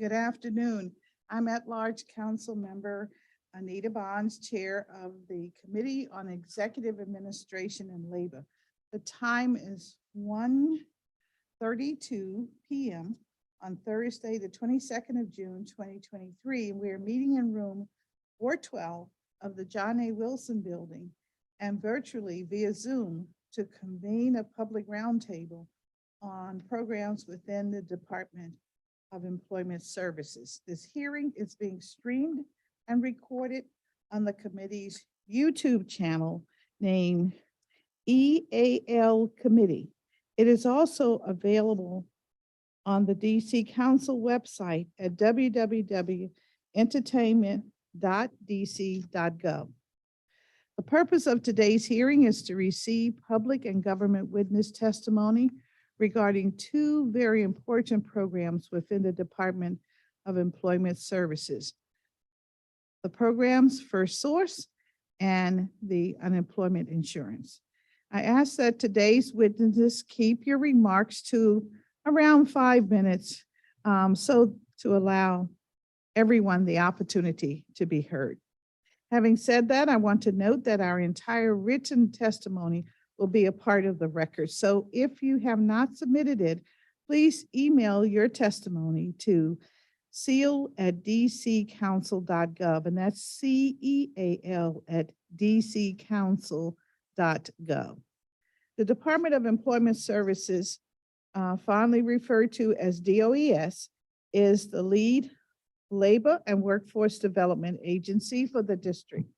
Good afternoon. I'm at-large council member Anita Bonds, Chair of the Committee on Executive Administration and Labor. The time is 1:32 p.m. on Thursday, the 22nd of June, 2023. And we are meeting in room 412 of the John A. Wilson Building and virtually via Zoom to convene a public roundtable on programs within the Department of Employment Services. This hearing is being streamed and recorded on the committee's YouTube channel named EAL Committee. It is also available on the DC Council website at www.entertainment.dc.gov. The purpose of today's hearing is to receive public and government witness testimony regarding two very important programs within the Department of Employment Services. The programs First Source and the unemployment insurance. I ask that today's witnesses keep your remarks to around 5 minutes so to allow everyone the opportunity to be heard. Having said that, I want to note that our entire written testimony will be a part of the record. So if you have not submitted it, please email your testimony to CEAL@dccouncil.gov, and that's CEAL@dccouncil.gov. The Department of Employment Services, fondly referred to as DOES, is the lead labor and workforce development agency for the district,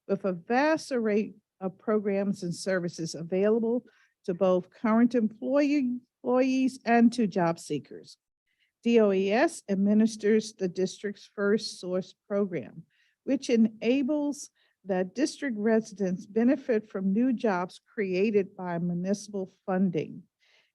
with a vast array of programs and services available to both current employees and to job seekers. DOES administers the district's First Source program, which enables that district residents benefit from new jobs created by municipal funding.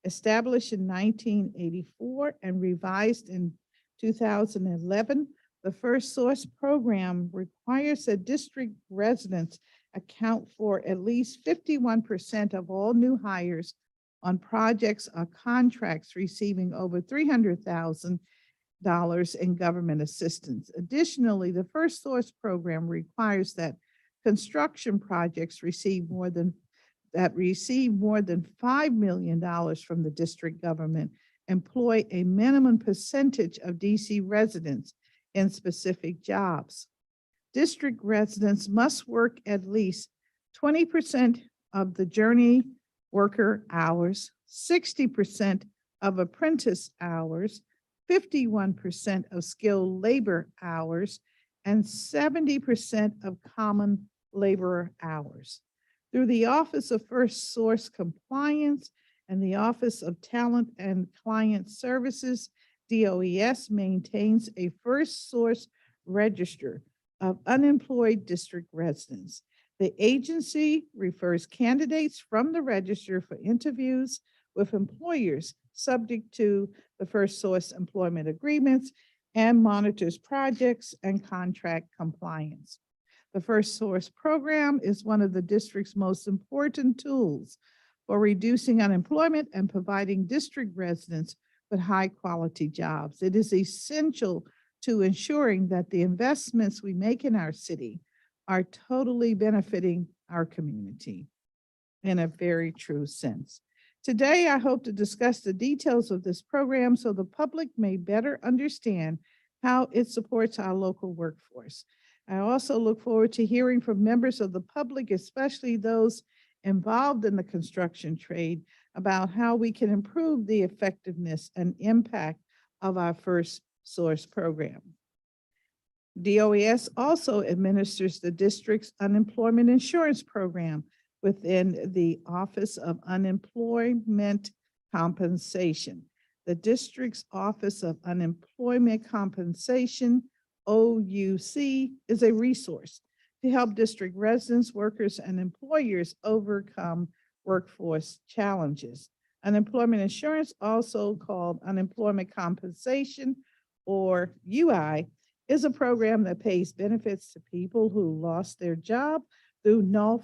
Established in 1984 and revised in 2011, the First Source program requires that district residents account for at least 51% of all new hires on projects or contracts receiving over $300,000 in government assistance. Additionally, the First Source program requires that construction projects receive more than $5 million from the district government employ a minimum percentage of DC residents in specific jobs. District residents must work at least 20% of the journey worker hours, 60% of apprentice hours, 51% of skilled labor hours, and 70% of common laborer hours. Through the Office of First Source Compliance and the Office of Talent and Client Services, DOES maintains a First Source register of unemployed district residents. The agency refers candidates from the register for interviews with employers subject to the First Source employment agreements and monitors projects and contract compliance. The First Source program is one of the district's most important tools for reducing unemployment and providing district residents with high-quality jobs. It is essential to ensuring that the investments we make in our city are totally benefiting our community in a very true sense. Today, I hope to discuss the details of this program so the public may better understand how it supports our local workforce. I also look forward to hearing from members of the public, especially those involved in the construction trade, about how we can improve the effectiveness and impact of our First Source program. DOES also administers the district's unemployment insurance program within the Office of Unemployment Compensation. The district's Office of Unemployment Compensation, OUC, is a resource to help district residents, workers, and employers overcome workforce challenges. Unemployment insurance, also called unemployment compensation or UI, is a program that pays benefits to people who lost their job through no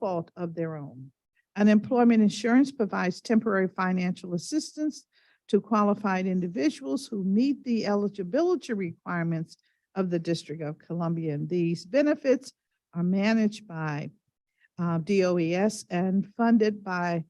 fault of their own. Unemployment insurance provides temporary financial assistance to qualified individuals who meet the eligibility requirements of the District of Columbia. And these benefits are managed by DOES and funded by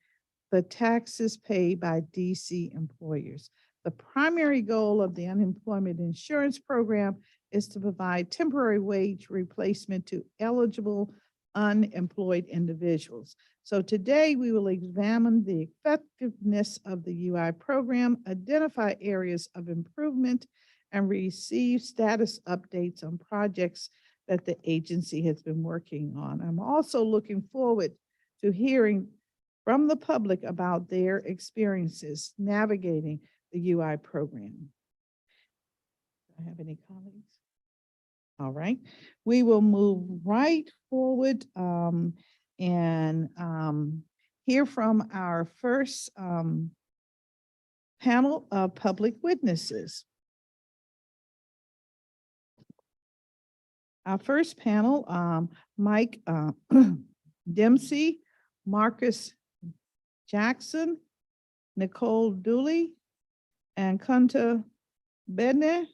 the taxes paid by DC employers. The primary goal of the unemployment insurance program is to provide temporary wage replacement to eligible unemployed individuals. So today we will examine the effectiveness of the UI program, identify areas of improvement, and receive status updates on projects that the agency has been working on. I'm also looking forward to hearing from the public about their experiences navigating the UI program. Do I have any colleagues? All right, we will move right forward and hear from our first panel of public witnesses. Our first panel, Mike Dempsey, Marcus Jackson, Nicole Dooley, and Kunta Bedne.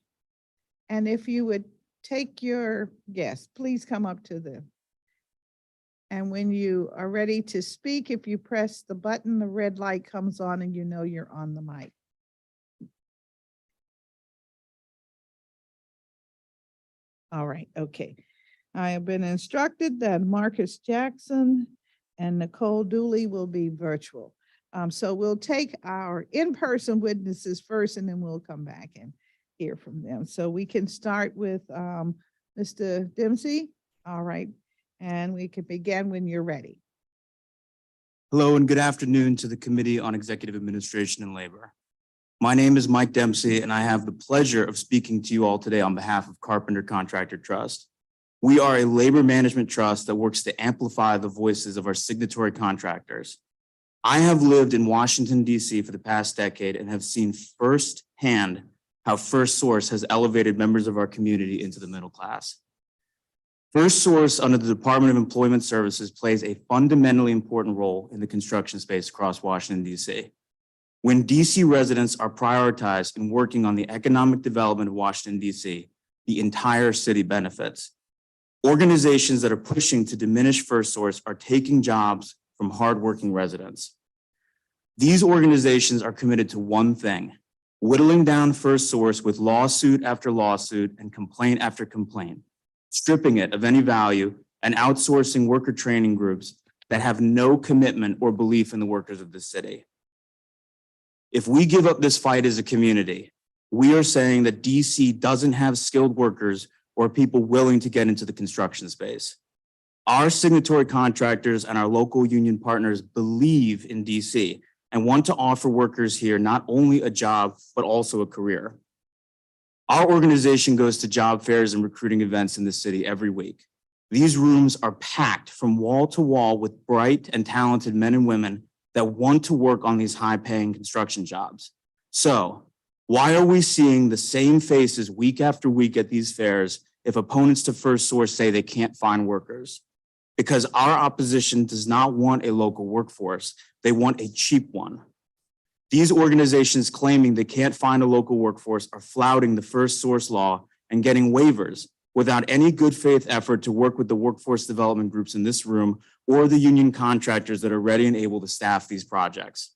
And if you would take your guess, please come up to them. And when you are ready to speak, if you press the button, the red light comes on and you know you're on the mic. All right, okay. I have been instructed that Marcus Jackson and Nicole Dooley will be virtual. So we'll take our in-person witnesses first, and then we'll come back and hear from them. So we can start with Mr. Dempsey. All right, and we can begin when you're ready. Hello and good afternoon to the Committee on Executive Administration and Labor. My name is Mike Dempsey, and I have the pleasure of speaking to you all today on behalf of Carpenter Contractor Trust. We are a labor management trust that works to amplify the voices of our signatory contractors. I have lived in Washington, D.C. for the past decade and have seen firsthand how First Source has elevated members of our community into the middle class. First Source under the Department of Employment Services plays a fundamentally important role in the construction space across Washington, D.C. When DC residents are prioritized in working on the economic development of Washington, DC, the entire city benefits. Organizations that are pushing to diminish First Source are taking jobs from hardworking residents. These organizations are committed to one thing, whittling down First Source with lawsuit after lawsuit and complaint after complaint, stripping it of any value and outsourcing worker training groups that have no commitment or belief in the workers of the city. If we give up this fight as a community, we are saying that DC doesn't have skilled workers or people willing to get into the construction space. Our signatory contractors and our local union partners believe in DC and want to offer workers here not only a job, but also a career. Our organization goes to job fairs and recruiting events in the city every week. These rooms are packed from wall to wall with bright and talented men and women that want to work on these high-paying construction jobs. So why are we seeing the same faces week after week at these fairs if opponents to First Source say they can't find workers? Because our opposition does not want a local workforce, they want a cheap one. These organizations claiming they can't find a local workforce are flouting the First Source law and getting waivers without any good faith effort to work with the workforce development groups in this room or the union contractors that are ready and able to staff these projects.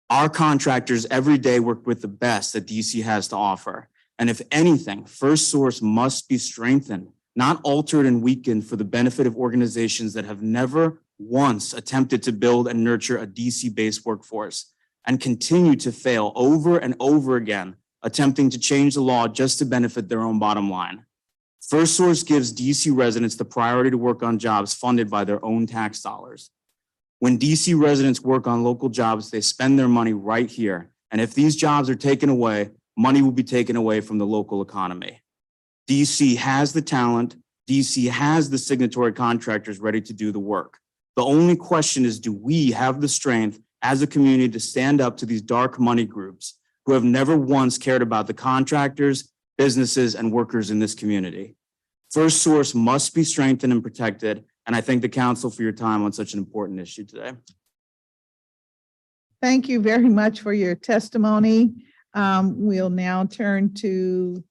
Our contractors every day work with the best that DC has to offer. And if anything, First Source must be strengthened, not altered and weakened for the benefit of organizations that have never once attempted to build and nurture a DC-based workforce and continue to fail over and over again, attempting to change the law just to benefit their own bottom line. First Source gives DC residents the priority to work on jobs funded by their own tax dollars. When DC residents work on local jobs, they spend their money right here. And if these jobs are taken away, money will be taken away from the local economy. DC has the talent. DC has the signatory contractors ready to do the work. The only question is, do we have the strength as a community to stand up to these dark money groups who have never once cared about the contractors, businesses, and workers in this community? First Source must be strengthened and protected, and I thank the council for your time on such an important issue today. Thank you very much for your testimony. We'll now turn to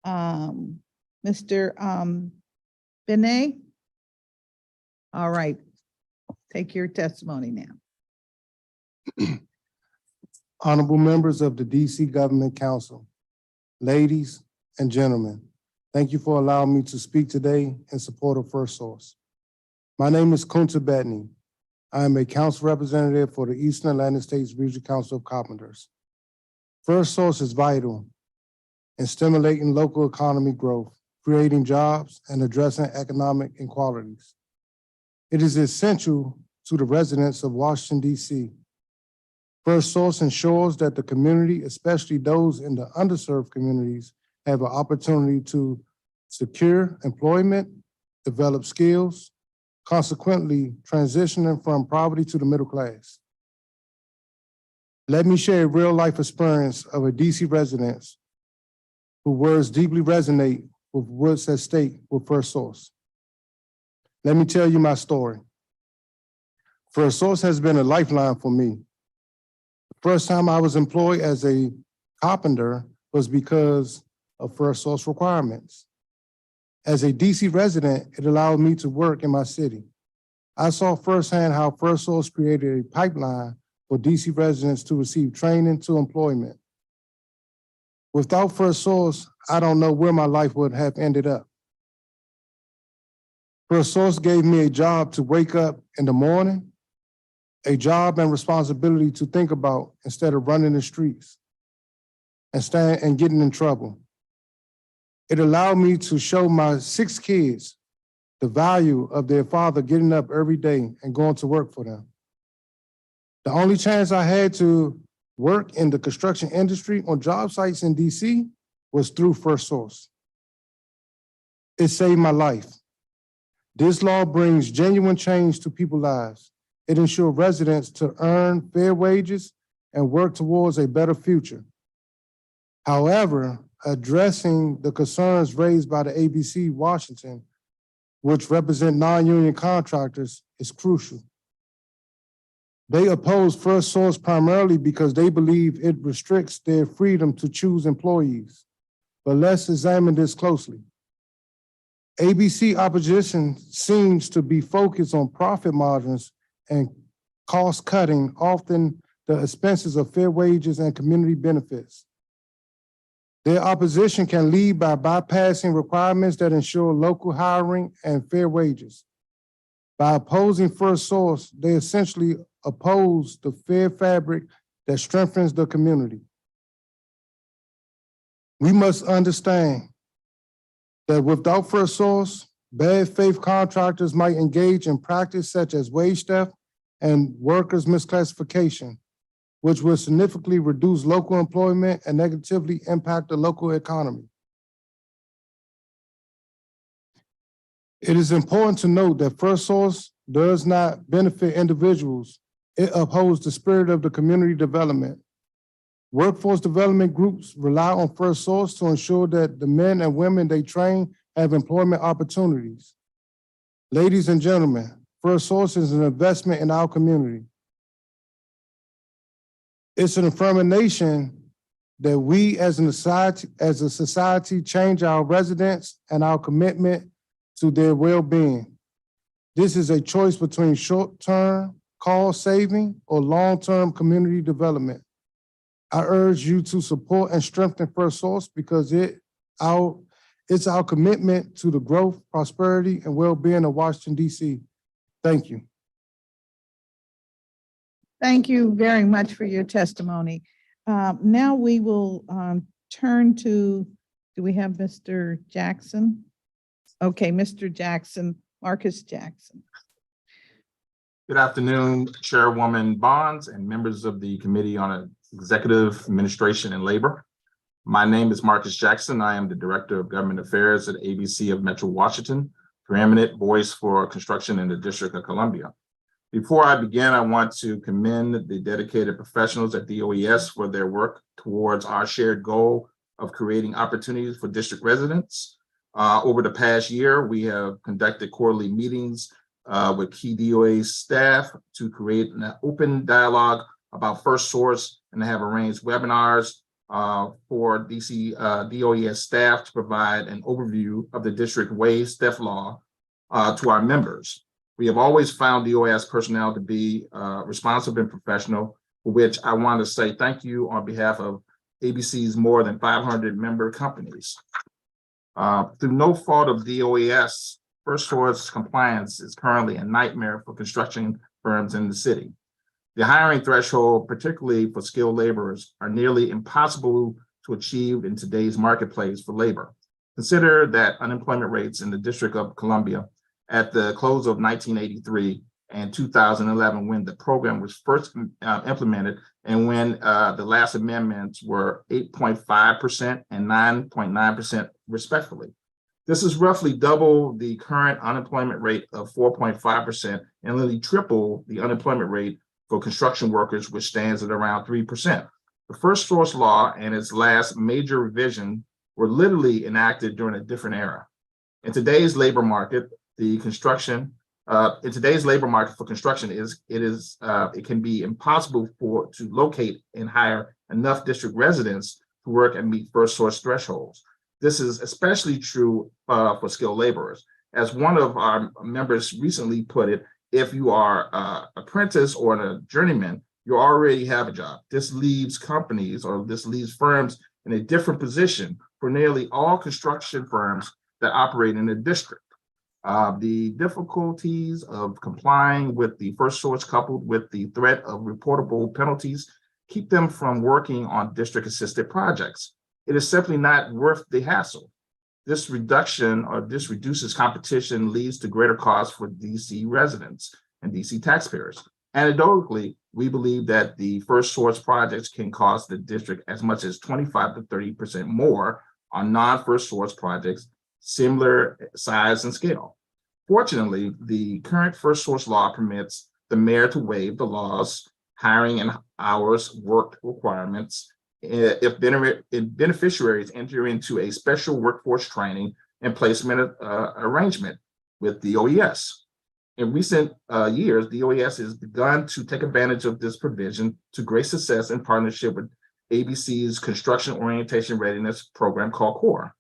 Mr. Benet. All right, take your testimony now. Honorable members of the DC Government Council, ladies and gentlemen, thank you for allowing me to speak today in support of First Source. My name is Kunta Bettany. I am a council representative for the Eastern Atlantic States Regional Council of Carpenters. First Source is vital in stimulating local economy growth, creating jobs, and addressing economic inequalities. It is essential to the residents of Washington, D.C. First Source ensures that the community, especially those in the underserved communities, have an opportunity to secure employment, develop skills, consequently transitioning from poverty to the middle class. Let me share a real-life experience of a DC resident whose words deeply resonate with what's at stake with First Source. Let me tell you my story. First Source has been a lifeline for me. The first time I was employed as a carpenter was because of First Source requirements. As a DC resident, it allowed me to work in my city. I saw firsthand how First Source created a pipeline for DC residents to receive training to employment. Without First Source, I don't know where my life would have ended up. First Source gave me a job to wake up in the morning, a job and responsibility to think about instead of running the streets and getting in trouble. It allowed me to show my 6 kids the value of their father getting up every day and going to work for them. The only chance I had to work in the construction industry on job sites in DC was through First Source. It saved my life. This law brings genuine change to people's lives. It ensures residents to earn fair wages and work towards a better future. However, addressing the concerns raised by the ABC Washington, which represent non-union contractors, is crucial. They oppose First Source primarily because they believe it restricts their freedom to choose employees. But let's examine this closely. ABC opposition seems to be focused on profit margins and cost cutting, often the expenses of fair wages and community benefits. Their opposition can lead by bypassing requirements that ensure local hiring and fair wages. By opposing First Source, they essentially oppose the fair fabric that strengthens the community. We must understand that without First Source, bad faith contractors might engage in practice such as wage theft and workers' misclassification, which will significantly reduce local employment and negatively impact the local economy. It is important to note that First Source does not benefit individuals. It upholds the spirit of the community development. Workforce development groups rely on First Source to ensure that the men and women they train have employment opportunities. Ladies and gentlemen, First Source is an investment in our community. It's an affirmation that we as a society change our residents and our commitment to their well-being. This is a choice between short-term cost saving or long-term community development. I urge you to support and strengthen First Source because it's our commitment to the growth, prosperity, and well-being of Washington, D.C. Thank you. Thank you very much for your testimony. Now we will turn to, do we have Mr. Jackson? Okay, Mr. Jackson, Marcus Jackson. Good afternoon, Chairwoman Bonds and members of the Committee on Executive Administration and Labor. My name is Marcus Jackson. I am the Director of Government Affairs at ABC of Metro Washington, preeminent voice for construction in the District of Columbia. Before I begin, I want to commend the dedicated professionals at DOES for their work towards our shared goal of creating opportunities for district residents. Over the past year, we have conducted quarterly meetings with key DOE staff to create an open dialogue about First Source, and have arranged webinars for DC DOES staff to provide an overview of the district wage theft law to our members. We have always found DOES personnel to be responsive and professional, for which I want to say thank you on behalf of ABC's more than 500 member companies. Through no fault of DOES, First Source compliance is currently a nightmare for construction firms in the city. The hiring threshold, particularly for skilled laborers, are nearly impossible to achieve in today's marketplace for labor. Consider that unemployment rates in the District of Columbia at the close of 1983 and 2011, when the program was first implemented, and when the last amendments were 8.5% and 9.9% respectively. This is roughly double the current unemployment rate of 4.5% and nearly triple the unemployment rate for construction workers, which stands at around 3%. The First Source law and its last major revision were literally enacted during a different era. In today's labor market, for construction, it can be impossible to locate and hire enough district residents to work and meet First Source thresholds. This is especially true for skilled laborers. As one of our members recently put it, if you are an apprentice or a journeyman, you already have a job. This leaves companies, or this leaves firms in a different position for nearly all construction firms that operate in the district. The difficulties of complying with the First Source, coupled with the threat of reportable penalties, keep them from working on district assisted projects. It is simply not worth the hassle. This reduces competition, leads to greater costs for DC residents and DC taxpayers. Anecdotally, we believe that the First Source projects can cost the district as much as 25 to 30% more on non-First Source projects, similar size and scale. Fortunately, the current First Source law permits the mayor to waive the law's hiring and hours worked requirements if beneficiaries enter into a special workforce training and placement arrangement with the DOES. In recent years, the DOES has begun to take advantage of this provision to great success in partnership with ABC's Construction Orientation Readiness program called CORE.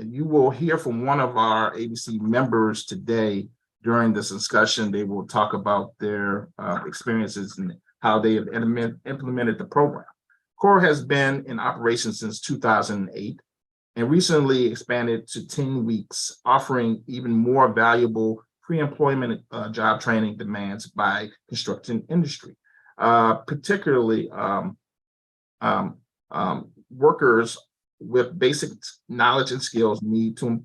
You will hear from one of our ABC members today during this discussion. They will talk about their experiences and how they have implemented the program. CORE has been in operation since 2008 and recently expanded to 10 weeks, offering even more valuable pre-employment job training demands by construction industry. Particularly workers with basic knowledge and skills need to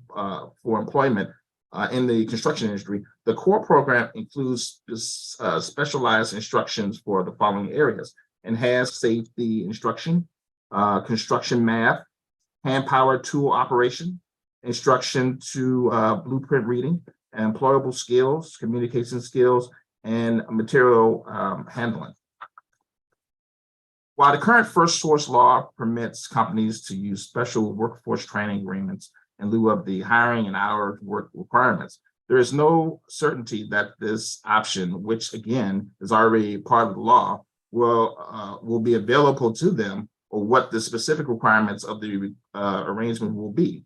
for employment in the construction industry. The CORE program includes specialized instructions for the following areas: enhanced safety instruction, construction math, hand-powered tool operation, instruction to blueprint reading, employable skills, communication skills, and material handling. While the current First Source law permits companies to use special workforce training agreements in lieu of the hiring and hours work requirements, there is no certainty that this option, which again is already part of the law, will be available to them, or what the specific requirements of the arrangement will be.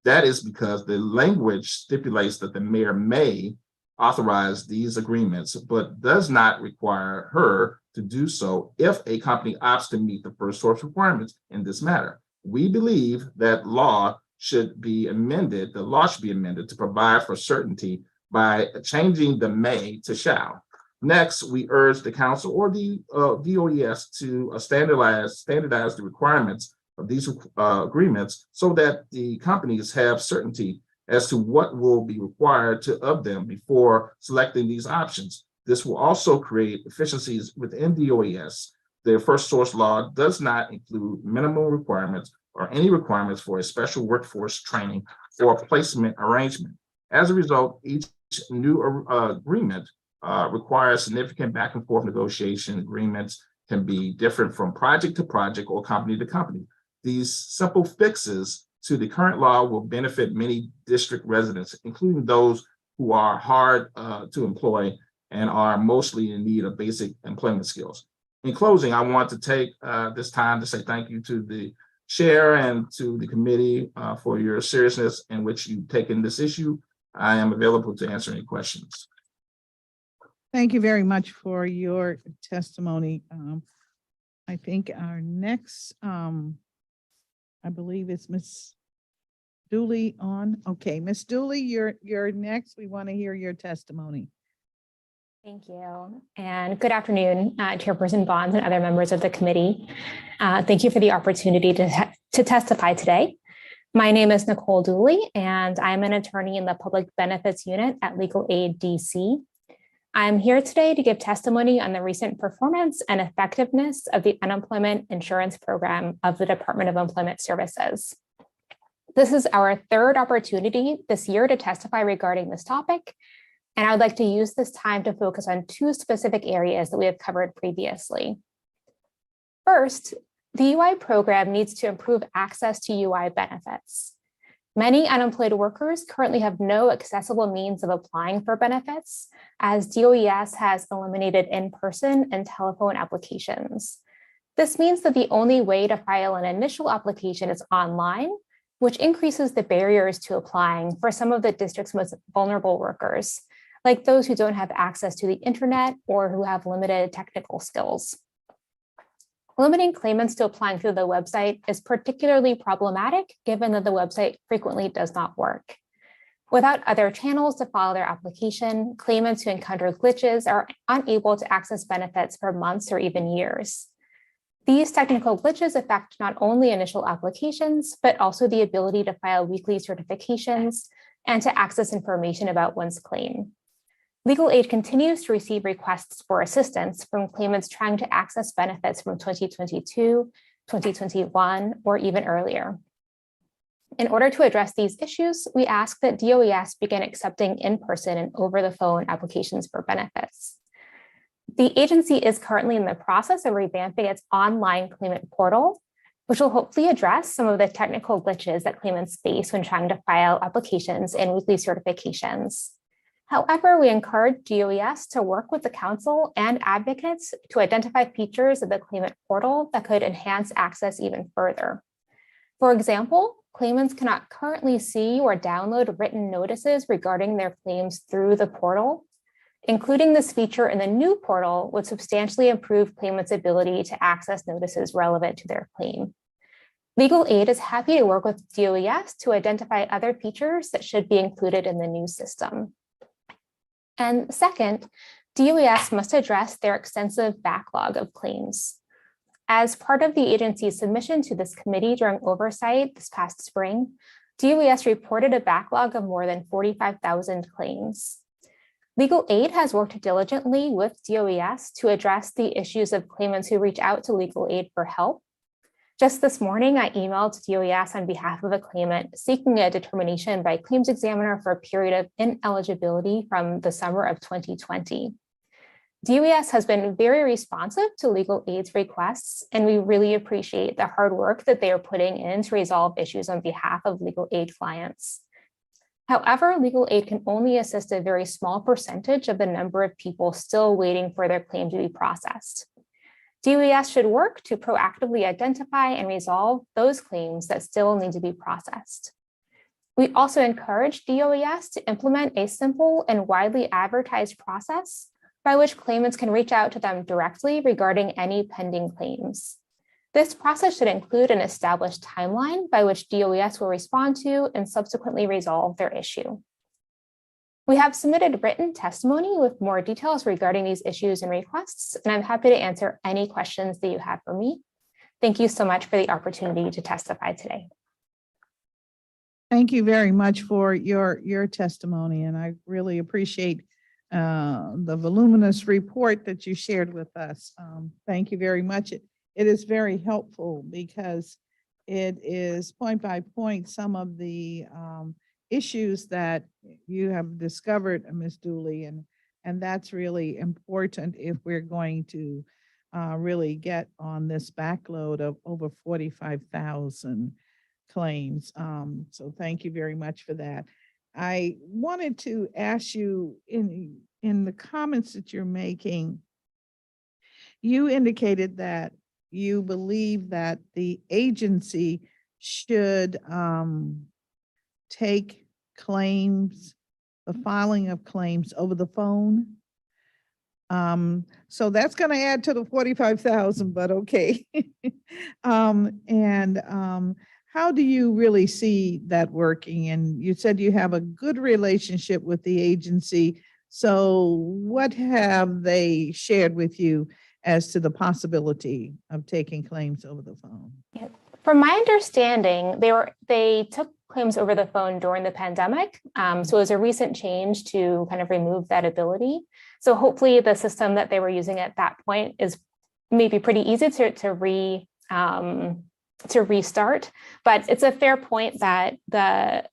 That is because the language stipulates that the mayor may authorize these agreements, but does not require her to do so if a company opts to meet the First Source requirements in this matter. We believe that the law should be amended to provide for certainty by changing the may to shall. Next, we urge the council or the DOES to standardize the requirements of these agreements so that the companies have certainty as to what will be required of them before selecting these options. This will also create efficiencies within DOES. The First Source law does not include minimum requirements or any requirements for a special workforce training or placement arrangement. As a result, each new agreement requires significant back and forth negotiation. Agreements can be different from project to project or company to company. These simple fixes to the current law will benefit many district residents, including those who are hard to employ and are mostly in need of basic employment skills. In closing, I want to take this time to say thank you to the chair and to the committee for your seriousness in which you've taken this issue. I am available to answer any questions. Thank you very much for your testimony. I think our next, I believe it's Ms. Dooley on. Okay, Ms. Dooley, you're next. We want to hear your testimony. Thank you. And good afternoon, Chairperson Bonds and other members of the committee. Thank you for the opportunity to testify today. My name is Nicole Dooley, and I'm an attorney in the Public Benefits Unit at Legal Aid DC. I'm here today to give testimony on the recent performance and effectiveness of the unemployment insurance program of the Department of Employment Services. This is our third opportunity this year to testify regarding this topic, and I would like to use this time to focus on two specific areas that we have covered previously. First, the UI program needs to improve access to UI benefits. Many unemployed workers currently have no accessible means of applying for benefits, as DOES has eliminated in-person and telephone applications. This means that the only way to file an initial application is online, which increases the barriers to applying for some of the district's most vulnerable workers, like those who don't have access to the internet or who have limited technical skills. Limiting claimants to applying through the website is particularly problematic, given that the website frequently does not work. Without other channels to file their application, claimants who encounter glitches are unable to access benefits for months or even years. These technical glitches affect not only initial applications, but also the ability to file weekly certifications and to access information about one's claim. Legal Aid continues to receive requests for assistance from claimants trying to access benefits from 2022, 2021, or even earlier. In order to address these issues, we ask that DOES begin accepting in-person and over-the-phone applications for benefits. The agency is currently in the process of revamping its online claimant portal, which will hopefully address some of the technical glitches that claimants face when trying to file applications and weekly certifications. However, we encourage DOES to work with the council and advocates to identify features of the claimant portal that could enhance access even further. For example, claimants cannot currently see or download written notices regarding their claims through the portal. Including this feature in the new portal would substantially improve claimants' ability to access notices relevant to their claim. Legal Aid is happy to work with DOES to identify other features that should be included in the new system. And second, DOES must address their extensive backlog of claims. As part of the agency's submission to this committee during oversight this past spring, DOES reported a backlog of more than 45,000 claims. Legal Aid has worked diligently with DOES to address the issues of claimants who reach out to Legal Aid for help. Just this morning, I emailed DOES on behalf of a claimant seeking a determination by a claims examiner for a period of ineligibility from the summer of 2020. DOES has been very responsive to Legal Aid's requests, and we really appreciate the hard work that they are putting in to resolve issues on behalf of Legal Aid clients. However, Legal Aid can only assist a very small percentage of the number of people still waiting for their claim to be processed. DOES should work to proactively identify and resolve those claims that still need to be processed. We also encourage DOES to implement a simple and widely advertised process by which claimants can reach out to them directly regarding any pending claims. This process should include an established timeline by which DOES will respond to and subsequently resolve their issue. We have submitted written testimony with more details regarding these issues and requests, and I'm happy to answer any questions that you have for me. Thank you so much for the opportunity to testify today. Thank you very much for your testimony, and I really appreciate the voluminous report that you shared with us. Thank you very much. It is very helpful because it is point by point some of the issues that you have discovered, Ms. Dooley, and that's really important if we're going to really get on this backload of over 45,000 claims. So thank you very much for that. I wanted to ask you, in the comments that you're making, you indicated that you believe that the agency should take claims, the filing of claims over the phone. So that's going to add to the 45,000, but okay. How do you really see that working? And you said you have a good relationship with the agency. So what have they shared with you as to the possibility of taking claims over the phone? From my understanding, they took claims over the phone during the pandemic. So it was a recent change to kind of remove that ability. So hopefully the system that they were using at that point is maybe pretty easy to restart. But it's a fair point that the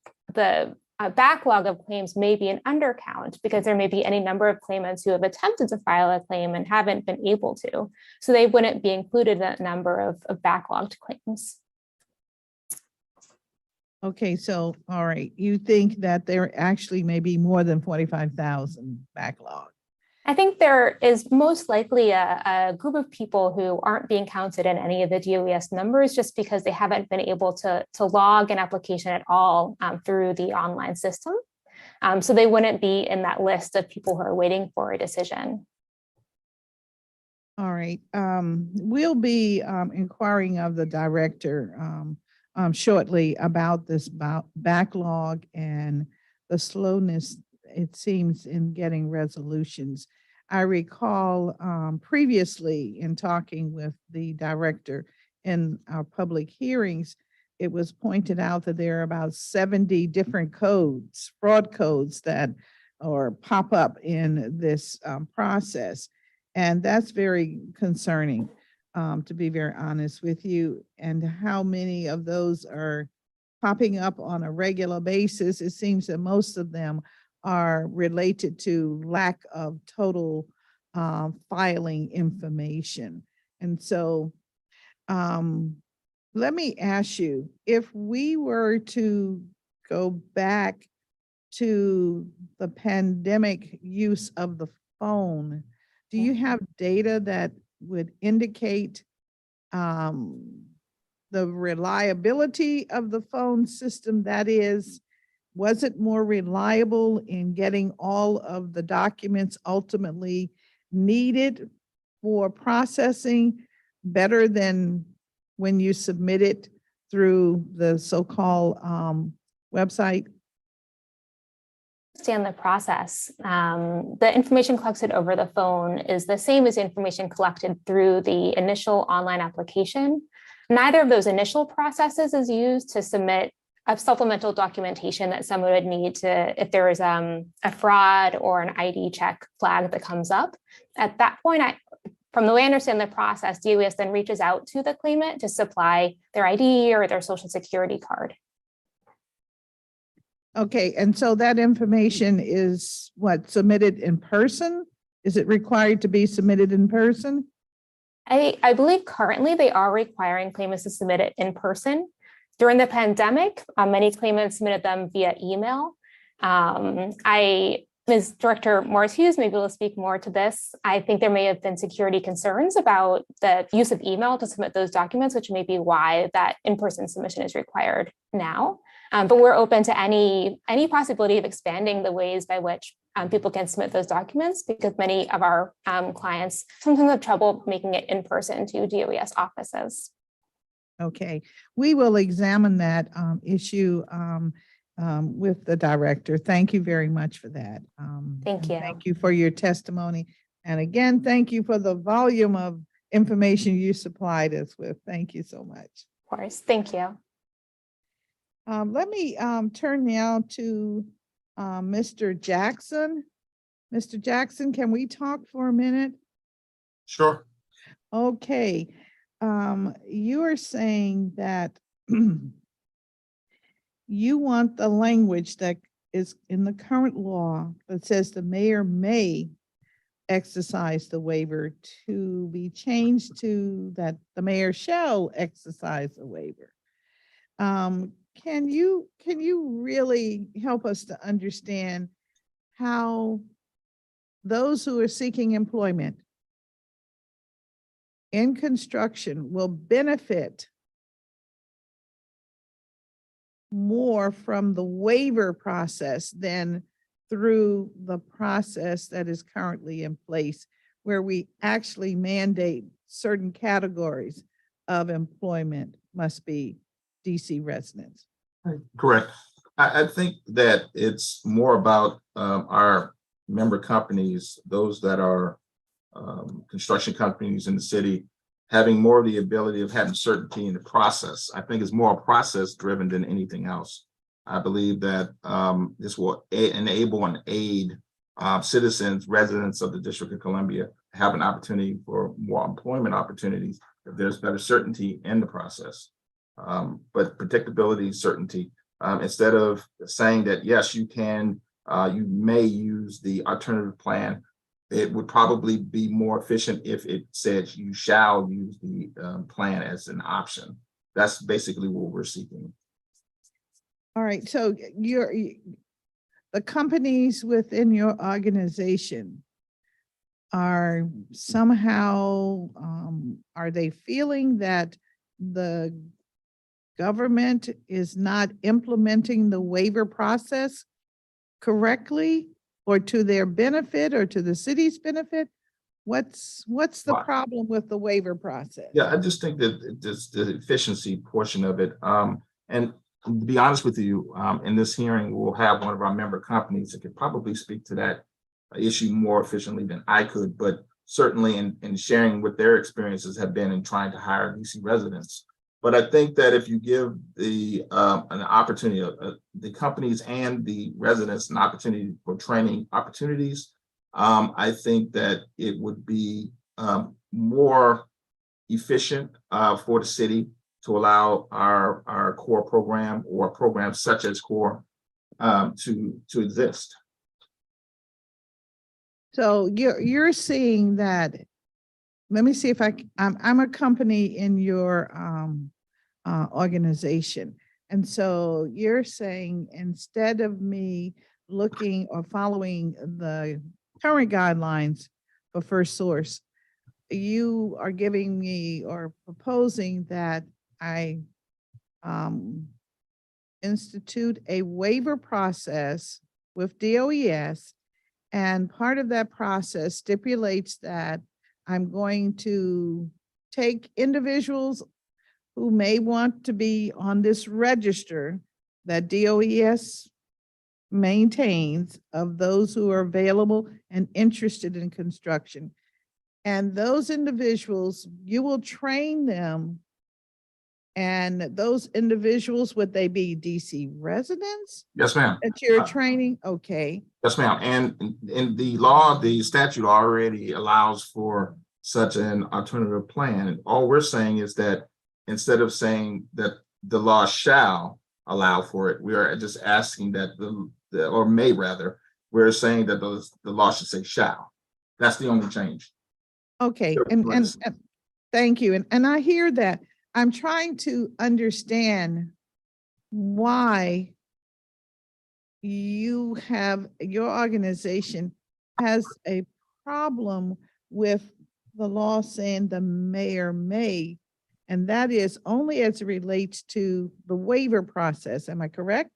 backlog of claims may be an undercount because there may be any number of claimants who have attempted to file a claim and haven't been able to. So they wouldn't be included in that number of backlogged claims. Okay, so, all right, you think that there actually may be more than 45,000 backlog? I think there is most likely a group of people who aren't being counted in any of the DOES numbers just because they haven't been able to log an application at all through the online system. So they wouldn't be in that list of people who are waiting for a decision. All right, we'll be inquiring of the director shortly about this backlog and the slowness, it seems, in getting resolutions. I recall previously in talking with the director in our public hearings, it was pointed out that there are about 70 different codes, fraud codes that or pop up in this process. And that's very concerning, to be very honest with you. And how many of those are popping up on a regular basis? It seems that most of them are related to lack of total filing information. And so let me ask you, if we were to go back to the pandemic use of the phone, do you have data that would indicate the reliability of the phone system? That is, was it more reliable in getting all of the documents ultimately needed for processing better than when you submit it through the so-called website? Understand the process. The information collected over the phone is the same as information collected through the initial online application. Neither of those initial processes is used to submit a supplemental documentation that someone would need to, if there is a fraud or an ID check flag that comes up. At that point, from the way I understand the process, DOES then reaches out to the claimant to supply their ID or their social security card. Okay, and so that information is what, submitted in person? Is it required to be submitted in person? I believe currently they are requiring claimants to submit it in person. During the pandemic, many claimants submitted them via email. Ms. Director Morris-Hughes may be able to speak more to this. I think there may have been security concerns about the use of email to submit those documents, which may be why that in-person submission is required now. But we're open to any possibility of expanding the ways by which people can submit those documents, because many of our clients sometimes have trouble making it in person to DOES offices. Okay, we will examine that issue with the director. Thank you very much for that. Thank you. Thank you for your testimony. And again, thank you for the volume of information you supplied us with. Thank you so much. Of course, thank you. Let me turn now to Mr. Jackson. Mr. Jackson, can we talk for a minute? Sure. Okay. You are saying that you want the language that is in the current law that says the mayor may exercise the waiver to be changed to that the mayor shall exercise the waiver. Can you really help us to understand how those who are seeking employment in construction will benefit more from the waiver process than through the process that is currently in place, where we actually mandate certain categories of employment must be DC residents. Correct. I think that it's more about our member companies, those that are construction companies in the city, having more of the ability of having certainty in the process. I think it's more process driven than anything else. I believe that this will enable and aid citizens, residents of the District of Columbia have an opportunity for more employment opportunities if there's better certainty in the process. But predictability, certainty, instead of saying that, yes, you can, you may use the alternative plan, it would probably be more efficient if it said you shall use the plan as an option. That's basically what we're seeking. All right, so the companies within your organization are somehow, are they feeling that the government is not implementing the waiver process correctly, or to their benefit, or to the city's benefit? What's the Right. problem with the waiver process? Yeah, I just think that just the efficiency portion of it. And to be honest with you, in this hearing, we'll have one of our member companies that could probably speak to that issue more efficiently than I could, but certainly in sharing what their experiences have been in trying to hire DC residents. But I think that if you give the an opportunity, the companies and the residents an opportunity for training opportunities, I think that it would be more efficient for the city to allow our core program or programs such as core to exist. So you're seeing that, let me see if I'm a company in your organization. And so you're saying, instead of me looking or following the current guidelines for First Source, you are giving me or proposing that I institute a waiver process with DOES, and part of that process stipulates that I'm going to take individuals who may want to be on this register that DOES maintains of those who are available and interested in construction. And those individuals, you will train them. And those individuals, would they be DC residents Yes, ma'am. that you're training? Okay. Yes, ma'am. And in the law, the statute already allows for such an alternative plan. And all we're saying is that instead of saying that the law shall allow for it, we are just asking that or may rather, we're saying that the law should say shall. That's the only change. Okay, and thank you. And I hear that. I'm trying to understand why your organization has a problem with the law saying the mayor may, and that is only as it relates to the waiver process. Am I correct?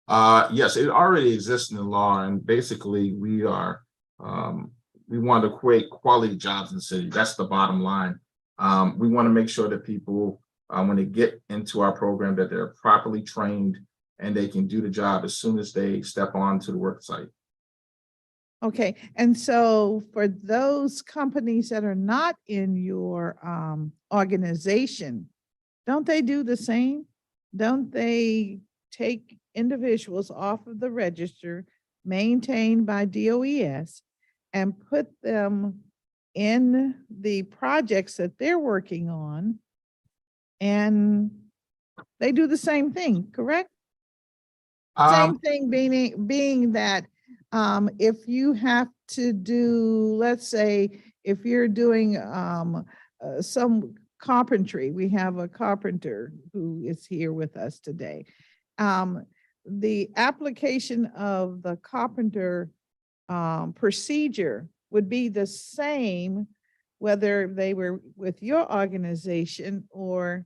Yes, it already exists in the law, and basically we are we want to create quality jobs in the city. That's the bottom line. We want to make sure that people, when they get into our program, that they're properly trained and they can do the job as soon as they step onto the work site. Okay, and so for those companies that are not in your organization, don't they do the same? Don't they take individuals off of the register maintained by DOES and put them in the projects that they're working on? And they do the same thing, correct? Same thing being that if you have to do, let's say, if you're doing some carpentry, we have a carpenter who is here with us today. The application of the carpenter procedure would be the same whether they were with your organization or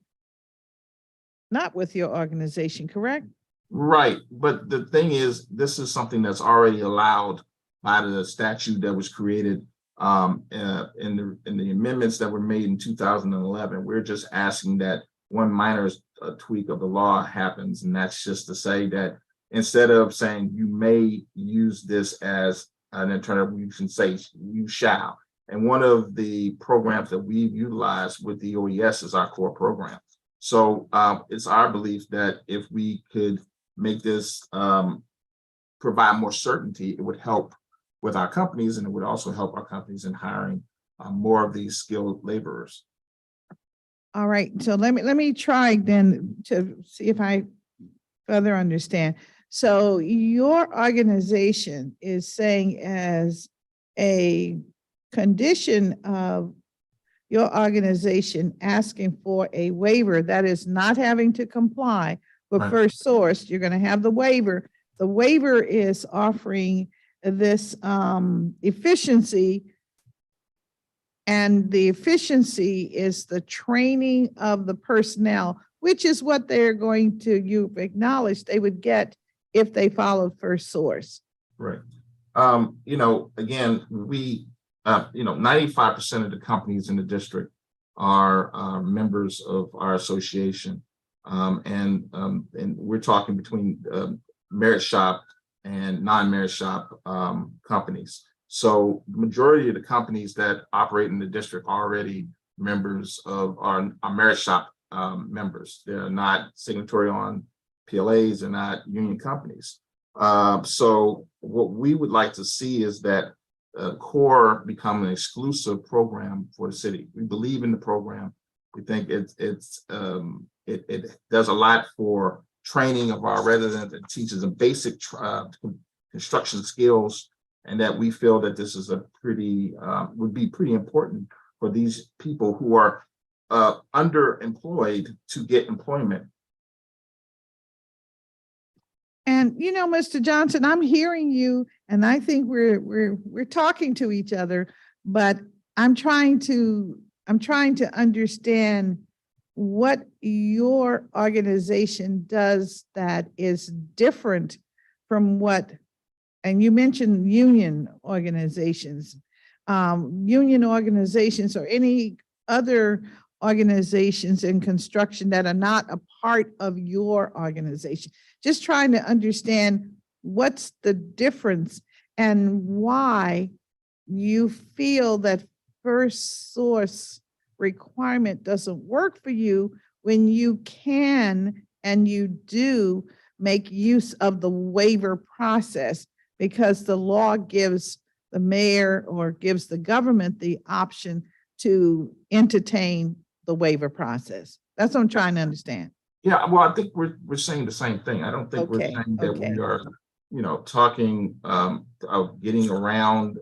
not with your organization, correct? Right, but the thing is, this is something that's already allowed by the statute that was created in the amendments that were made in 2011. We're just asking that one minor tweak of the law happens, and that's just to say that instead of saying you may use this as an alternative, you can say you shall. And one of the programs that we've utilized with the OES is our core program. So it's our belief that if we could make this provide more certainty, it would help with our companies, and it would also help our companies in hiring more of these skilled laborers. All right, so let me try then to see if I further understand. So your organization is saying as a condition of your organization asking for a waiver that is not having to comply with Right. First Source, you're going to have the waiver. The waiver is offering this efficiency, and the efficiency is the training of the personnel, which is what they're going to, you've acknowledged they would get if they followed First Source. Right. Again, we 95% of the companies in the district are members of our association. And we're talking between merit shop and non-merit shop companies. So the majority of the companies that operate in the district are already members of our merit shop members. They're not signatory on PLAs, they're not union companies. So what we would like to see is that CORE become an exclusive program for the city. We believe in the program. We think it does a lot for training of our residents. It teaches them basic construction skills, and that we feel that this is would be pretty important for these people who are underemployed to get employment. And Mr. Johnson, I'm hearing you, and I think we're talking to each other, but I'm trying to understand what your organization does that is different from what, and you mentioned union organizations or any other organizations in construction that are not a part of your organization. Just trying to understand what's the difference and why you feel that First Source requirement doesn't work for you when you can and you do make use of the waiver process, because the law gives the mayor or gives the government the option to entertain the waiver process. That's what I'm trying to understand. Yeah, well, I think we're saying the same thing. I don't think we're Okay, saying that okay. we are, talking of getting around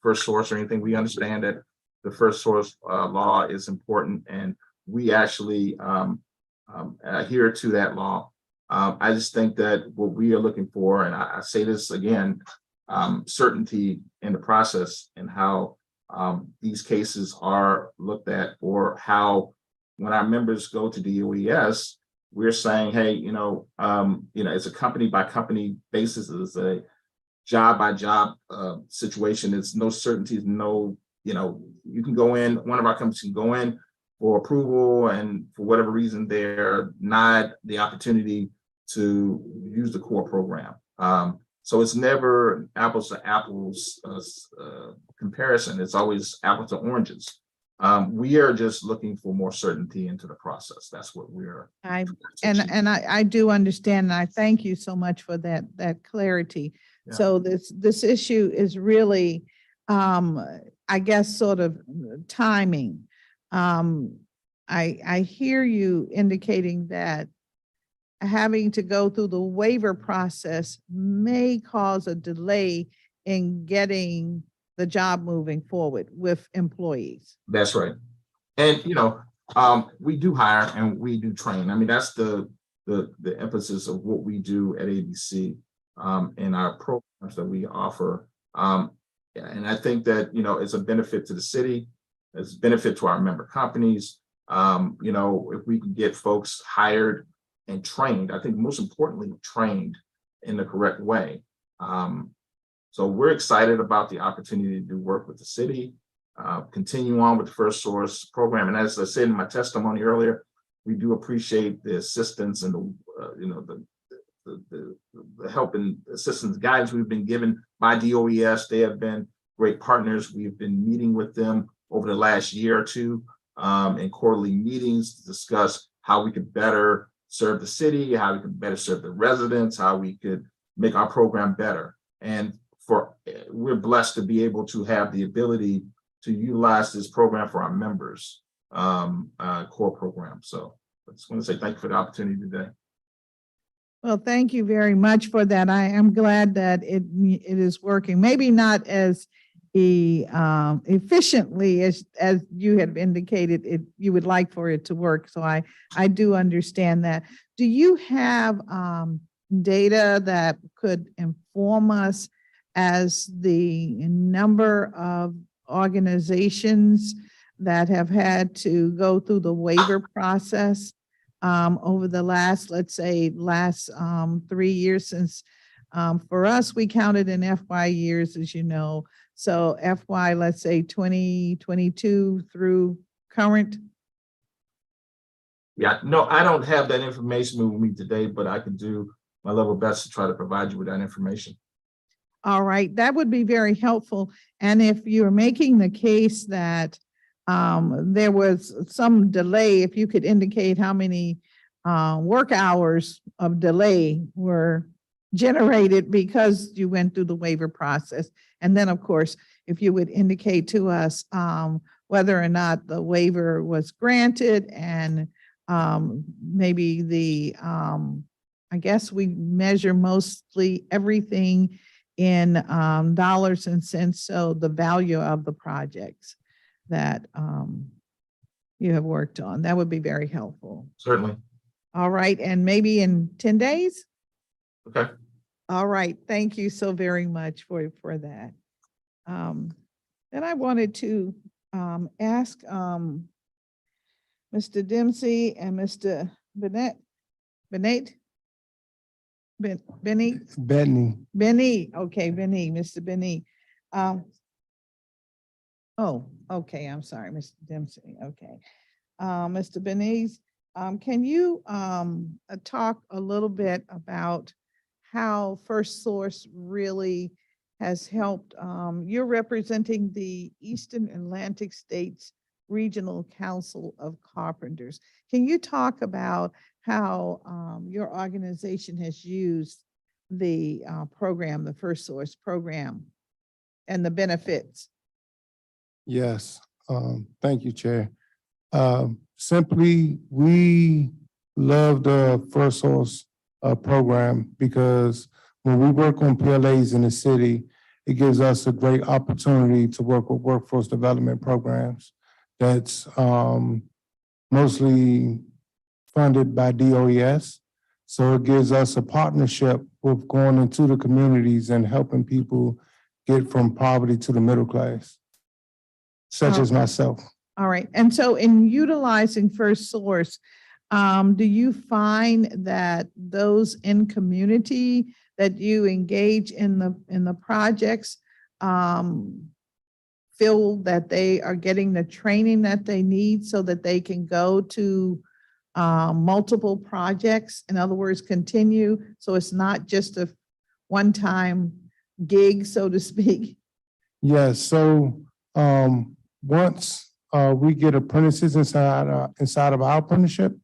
First Source or anything. We understand that the First Source law is important, and we actually adhere to that law. I just think that what we are looking for, and I say this again, certainty in the process and how these cases are looked at, or how when our members go to the OES, we're saying, hey, it's a company by company basis, it's a job by job situation. It's no certainty, no, you can go in, one of our companies can go in for approval, and for whatever reason, they're not the opportunity to use the core program. So it's never apples to apples comparison. It's always apples to oranges. We are just looking for more certainty into the process. That's what we're. I do understand, and I thank you so much for that clarity. Yeah. So this issue is really, I guess, sort of timing. I hear you indicating that having to go through the waiver process may cause a delay in getting the job moving forward with employees. That's right. And, we do hire and we do train. I mean, that's the emphasis of what we do at ABC in our programs that we offer. And I think that, it's a benefit to the city, it's a benefit to our member companies. If we can get folks hired and trained, I think most importantly, trained in the correct way. So we're excited about the opportunity to do work with the city, continue on with the First Source program. And as I said in my testimony earlier, we do appreciate the assistance and the help and assistance guidance we've been given by DOES. They have been great partners. We've been meeting with them over the last year or two in quarterly meetings to discuss how we could better serve the city, how we could better serve the residents, how we could make our program better. And we're blessed to be able to have the ability to utilize this program for our members, core program. So I just want to say thank you for the opportunity today. Well, thank you very much for that. I am glad that it is working. Maybe not as efficiently as you have indicated you would like for it to work. So I do understand that. Do you have data that could inform us as the number of organizations that have had to go through the waiver process over the last 3 years since for us, we counted in FY years, as you know. So FY, let's say 2022 through current. Yeah, no, I don't have that information with me today, but I can do my level best to try to provide you with that information. All right, that would be very helpful. And if you're making the case that there was some delay, if you could indicate how many work hours of delay were generated because you went through the waiver process. And then, of course, if you would indicate to us whether or not the waiver was granted and maybe I guess we measure mostly everything in dollars and cents. So the value of the projects that you have worked on, that would be very helpful. Certainly. All right. And maybe in 10 days? Okay. All right. Thank you so very much for that. Then I wanted to ask Mr. Dempsey and Mr. Benny. Okay, Benny, Mr. Benny. Oh, okay, I'm sorry, Mr. Dempsey. Okay. Mr. Benny, can you talk a little bit about how First Source really has helped? You're representing the Eastern Atlantic States Regional Council of Carpenters. Can you talk about how your organization has used the program, the First Source program, and the benefits? Yes, thank you, Chair. Simply, we love the First Source program because when we work on PLAs in the city, it gives us a great opportunity to work with workforce development programs that's mostly funded by DOES. So it gives us a partnership with going into the communities and helping people get from poverty to the middle class, such as myself. All right. And so in utilizing First Source, do you find that those in community that you engage in the projects feel that they are getting the training that they need so that they can go to multiple projects? In other words, continue, so it's not just a one-time gig, so to speak? Yes, so once we get apprentices inside of our apprenticeship,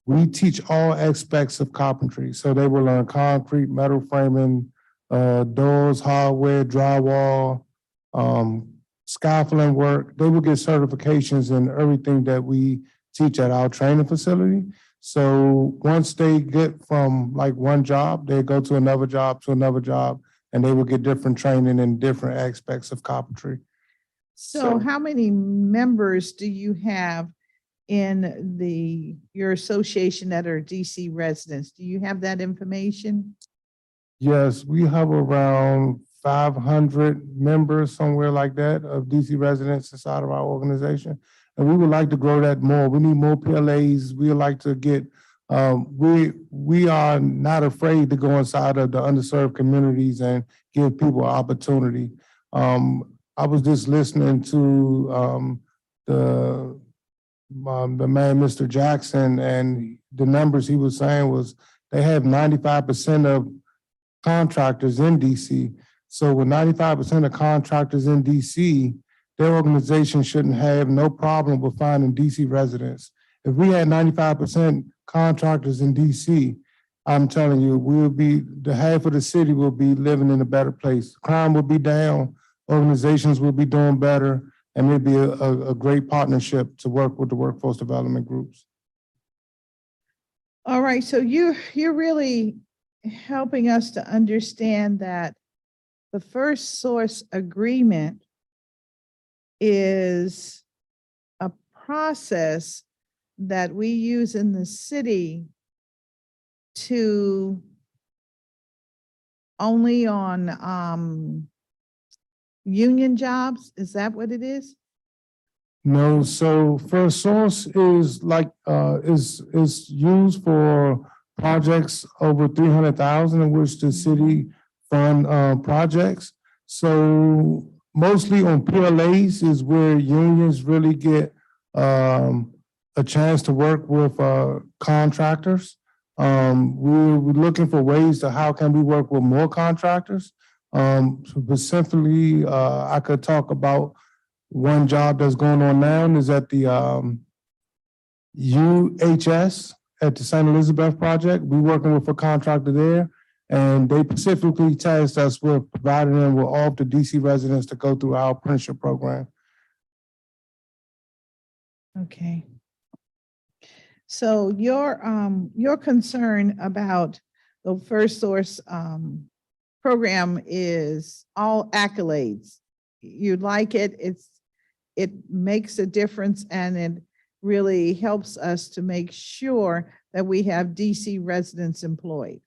we teach all aspects of carpentry. So they will learn concrete, metal framing, doors, hardware, drywall, scaffolding work. They will get certifications in everything that we teach at our training facility. So once they get from like one job, they go to another job, and they will get different training in different aspects of carpentry. So how many members do you have in your association that are DC residents? Do you have that information? Yes, we have around 500 members, somewhere like that, of DC residents inside of our organization. And we would like to grow that more. We need more PLAs. We would like to get, we are not afraid to go inside of the underserved communities and give people opportunity. I was just listening to the man, Mr. Jackson, and the numbers he was saying was they have 95% of contractors in DC. So with 95% of contractors in DC, their organization shouldn't have no problem with finding DC residents. If we had 95% contractors in DC, I'm telling you, the half of the city will be living in a better place. Crime will be down, organizations will be doing better, and it'd be a great partnership to work with the workforce development groups. All right, so you're really helping us to understand that the first source agreement is a process that we use in the city to only on union jobs. Is that what it is? No, so first source is like is used for projects over 300,000 in which the city fund projects. So mostly on PLAs is where unions really get a chance to work with contractors. We're looking for ways to how can we work with more contractors. Specifically, I could talk about one job that's going on now is at the UHS at the St. Elizabeth project. We're working with a contractor there, and they specifically tasked us with providing them with all of the DC residents to go through our apprenticeship program. Okay. So your concern about the first source program is all accolades. You like it, it makes a difference, and it really helps us to make sure that we have DC residents employed.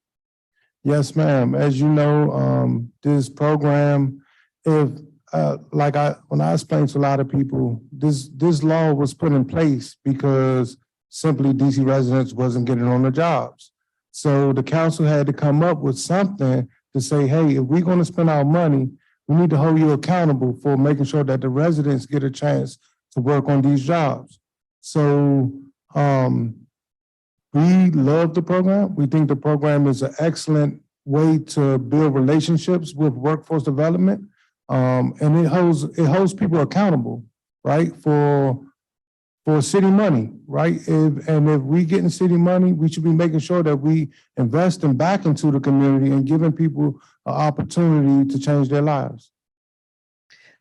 Yes, ma'am. As you know, this program, when I explained to a lot of people, this law was put in place because simply DC residents wasn't getting on the jobs. So the council had to come up with something to say, hey, if we're going to spend our money, we need to hold you accountable for making sure that the residents get a chance to work on these jobs. So we love the program. We think the program is an excellent way to build relationships with workforce development. And it holds people accountable, right? For city money, right? If we get in city money, we should be making sure that we invest and back into the community and giving people an opportunity to change their lives.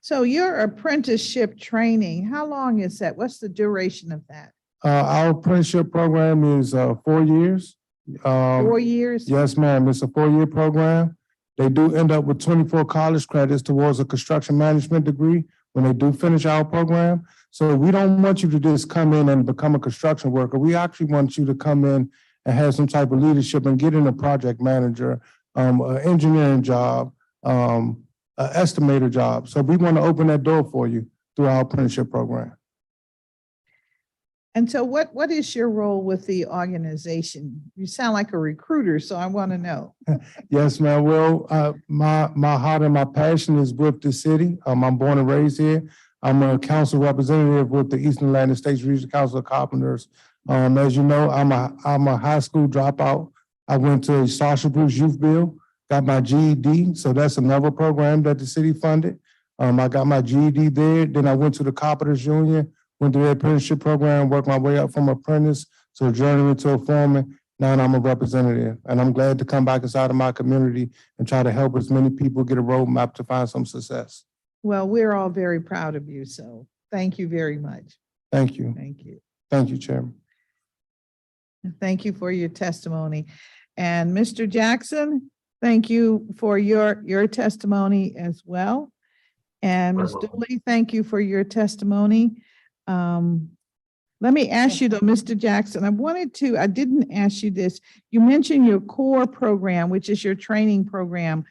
So your apprenticeship training, how long is that? What's the duration of that? Our apprenticeship program is 4 years. 4 years? Yes, ma'am. It's a 4-year program. They do end up with 24 college credits towards a construction management degree when they do finish our program. So we don't want you to just come in and become a construction worker. We actually want you to come in and have some type of leadership and get in a project manager, an engineering job, an estimator job. So we want to open that door for you through our apprenticeship program. And so what is your role with the organization? You sound like a recruiter, so I want to know. Yes, ma'am. Well, my heart and my passion is with the city. I'm born and raised here. I'm a council representative with the Eastern Atlantic States Regional Council of Carpenters. As you know, I'm a high school dropout. I went to Sasha Bruce Youth Bill, got my GED. So that's another program that the city funded. I got my GED there. Then I went to the Carpenters Union, went to the apprenticeship program, worked my way up from apprentice to a journeyman to a foreman. Now I'm a representative, and I'm glad to come back inside of my community and try to help as many people get a roadmap to find some success. Well, we're all very proud of you, so thank you very much. Thank you. Thank you. Thank you, Chairman. Thank you for your testimony. And Mr. Jackson, thank you for your testimony as well. And Ms. Dooley, thank you for your testimony. Let me ask you though, Mr. Jackson, I didn't ask you this. You mentioned your core program, which is your training program.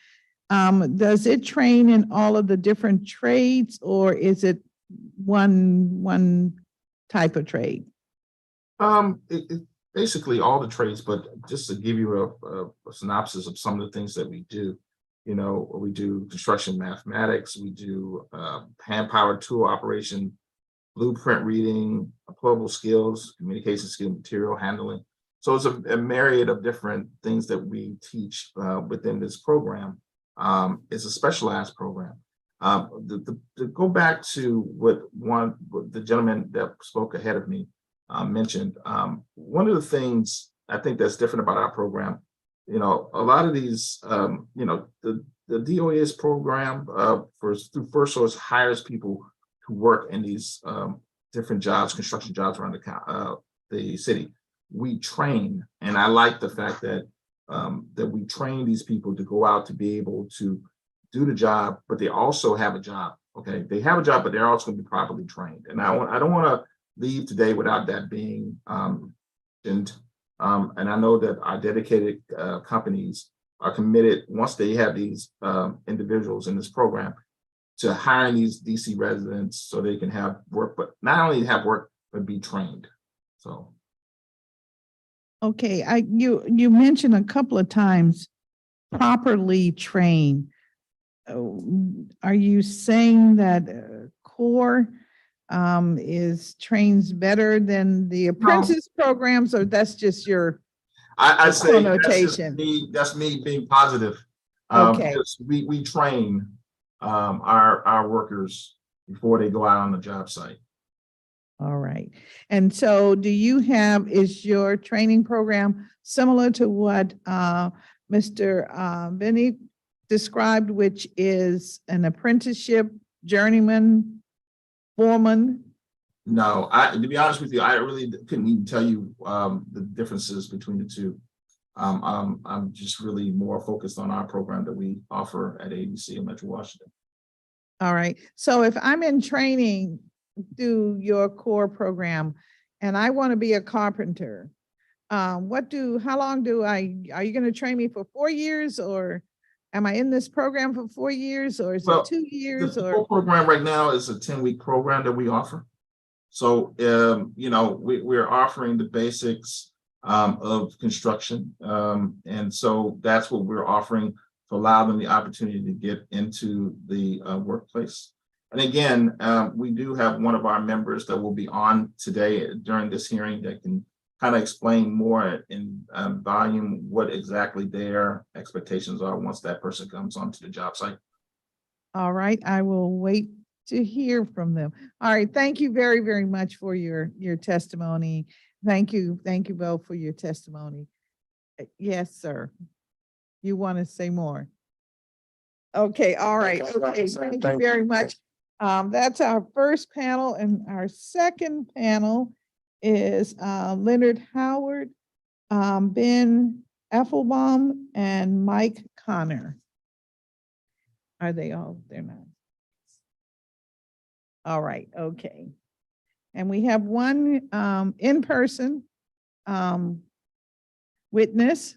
Does it train in all of the different trades, or is it one type of trade? It basically all the trades, but just to give you a synopsis of some of the things that we do, you know, we do construction mathematics, we do hand-powered tool operation, blueprint reading, deployable skills, communication skill, material handling. So it's a myriad of different things that we teach within this program. It's a specialized program. To go back to what the gentleman that spoke ahead of me mentioned, one of the things I think that's different about our program, you know, a lot of these, you know, the DOAS program through First Source hires people who work in these different jobs, construction jobs around the city. We train, and I like the fact that that we train these people to go out to be able to do the job, but they also have a job. Okay, they have a job, but they're also going to be properly trained. And I don't want to leave today without that being mentioned. And I know that our dedicated companies are committed, once they have these individuals in this program, to hiring these DC residents so they can have work, but not only have work, but be trained. So. Okay, you mentioned a couple of times properly trained. Are you saying that CORE is trains better than the apprentice programs, or that's just your I say connotation? That's me being positive. Okay. Because we train our workers before they go out on the job site. All right. And so is your training program similar to what Mr. Benny described, which is an apprenticeship, journeyman, foreman? No, to be honest with you, I really couldn't even tell you the differences between the two. I'm just really more focused on our program that we offer at ABC in Metro Washington. All right. So if I'm in training through your CORE program and I want to be a carpenter, how long are you going to train me for 4 years, or am I in this program for 4 years, or is it 2 years? The CORE program right now is a 10-week program that we offer. So, you know, we're offering the basics of construction. And so that's what we're offering to allow them the opportunity to get into the workplace. And again, we do have one of our members that will be on today during this hearing that can kind of explain more in volume what exactly their expectations are once that person comes onto the job site. All right, I will wait to hear from them. All right, thank you very, very much for your testimony. Thank you both for your testimony. Yes, sir. You want to say more? Okay, all right. Okay, thank you very much. That's our first panel, and our second panel is Leonard Howard, Ben Effelbaum, and Mike Connor. Are they all? They're not. All right, okay. And we have one in-person witness.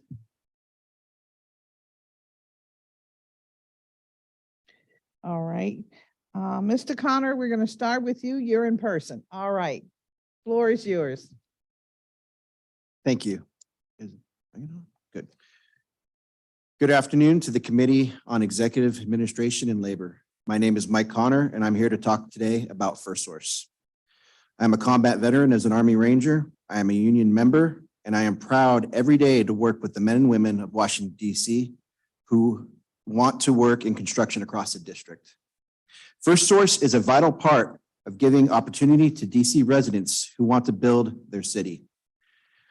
All right. Mr. Connor, we're going to start with you. You're in person. All right. Floor is yours. Thank you. Good. Good afternoon to the Committee on Executive Administration and Labor. My name is Mike Connor, and I'm here to talk today about First Source. I'm a combat veteran as an Army Ranger. I am a union member, and I am proud every day to work with the men and women of Washington, D.C. who want to work in construction across the district. First Source is a vital part of giving opportunity to DC residents who want to build their city.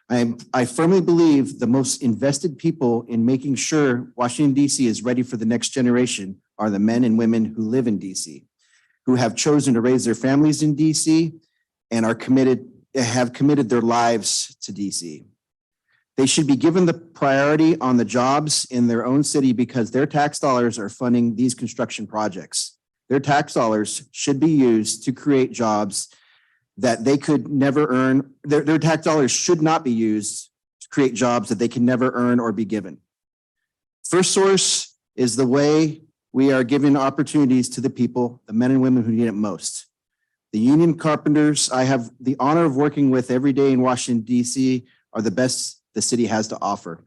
I firmly believe the most invested people in making sure Washington, DC is ready for the next generation are the men and women who live in DC, who have chosen to raise their families in DC and have committed their lives to DC. They should be given the priority on the jobs in their own city because their tax dollars are funding these construction projects. Their tax dollars should be used to create jobs that they could never earn. Their tax dollars should not be used to create jobs that they can never earn or be given. First Source is the way we are giving opportunities to the people, the men and women who need it most. The union carpenters I have the honor of working with every day in Washington, D.C. are the best the city has to offer.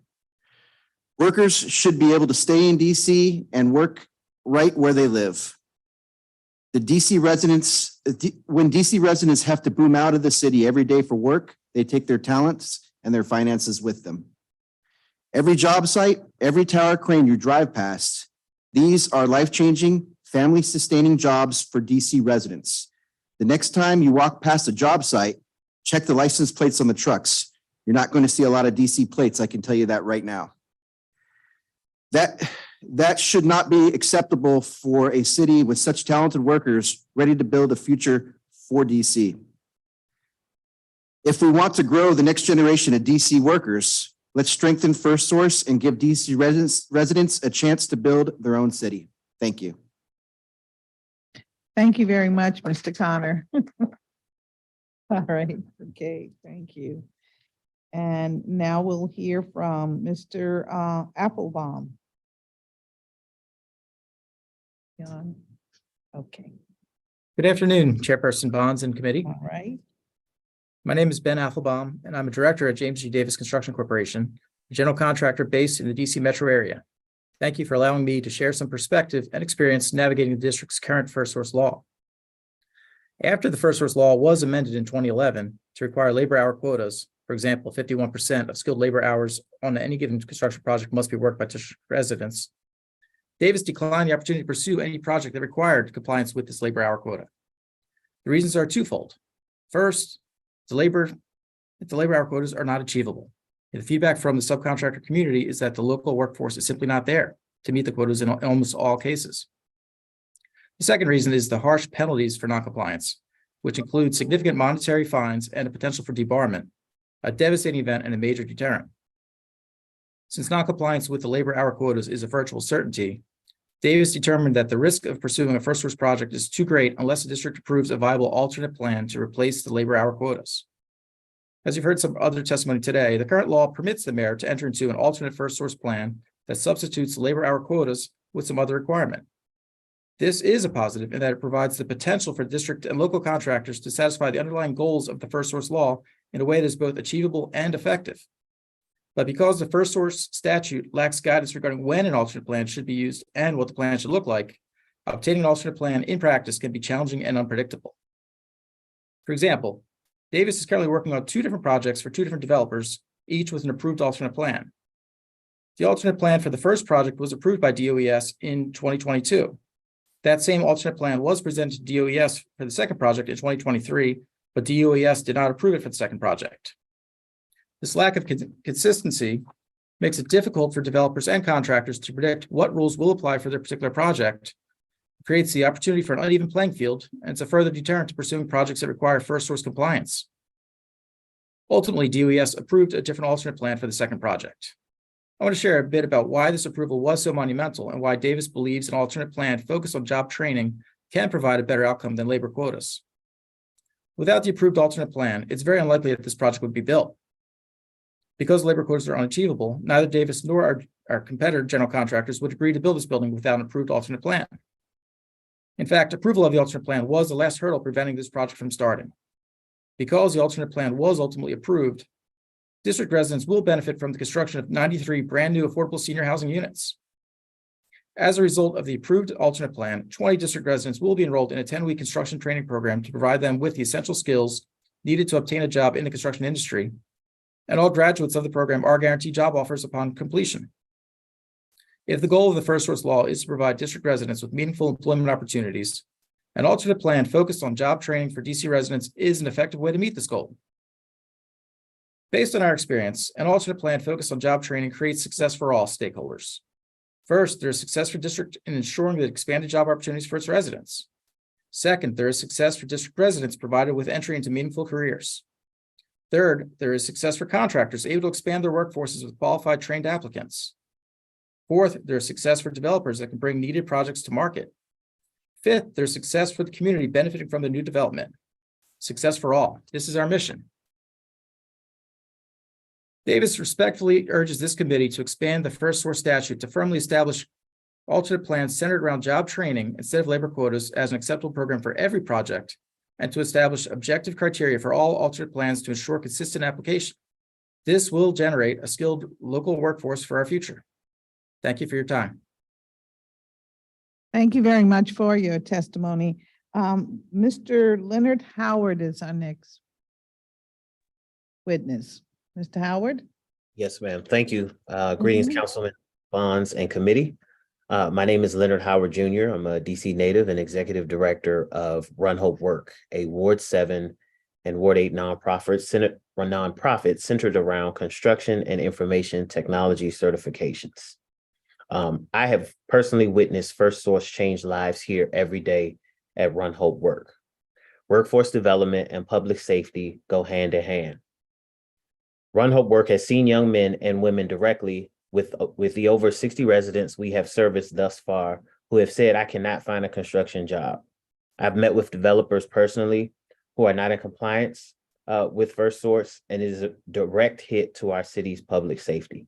Workers should be able to stay in D.C. and work right where they live. When DC residents have to boom out of the city every day for work, they take their talents and their finances with them. Every job site, every tower crane you drive past, these are life-changing, family-sustaining jobs for DC residents. The next time you walk past a job site, check the license plates on the trucks. You're not going to see a lot of DC plates, I can tell you that right now. That should not be acceptable for a city with such talented workers ready to build a future for DC. If we want to grow the next generation of DC workers, let's strengthen First Source and give DC residents a chance to build their own city. Thank you. Thank you very much, Mr. Connor. All right, okay, thank you. And now we'll hear from Mr. Applebaum. John, okay, Good afternoon, Chairperson Bonds and Committee. all right. My name is Ben Applebaum, and I'm a director at James G. Davis Construction Corporation, a general contractor based in the DC metro area. Thank you for allowing me to share some perspective and experience navigating the district's current First Source law. After the First Source law was amended in 2011 to require labor hour quotas, for example, 51% of skilled labor hours on any given construction project must be worked by district residents, Davis declined the opportunity to pursue any project that required compliance with this labor hour quota. The reasons are twofold. First, the labor hour quotas are not achievable. The feedback from the subcontractor community is that the local workforce is simply not there to meet the quotas in almost all cases. The second reason is the harsh penalties for noncompliance, which include significant monetary fines and a potential for debarment, a devastating event and a major deterrent. Since noncompliance with the labor hour quotas is a virtual certainty, Davis determined that the risk of pursuing a First Source project is too great unless the district approves a viable alternate plan to replace the labor hour quotas. As you've heard some other testimony today, the current law permits the mayor to enter into an alternate First Source plan that substitutes labor hour quotas with some other requirement. This is a positive in that it provides the potential for district and local contractors to satisfy the underlying goals of the First Source law in a way that is both achievable and effective. But because the First Source statute lacks guidance regarding when an alternate plan should be used and what the plan should look like, obtaining an alternate plan in practice can be challenging and unpredictable. For example, Davis is currently working on 2 different projects for 2 different developers, each with an approved alternate plan. The alternate plan for the first project was approved by DOES in 2022. That same alternate plan was presented to DOES for the second project in 2023, but DOES did not approve it for the second project. This lack of consistency makes it difficult for developers and contractors to predict what rules will apply for their particular project, creates the opportunity for an uneven playing field, and it's a further deterrent to pursuing projects that require First Source compliance. Ultimately, DOES approved a different alternate plan for the second project. I want to share a bit about why this approval was so monumental and why Davis believes an alternate plan focused on job training can provide a better outcome than labor quotas. Without the approved alternate plan, it's very unlikely that this project would be built. Because labor quotas are unachievable, neither Davis nor our competitor general contractors would agree to build this building without an approved alternate plan. In fact, approval of the alternate plan was the last hurdle preventing this project from starting. Because the alternate plan was ultimately approved, district residents will benefit from the construction of 93 brand new affordable senior housing units. As a result of the approved alternate plan, 20 district residents will be enrolled in a 10-week construction training program to provide them with the essential skills needed to obtain a job in the construction industry. And all graduates of the program are guaranteed job offers upon completion. If the goal of the First Source law is to provide district residents with meaningful employment opportunities, an alternate plan focused on job training for DC residents is an effective way to meet this goal. Based on our experience, an alternate plan focused on job training creates success for all stakeholders. First, there is success for district in ensuring that expanded job opportunities for its residents. Second, there is success for district residents provided with entry into meaningful careers. Third, there is success for contractors able to expand their workforces with qualified trained applicants. Fourth, there is success for developers that can bring needed projects to market. Fifth, there's success for the community benefiting from the new development. Success for all. This is our mission. Davis respectfully urges this committee to expand the First Source statute to firmly establish alternate plans centered around job training instead of labor quotas as an acceptable program for every project, and to establish objective criteria for all alternate plans to ensure consistent application. This will generate a skilled local workforce for our future. Thank you for your time. Thank you very much for your testimony. Mr. Leonard Howard is our next witness. Mr. Howard? Yes, ma'am. Thank you. Greetings, Mhm. Councilman Bonds and committee. My name is Leonard Howard Jr. I'm a DC native and executive director of Run Hope Work, a Ward 7 and Ward 8 nonprofit centered around construction and information technology certifications. I have personally witnessed First Source change lives here every day at Run Hope Work. Workforce development and public safety go hand in hand. Run Hope Work has seen young men and women directly with the over 60 residents we have serviced thus far who have said, I cannot find a construction job. I've met with developers personally who are not in compliance with First Source, and it is a direct hit to our city's public safety.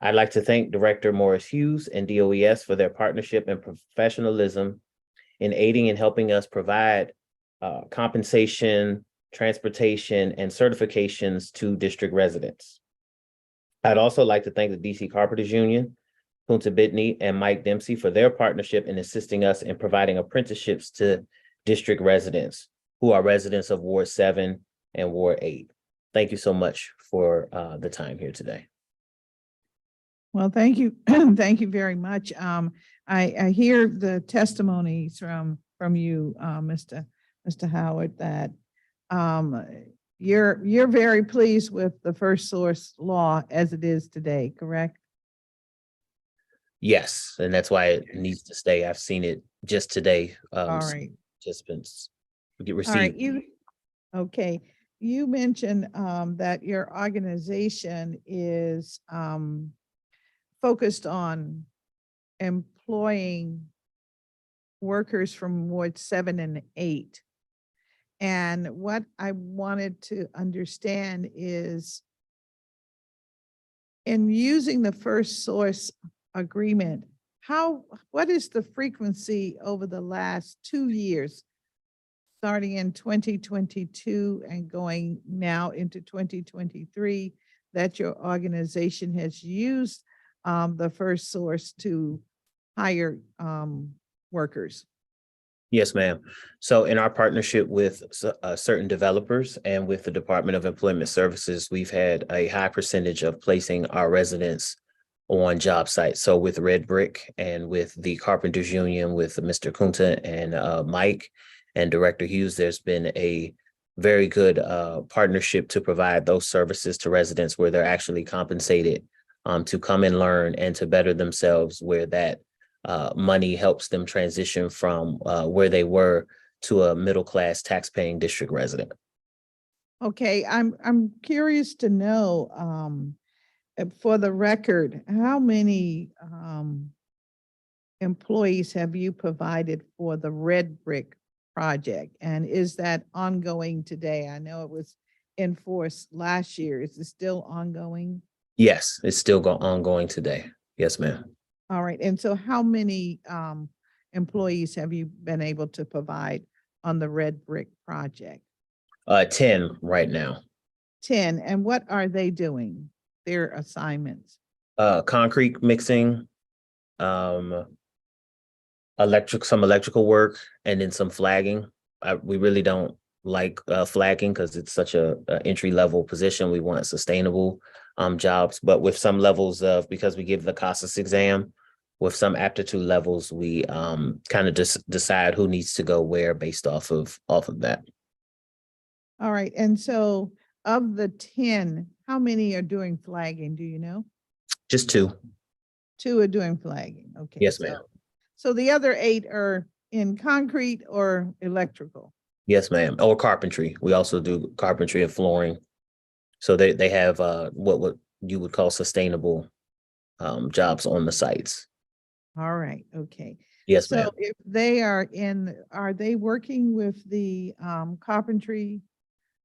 I'd like to thank Director Morris Hughes and DOES for their partnership and professionalism in aiding and helping us provide compensation, transportation, and certifications to district residents. I'd also like to thank the DC Carpenters Union, Punta Bitney, and Mike Dempsey for their partnership in assisting us in providing apprenticeships to district residents who are residents of Ward 7 and Ward 8. Thank you so much for the time here today. Well, thank you. Thank you very much. I hear the testimonies from you, Mr. Howard, that you're very pleased with the First Source law as it is today, correct? Yes, and that's why it needs to stay. I've seen it just today. All right. Participants get All right. received. Okay. You mentioned that your organization is focused on employing workers from Ward 7 and 8. And what I wanted to understand is, in using the First Source agreement, what is the frequency over the last 2 years, starting in 2022 and going now into 2023, that your organization has used the First Source to hire workers? Yes, ma'am. So in our partnership with certain developers and with the Department of Employment Services, we've had a high percentage of placing our residents on job sites. So with Red Brick and with the Carpenters Union, with Mr. Kunta and Mike and Director Hughes, there's been a very good partnership to provide those services to residents where they're actually compensated to come and learn and to better themselves, where that money helps them transition from where they were to a middle-class tax-paying district resident. Okay, I'm curious to know, for the record, how many employees have you provided for the Red Brick project? And is that ongoing today? I know it was in force last year. Is it still ongoing? Yes, it's still ongoing today. Yes, ma'am. All right. And so how many employees have you been able to provide on the Red Brick project? 10 right now. 10. And what are they doing? Their assignments? Concrete mixing, some electrical work, and then some flagging. We really don't like flagging because it's such a entry level position. We want sustainable jobs, but with some levels of, because we give the CASAS exam, with some aptitude levels, we kind of just decide who needs to go where based off of that. All right. And so of the 10, how many are doing flagging? Do you know? Just 2. 2 are doing flagging. Okay. Yes, ma'am. So the other 8 are in concrete or electrical? Yes, ma'am. Or carpentry. We also do carpentry and flooring. So they have what you would call sustainable jobs on the sites. All right. Okay. Yes, ma'am. So if they are they working with the carpentry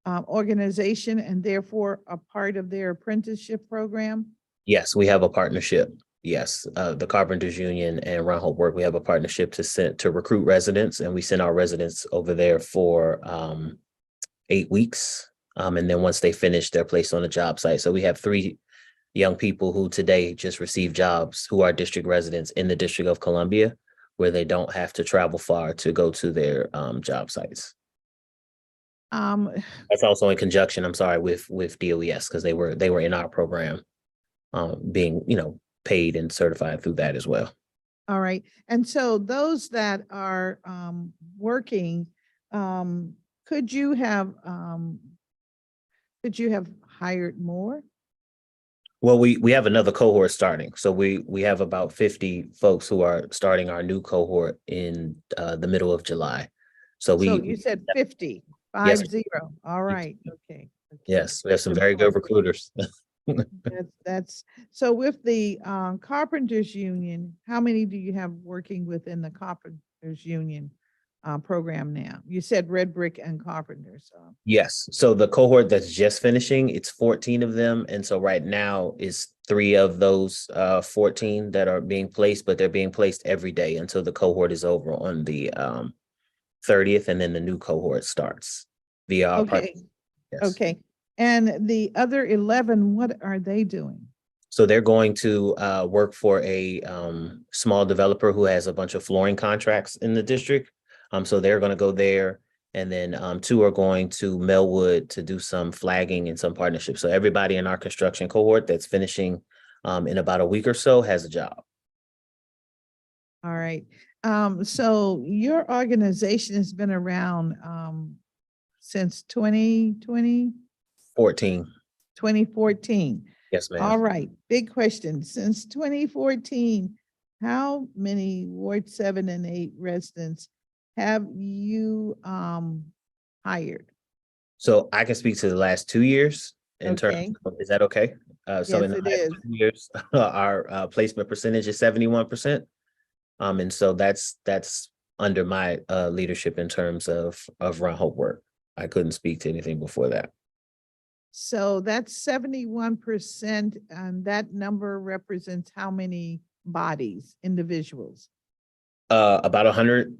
organization and therefore a part of their apprenticeship program? Yes, we have a partnership. Yes, the Carpenters Union and Round Hope Work, we have a partnership to recruit residents, and we send our residents over there for 8 weeks. And then once they finish, they're placed on a job site. So we have 3 young people who today just received jobs who are district residents in the District of Columbia, where they don't have to travel far to go to their job sites. Um, That's also in conjunction, I'm sorry, with DOES, because they were in our program, being, paid and certified through that as well. all right. And so those that are working, could you have hired more? Well, we have another cohort starting. So we have about 50 folks who are starting our new cohort in the middle of July. So So you said 50, Yes. 50. All right. Okay. Yes, we have some very good recruiters. That's so with the Carpenters Union, how many do you have working within the Carpenters Union program now? You said Red Brick and Carpenters. Yes, so the cohort that's just finishing, it's 14 of them. And so right now is 3 of those 14 that are being placed, but they're being placed every day until the cohort is over on the 30th, and then the new cohort starts via our Okay. Yes. Okay. And the other 11, what are they doing? So they're going to work for a small developer who has a bunch of flooring contracts in the district. So they're going to go there, and then 2 are going to Melwood to do some flagging and some partnerships. So everybody in our construction cohort that's finishing in about a week or so has a job. All right. So your organization has been around since 2020, 14. 2014. Yes, ma'am. All right, big question. Since 2014, how many Ward 7 and 8 residents have you hired? So I can speak to the last 2 years in Okay. terms of, is that okay? So in Yes, the it last is. 2 years, our placement percentage is 71%. And so that's under my leadership in terms of Round Hope Work. I couldn't speak to anything before that. So that's 71%, and that number represents how many bodies, individuals? About 100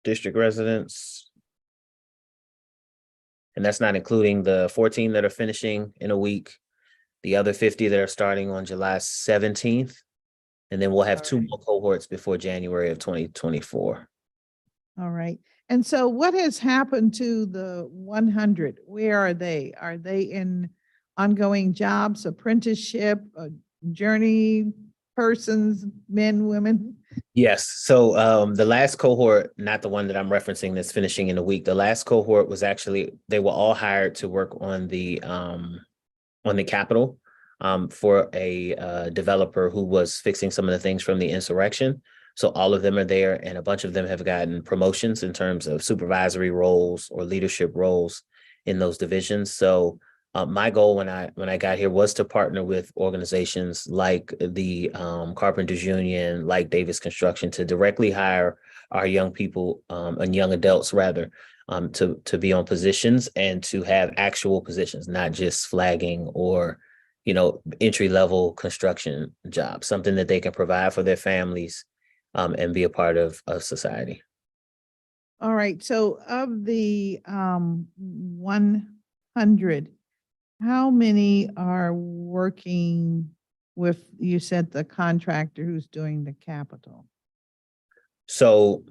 district residents. And that's not including the 14 that are finishing in a week, the other 50 that are starting on July 17th. And then we'll have 2 more cohorts before January of 2024. All right. And so what has happened to the 100? Where are they? Are they in ongoing jobs, apprenticeship, journey persons, men, women? Yes. So the last cohort, not the one that I'm referencing that's finishing in a week, the last cohort was actually, they were all hired to work on the Capitol for a developer who was fixing some of the things from the insurrection. So all of them are there, and a bunch of them have gotten promotions in terms of supervisory roles or leadership roles in those divisions. So my goal when I got here was to partner with organizations like the Carpenters Union, like Davis Construction, to directly hire our young people and young adults rather, to be on positions and to have actual positions, not just flagging or, entry level construction jobs, something that they can provide for their families and be a part of society. All right. So of the 100, how many are working with, you said, the contractor who's doing the Capitol? So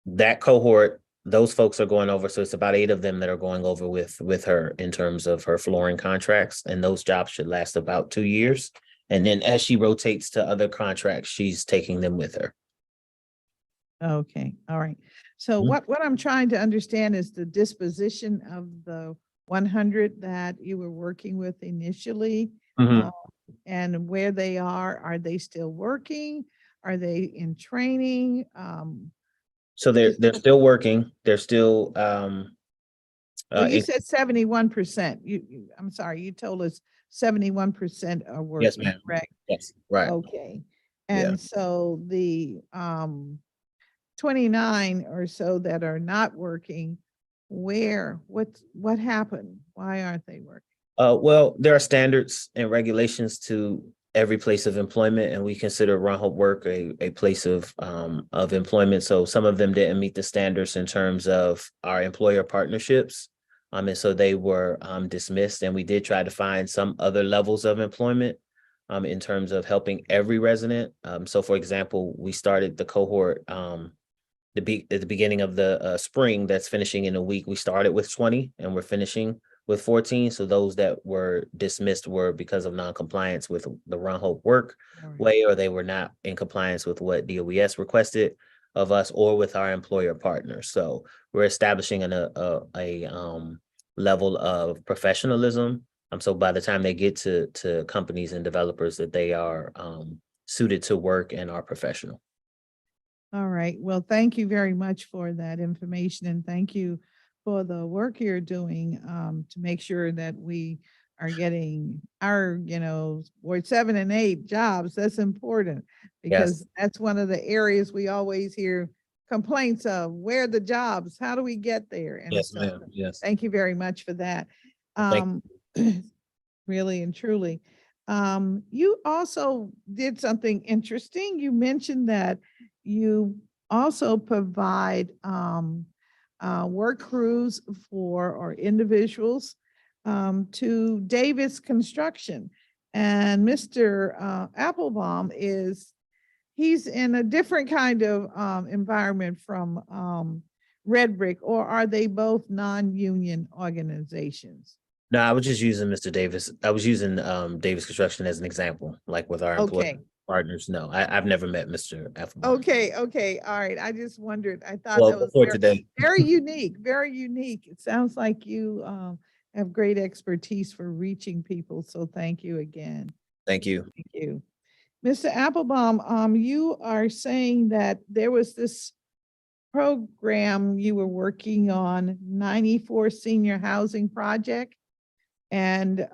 that cohort, those folks are going over. So it's about 8 of them that are going over with her in terms of her flooring contracts. And those jobs should last about 2 years. And then as she rotates to other contracts, she's taking them with her. Okay. All right. So Mhm. what I'm trying to understand is the disposition of the 100 that you were working with initially, and where they are. Are they still working? Are they in training? So they're still working. They're still Well, you said 71%. I'm sorry, you told us 71% are working. Yes, ma'am. Correct? Yes, right. Okay. Yeah. And so the 29 or so that are not working, what happened? Why aren't they working? Well, there are standards and regulations to every place of employment, and we consider Run Hope Work a place of employment. So some of them didn't meet the standards in terms of our employer partnerships. And so they were dismissed, and we did try to find some other levels of employment in terms of helping every resident. So for example, we started the cohort at the beginning of the spring that's finishing in a week. We started with 20 and we're finishing with 14. So those that were dismissed were because of non-compliance with the Run Hope Work way, or they were not in compliance with what DOES requested of us or with our employer partners. So we're establishing a level of professionalism. So by the time they get to companies and developers, that they are suited to work and are professional. All right. Well, thank you very much for that information, and thank you for the work you're doing to make sure that we are getting our, Ward 7 and 8 jobs. That's important because that's one of the areas we always hear complaints of. Where are the jobs? How do we get there? And Yes, so ma'am. Yes. thank you very much for that. Really and truly. You also did something interesting. You mentioned that you also provide work crews or individuals to Davis Construction. And Mr. Applebaum he's in a different kind of environment from Red Brick, or are they both non-union organizations? No, I was just using Mr. Davis. I was using Davis Construction as an example, like with our employee partners. No, I've never met Mr. Applebaum. Okay. All right. I just wondered. I thought Well, that was before today. very unique, very unique. It sounds like you have great expertise for reaching people. So thank you again. Thank you. Thank you. Mr. Applebaum, you are saying that there was this program you were working on, 94 Senior Housing Project, and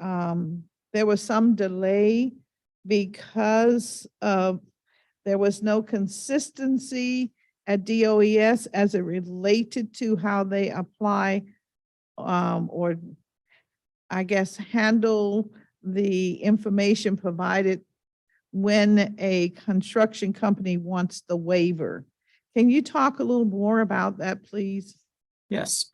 there was some delay because there was no consistency at DOES as it related to how they apply or I guess handle the information provided when a construction company wants the waiver. Can you talk a little more about that, please? Yes.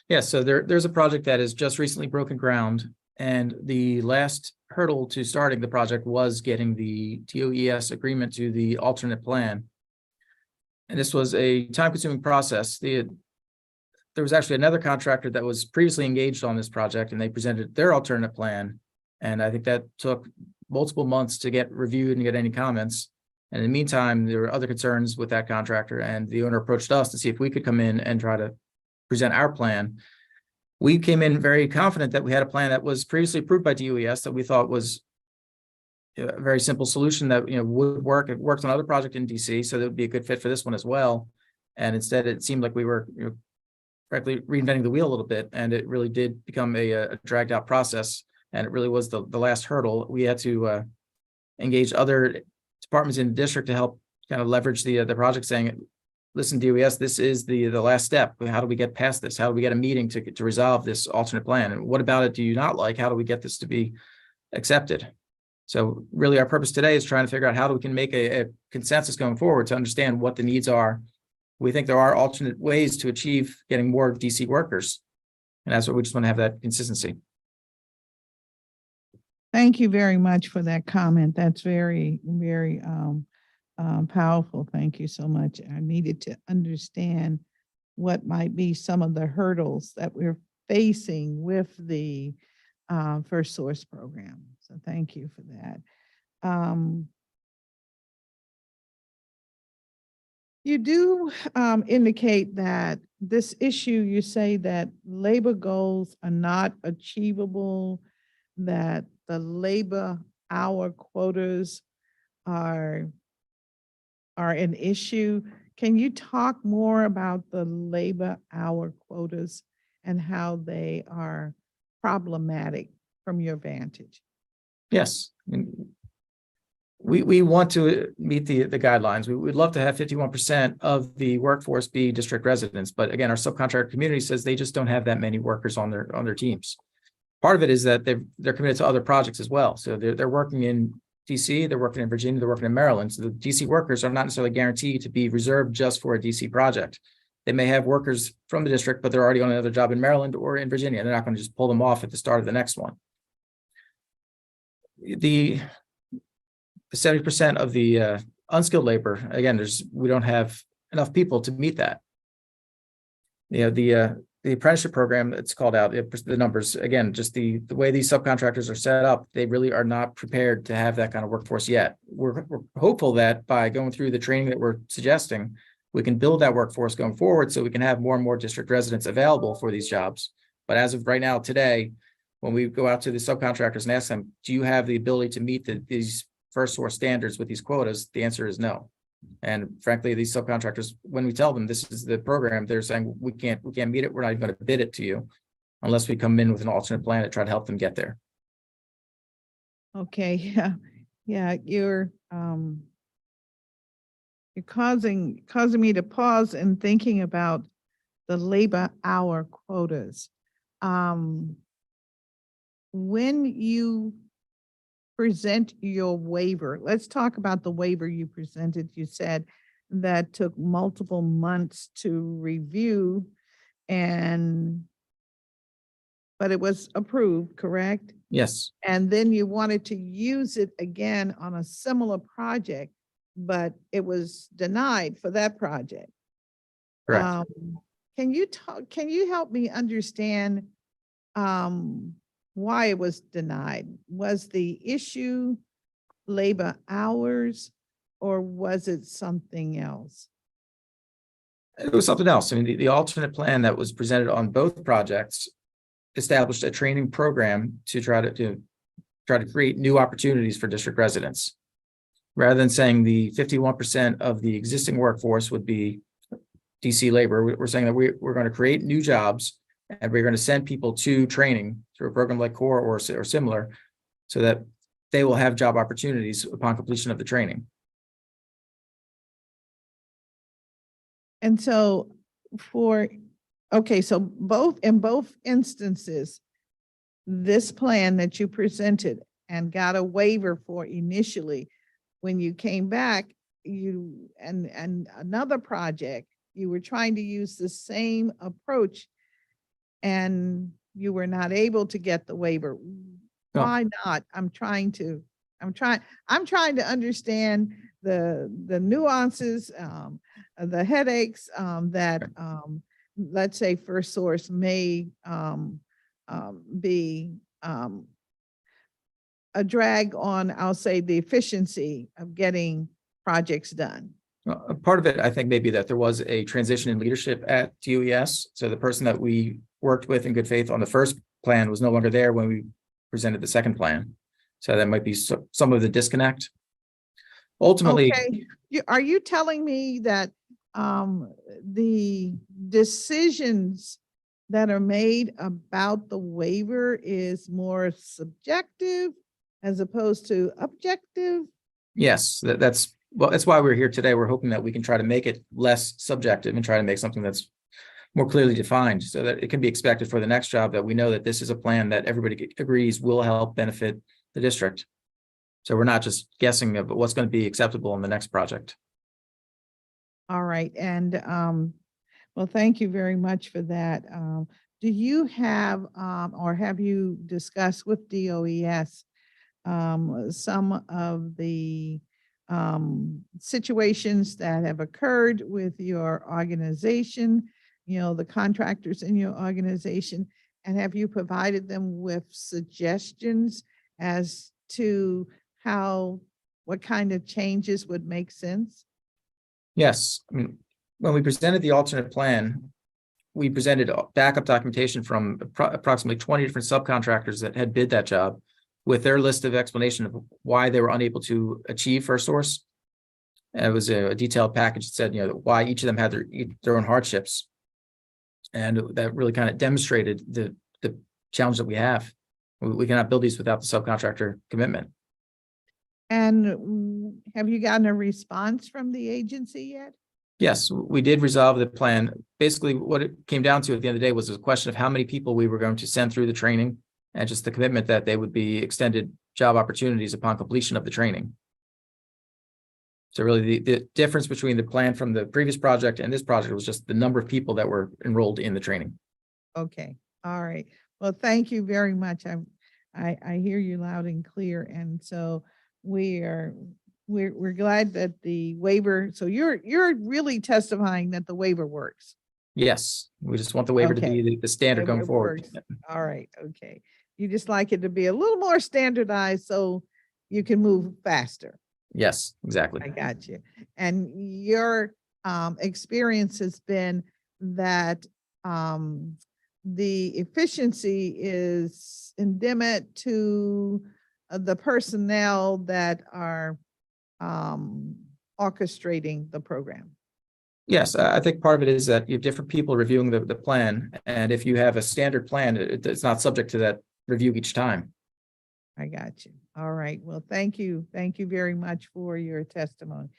Yes. So there's a project that has just recently broken ground, and the last hurdle to starting the project was getting the DOES agreement to the alternate plan. And this was a time-consuming process. There was actually another contractor that was previously engaged on this project, and they presented their alternate plan. And I think that took multiple months to get reviewed and get any comments. And in the meantime, there were other concerns with that contractor, and the owner approached us to see if we could come in and try to present our plan. We came in very confident that we had a plan that was previously approved by DOES that we thought was a very simple solution that would work. It worked on other projects in DC, so that would be a good fit for this one as well. And instead, it seemed like we were frankly reinventing the wheel a little bit, and it really did become a dragged out process. And it really was the last hurdle. We had to engage other departments in the district to help kind of leverage the project, saying, listen, DOES, this is the last step. How do we get past this? How do we get a meeting to resolve this alternate plan? And what about it do you not like? How do we get this to be accepted? So really our purpose today is trying to figure out how we can make a consensus going forward to understand what the needs are. We think there are alternate ways to achieve getting more DC workers. And that's what we just want to have, that consistency. Thank you very much for that comment. That's very, very powerful. Thank you so much. I needed to understand what might be some of the hurdles that we're facing with the First Source program. So thank you for that. You do indicate that this issue, you say that labor goals are not achievable, that the labor hour quotas are an issue. Can you talk more about the labor hour quotas and how they are problematic from your vantage? Yes. We want to meet the guidelines. We'd love to have 51% of the workforce be district residents, but again, our subcontractor community says they just don't have that many workers on their teams. part of it is that they're committed to other projects as well. So they're working in DC, they're working in Virginia, they're working in Maryland. So the DC workers are not necessarily guaranteed to be reserved just for a DC project. They may have workers from the district, but they're already on another job in Maryland or in Virginia. They're not going to just pull them off at the start of the next one. The 70% of the unskilled labor, again, we don't have enough people to meet that. You know, the apprenticeship program, it's called out, the numbers, again, just the way these subcontractors are set up, they really are not prepared to have that kind of workforce yet. We're hopeful that by going through the training that we're suggesting, we can build that workforce going forward so we can have more and more district residents available for these jobs. But as of right now, today, when we go out to the subcontractors and ask them, do you have the ability to meet these first source standards with these quotas? The answer is no. And frankly, these subcontractors, when we tell them this is the program, they're saying we can't meet it. We're not even going to bid it to you unless we come in with an alternate plan to try to help them get there. Okay, yeah, you're causing me to pause and thinking about the labor hour quotas. When you present your waiver, let's talk about the waiver you presented. You said that took multiple months to review but it was approved, correct? Yes, And then you wanted to use it again on a similar project, but it was denied for that project. correct. Can you help me understand why it was denied? Was the issue labor hours or was it something else? It was something else. I mean, the alternate plan that was presented on both projects established a training program to try to create new opportunities for district residents. Rather than saying the 51% of the existing workforce would be DC labor, we're saying that we're going to create new jobs and we're going to send people to training through a program like CORE or similar so that they will have job opportunities upon completion of the training. And so so in both instances, this plan that you presented and got a waiver for initially, when you came back, and another project, you were trying to use the same approach and you were not able to get the waiver. No. Why not? I'm trying to understand the nuances, the headaches that let's say First Source may be a drag on, I'll say, the efficiency of getting projects done. A part of it, I think, may be that there was a transition in leadership at DOES. So the person that we worked with in good faith on the first plan was no longer there when we presented the second plan. So that might be some of the disconnect. Ultimately, Okay, are you telling me that the decisions that are made about the waiver is more subjective as opposed to objective? yes, that's why we're here today. We're hoping that we can try to make it less subjective and try to make something that's more clearly defined so that it can be expected for the next job, that we know that this is a plan that everybody agrees will help benefit the district. So we're not just guessing about what's going to be acceptable in the next project. All right, and well, thank you very much for that. Do you have or have you discussed with DOES some of the situations that have occurred with your organization, the contractors in your organization, and have you provided them with suggestions as to what kind of changes would make sense? Yes, I mean, when we presented the alternate plan, we presented backup documentation from approximately 20 different subcontractors that had bid that job with their list of explanation of why they were unable to achieve First Source. And it was a detailed package that said, why each of them had their own hardships. And that really kind of demonstrated the challenge that we have. We cannot build these without the subcontractor commitment. And have you gotten a response from the agency yet? Yes, we did resolve the plan. Basically, what it came down to at the end of the day was a question of how many people we were going to send through the training and just the commitment that they would be extended job opportunities upon completion of the training. So really the difference between the plan from the previous project and this project was just the number of people that were enrolled in the training. Okay, all right. Well, thank you very much. I hear you loud and clear. And so we're glad that the waiver, so you're really testifying that the waiver works. Yes, we just want the waiver to Okay. be the standard going Waiver forward. works. All right, okay. You just like it to be a little more standardized so you can move faster. Yes, exactly. I got you. And your experience has been that the efficiency is endemic to the personnel that are orchestrating the program. Yes, I think part of it is that you have different people reviewing the plan. And if you have a standard plan, it's not subject to that review each time. I got you. All right. Well, thank you. Thank you very much for your testimony.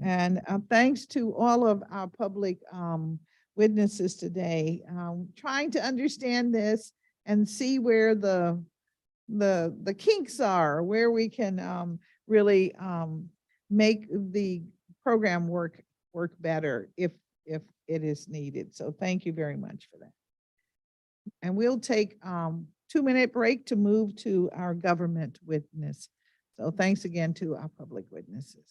And thanks to all of our public witnesses today, trying to understand this and see where the kinks are, where we can really make the program work better if it is needed. So thank you very much for that. And we'll take 2-minute break to move to our government witness. So thanks again to our public witnesses.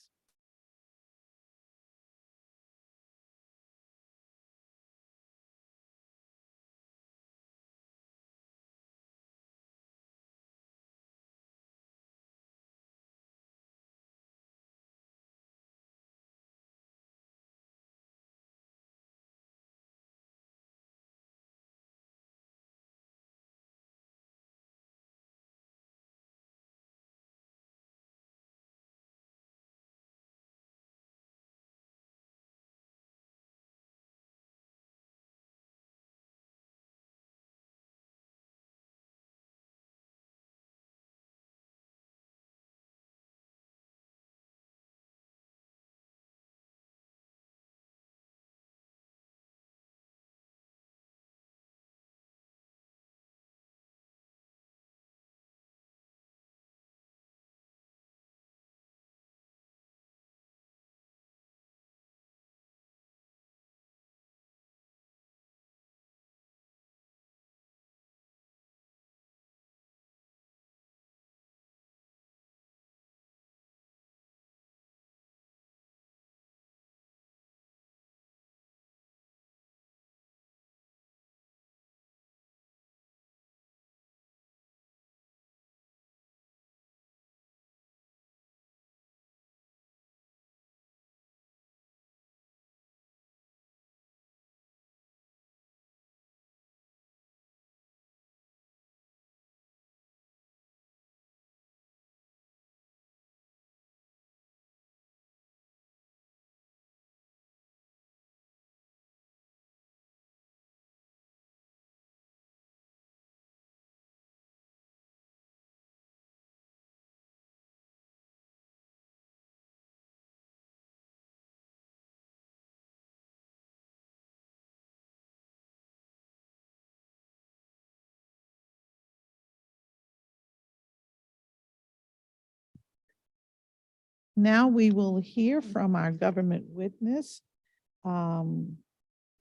Now we will hear from our government witness,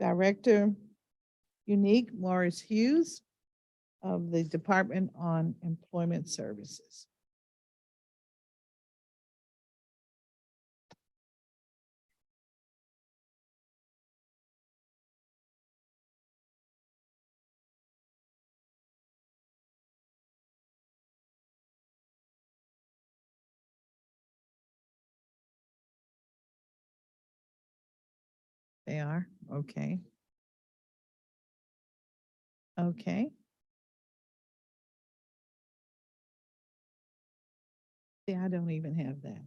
Director Unique Morris Hughes of the Department on Employment Services. They are, okay. Okay. See, I don't even have that.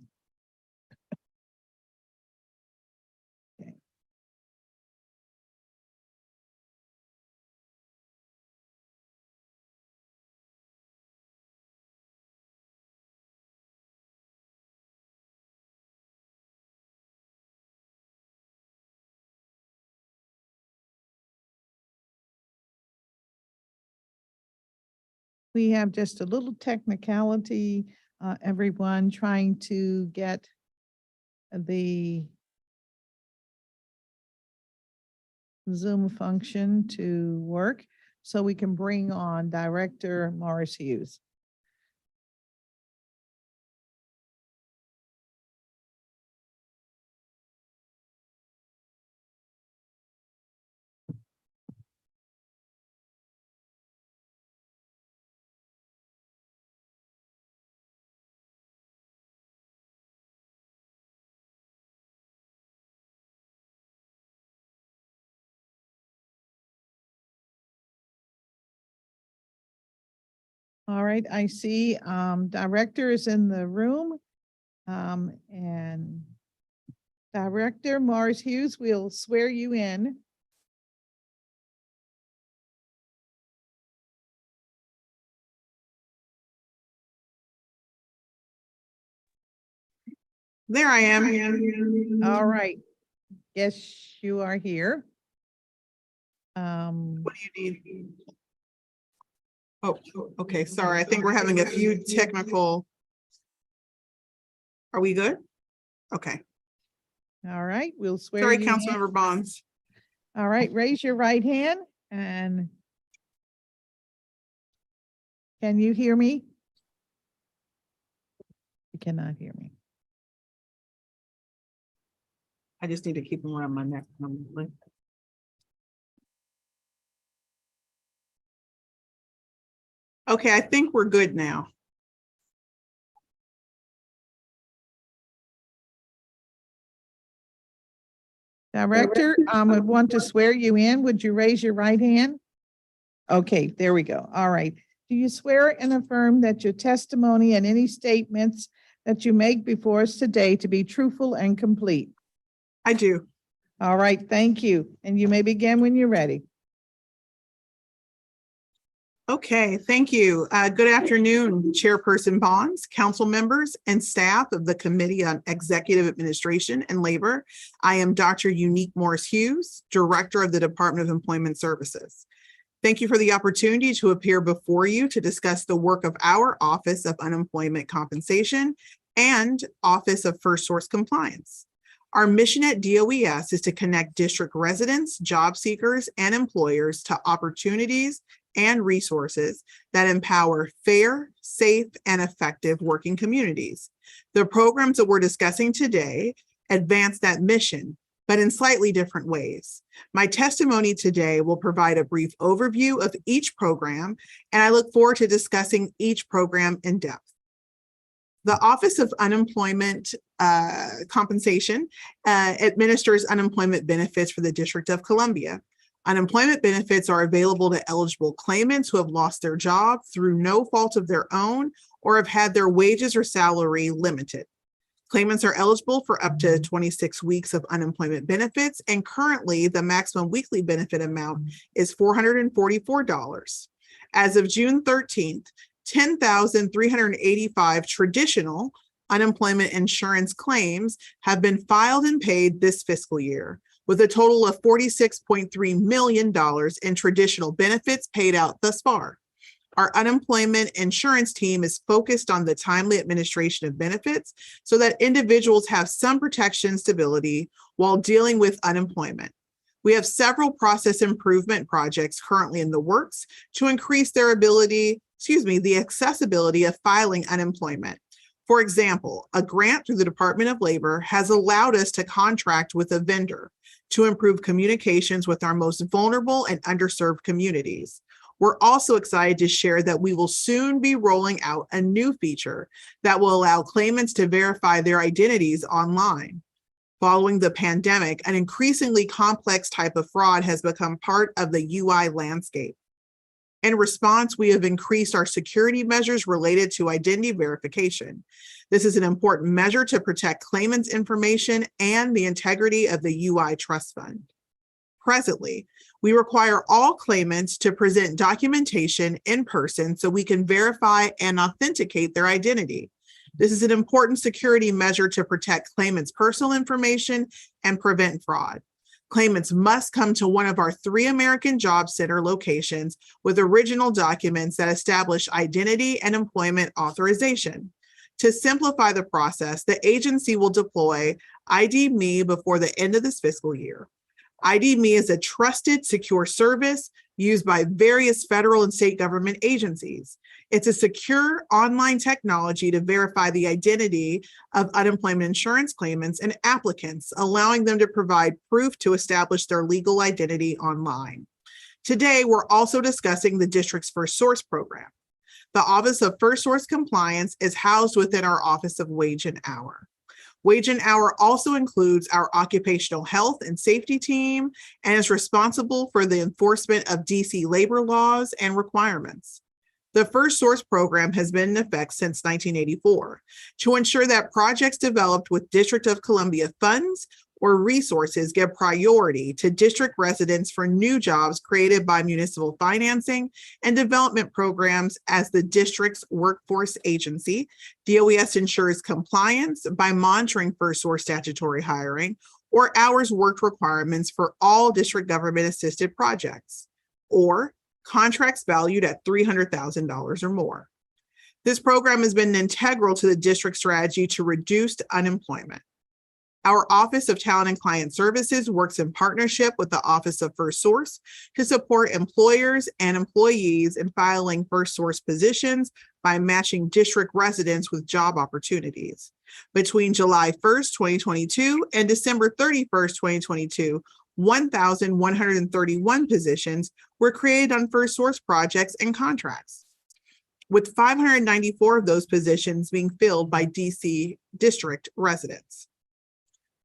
Okay. We have just a little technicality, everyone, trying to get the Zoom function to work so we can bring on Director Morris Hughes. All right, I see Director is in the room. And Director Morris Hughes, we'll swear you in. There I am. All right. Yes, you are here. What do you need? Oh, okay, sorry. I think we're having a few technical. Are we good? Okay. All right, we'll swear Sorry, you in. Councilmember Bonds. All right, raise your right hand and can you hear me? You cannot hear me. I just need to keep them around my neck. Okay, I think we're good now. Director, I would want to swear you in. Would you raise your right hand? Okay, there we go. All right. Do you swear and affirm that your testimony and any statements that you make before us today to be truthful and complete? I do. All right, thank you. And you may begin when you're ready. Okay, thank you. Good afternoon, Chairperson Bonds, council members, and staff of the Committee on Executive Administration and Labor. I am Dr. Unique Morris Hughes, Director of the Department of Employment Services. Thank you for the opportunity to appear before you to discuss the work of our Office of Unemployment Compensation and Office of First Source Compliance. Our mission at DOES is to connect district residents, job seekers, and employers to opportunities and resources that empower fair, safe, and effective working communities. The programs that we're discussing today advance that mission, but in slightly different ways. My testimony today will provide a brief overview of each program, and I look forward to discussing each program in depth. The Office of Unemployment Compensation administers unemployment benefits for the District of Columbia. Unemployment benefits are available to eligible claimants who have lost their job through no fault of their own or have had their wages or salary limited. Claimants are eligible for up to 26 weeks of unemployment benefits, and currently the maximum weekly benefit amount is $444. As of June 13th, 10,385 traditional unemployment insurance claims have been filed and paid this fiscal year, with a total of $46.3 million in traditional benefits paid out thus far. Our unemployment insurance team is focused on the timely administration of benefits so that individuals have some protection and stability while dealing with unemployment. We have several process improvement projects currently in the works to increase their the accessibility of filing unemployment. For example, a grant through the Department of Labor has allowed us to contract with a vendor to improve communications with our most vulnerable and underserved communities. We're also excited to share that we will soon be rolling out a new feature that will allow claimants to verify their identities online. Following the pandemic, an increasingly complex type of fraud has become part of the UI landscape. In response, we have increased our security measures related to identity verification. This is an important measure to protect claimants' information and the integrity of the UI trust fund. Presently, we require all claimants to present documentation in person so we can verify and authenticate their identity. This is an important security measure to protect claimants' personal information and prevent fraud. Claimants must come to one of our 3 American Job Center locations with original documents that establish identity and employment authorization. To simplify the process, the agency will deploy ID.me before the end of this fiscal year. ID.me is a trusted, secure service used by various federal and state government agencies. It's a secure online technology to verify the identity of unemployment insurance claimants and applicants, allowing them to provide proof to establish their legal identity online. Today, we're also discussing the district's First Source program. The Office of First Source Compliance is housed within our Office of Wage and Hour. Wage and Hour also includes our occupational health and safety team and is responsible for the enforcement of DC labor laws and requirements. The First Source program has been in effect since 1984 to ensure that projects developed with District of Columbia funds or resources give priority to district residents for new jobs created by municipal financing and development programs. As the district's workforce agency, DOES ensures compliance by monitoring First Source statutory hiring or hours worked requirements for all district government assisted projects or contracts valued at $300,000 or more. This program has been integral to the district strategy to reduce unemployment. Our Office of Talent and Client Services works in partnership with the Office of First Source to support employers and employees in filing First Source positions by matching district residents with job opportunities. Between July 1st, 2022 and December 31st, 2022, 1,131 positions were created on First Source projects and contracts, with 594 of those positions being filled by DC district residents.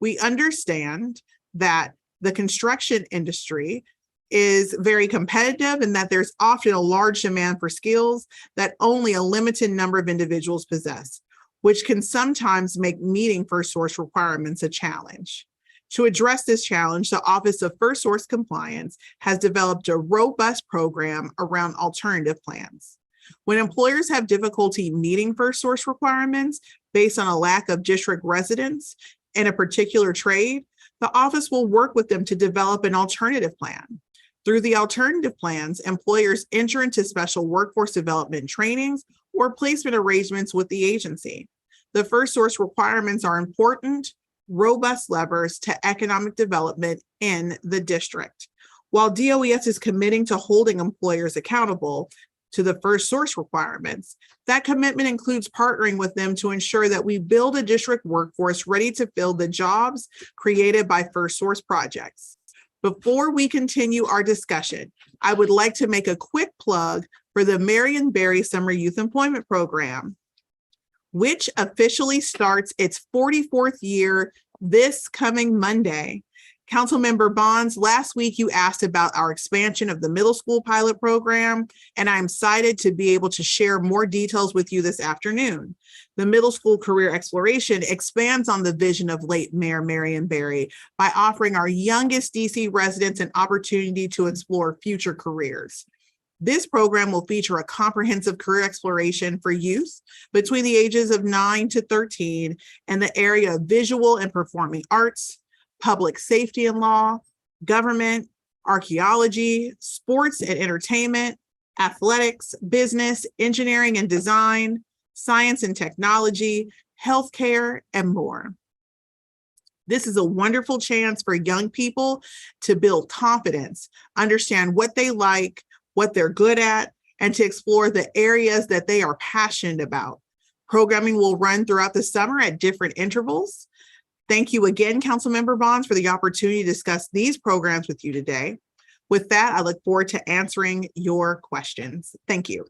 We understand that the construction industry is very competitive and that there's often a large demand for skills that only a limited number of individuals possess, which can sometimes make meeting First Source requirements a challenge. To address this challenge, the Office of First Source Compliance has developed a robust program around alternative plans. When employers have difficulty meeting First Source requirements based on a lack of district residents in a particular trade, the office will work with them to develop an alternative plan. Through the alternative plans, employers enter into special workforce development trainings or placement arrangements with the agency. The First Source requirements are important, robust levers to economic development in the district. While DOES is committing to holding employers accountable to the First Source requirements, that commitment includes partnering with them to ensure that we build a district workforce ready to fill the jobs created by First Source projects. Before we continue our discussion, I would like to make a quick plug for the Marion Barry Summer Youth Employment Program, which officially starts its 44th year this coming Monday. Councilmember Bonds, last week you asked about our expansion of the middle school pilot program, and I'm excited to be able to share more details with you this afternoon. The middle school career exploration expands on the vision of late Mayor Marion Barry by offering our youngest DC residents an opportunity to explore future careers. This program will feature a comprehensive career exploration for youth between the ages of 9 to 13 in the area of visual and performing arts, public safety and law, government, archaeology, sports and entertainment, athletics, business, engineering and design, science and technology, healthcare, and more. This is a wonderful chance for young people to build confidence, understand what they like, what they're good at, and to explore the areas that they are passionate about. Programming will run throughout the summer at different intervals. Thank you again, Councilmember Bonds, for the opportunity to discuss these programs with you today. With that, I look forward to answering your questions. Thank you.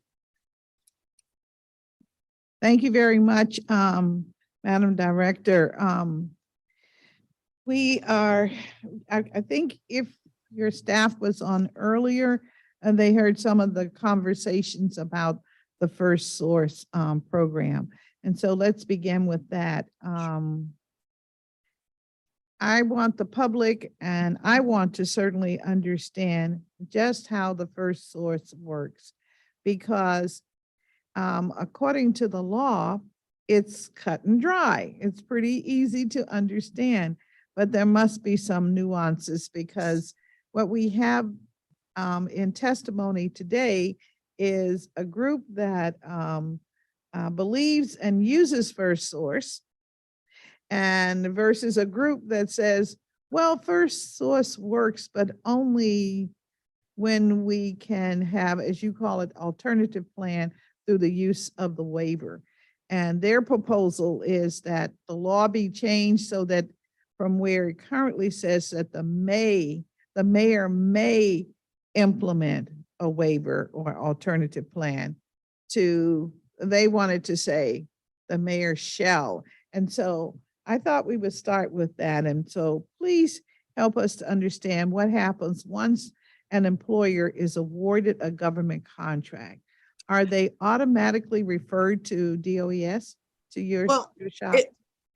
Thank you very much, Madam Director. I think if your staff was on earlier, and they heard some of the conversations about the First Source program. And so let's begin with that. I want the public and I want to certainly understand just how the First Source works, because according to the law, it's cut and dry. It's pretty easy to understand. but there must be some nuances because what we have in testimony today is a group that believes and uses First Source, and versus a group that says, well, First Source works, but only when we can have, as you call it, alternative plan through the use of the waiver. And their proposal is that the law be changed so that from where it currently says that the mayor may implement a waiver or alternative plan to, they wanted to say the mayor shall. And so I thought we would start with that. And so please help us to understand what happens once an employer is awarded a government contract. Are they automatically referred to DOES, to your shop?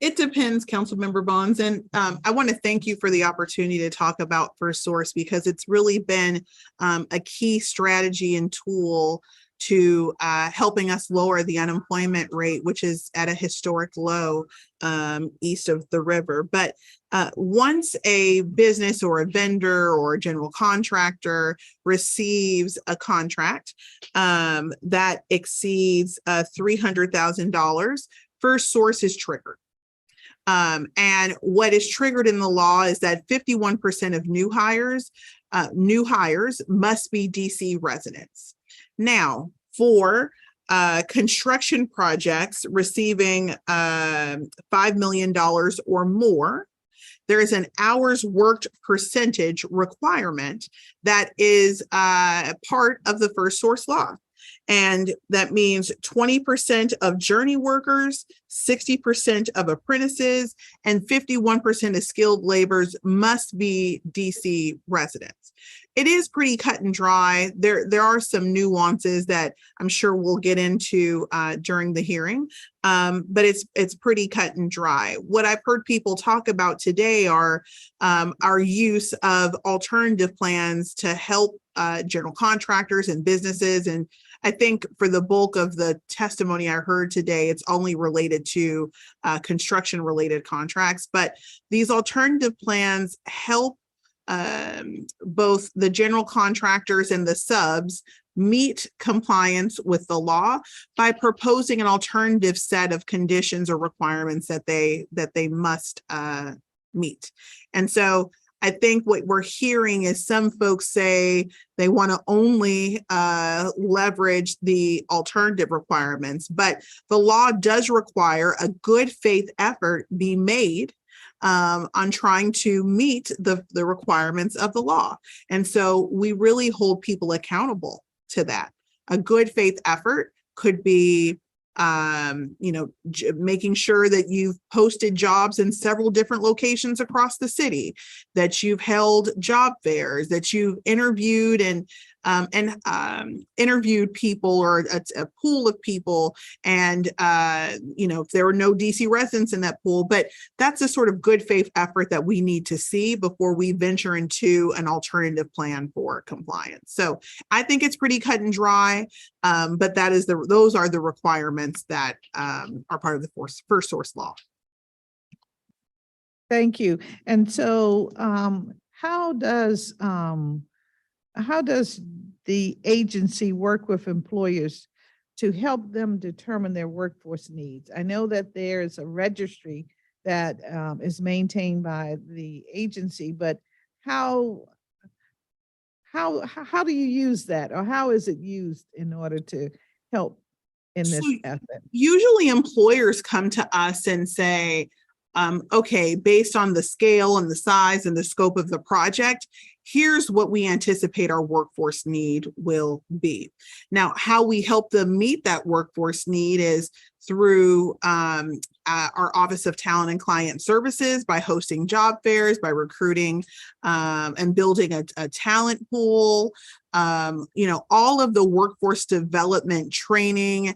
It depends, Councilmember Bonds. And I want to thank you for the opportunity to talk about First Source because it's really been a key strategy and tool to helping us lower the unemployment rate, which is at a historic low east of the river. But once a business or a vendor or a general contractor receives a contract that exceeds $300,000, First Source is triggered. And what is triggered in the law is that 51% of new hires must be DC residents. Now, for construction projects receiving $5 million or more, there is an hours worked percentage requirement that is part of the First Source law. And that means 20% of journey workers, 60% of apprentices, and 51% of skilled laborers must be DC residents. It is pretty cut and dry. There are some nuances that I'm sure we'll get into during the hearing, but it's pretty cut and dry. What I've heard people talk about today are our use of alternative plans to help general contractors and businesses. And I think for the bulk of the testimony I heard today, it's only related to construction related contracts, but these alternative plans help both the general contractors and the subs meet compliance with the law by proposing an alternative set of conditions or requirements that they must meet. And so I think what we're hearing is some folks say they want to only leverage the alternative requirements, but the law does require a good faith effort be made on trying to meet the requirements of the law. And so we really hold people accountable to that. A good faith effort could be making sure that you've posted jobs in several different locations across the city, that you've held job fairs, that you've interviewed and interviewed people or a pool of people. And, if there were no DC residents in that pool, but that's a sort of good faith effort that we need to see before we venture into an alternative plan for compliance. So I think it's pretty cut and dry, but those are the requirements that are part of the First Source law. Thank you. And so how does the agency work with employers to help them determine their workforce needs? I know that there's a registry that is maintained by the agency, but how do you use that, or how is it used in order to help in this effort? Usually employers come to us and say, okay, based on the scale and the size and the scope of the project, here's what we anticipate our workforce need will be. Now, how we help them meet that workforce need is through our Office of Talent and Client Services, by hosting job fairs, by recruiting and building a talent pool. All of the workforce development training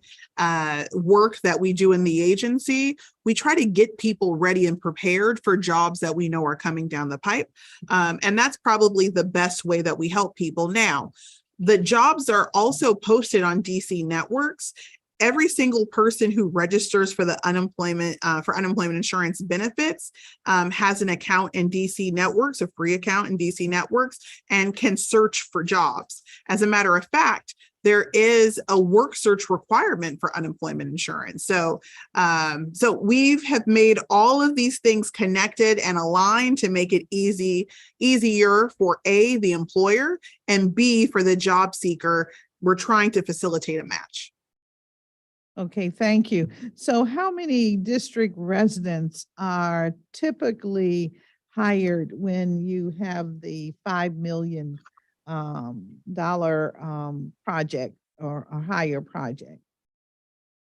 work that we do in the agency, we try to get people ready and prepared for jobs that we know are coming down the pipe. And that's probably the best way that we help people. Now, the jobs are also posted on DC networks. every single person who registers for the unemployment insurance benefits has an account in DC Networks, a free account in DC Networks, and can search for jobs. As a matter of fact, there is a work search requirement for unemployment insurance. So we have made all of these things connected and aligned to make it easier for A, the employer, and B, for the job seeker. We're trying to facilitate a match. Okay, thank you. So how many district residents are typically hired when you have the $5 million project or a higher project?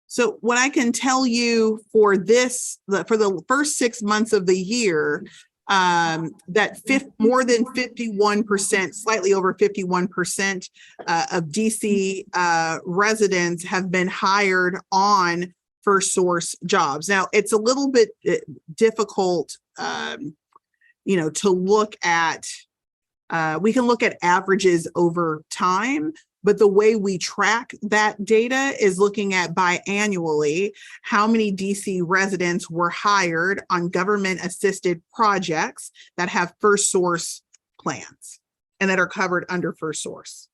So what I can tell you for the first 6 months of the year, more than 51%, slightly over 51% of DC residents have been hired on first source jobs. Now, it's a little bit difficult, to look at. We can look at averages over time, but the way we track that data is looking at biannually how many DC residents were hired on government assisted projects that have first source plans and that are covered under first source.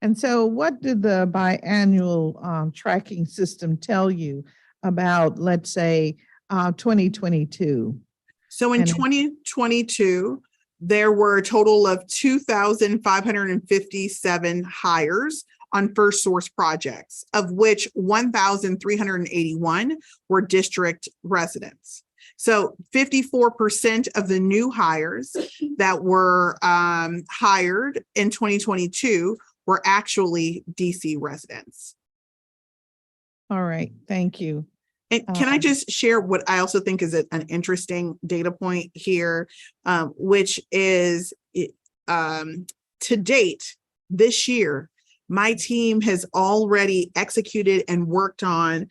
And so what did the biannual tracking system tell you about, let's say, 2022? So in 2022, there were a total of 2,557 hires on first source projects, of which 1,381 were district residents. So 54% of the new hires that were hired in 2022 were actually DC residents. All right, thank you. And can I just share what I also think is an interesting data point here, which is to date this year, my team has already executed and worked on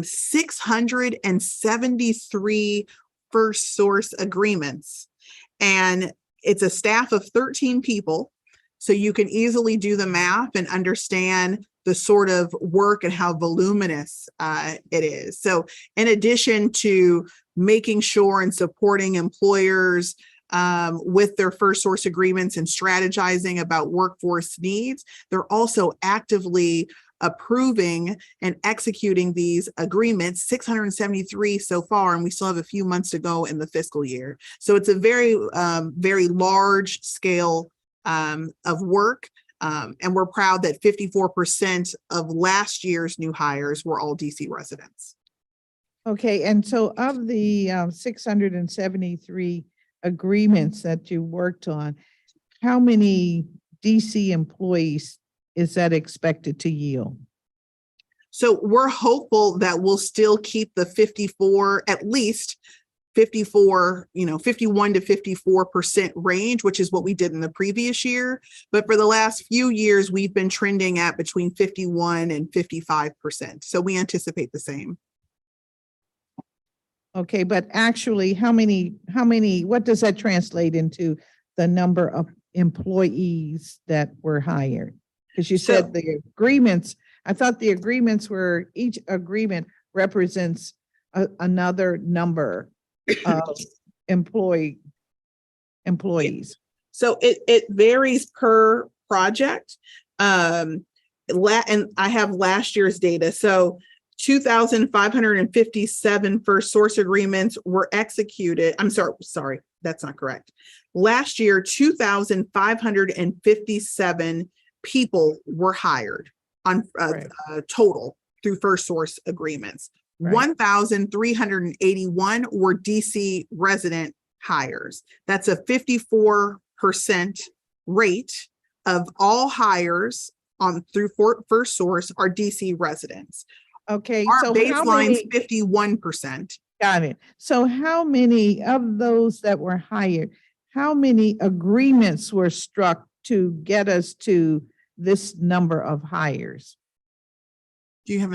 673 first source agreements. And it's a staff of 13 people. So you can easily do the math and understand the sort of work and how voluminous it is. So in addition to making sure and supporting employers with their first source agreements and strategizing about workforce needs, they're also actively approving and executing these agreements, 673 so far, and we still have a few months to go in the fiscal year. So it's a very, very large scale of work. And we're proud that 54% of last year's new hires were all DC residents. Okay, and so of the 673 agreements that you worked on, how many DC employees is that expected to yield? So we're hopeful that we'll still keep the 54, at least 51 to 54% range, which is what we did in the previous year. But for the last few years, we've been trending at between 51 and 55%. So we anticipate the same. Okay, but actually, how many, what does that translate into the number of employees that were hired? Because you said the agreements, I thought the agreements were, each agreement represents another number of employees. So it varies per project. And I have last year's data. So 2,557 first source agreements were executed. I'm sorry, that's not correct. Last year, 2,557 people were hired on total through first source agreements. Right. 1,381 were DC resident hires. That's a 54% rate of all hires through first source are DC residents. Okay, our so baseline's 51%. Got it. So how many of those that were hired, how many agreements were struck to get us to this number of hires? Do you have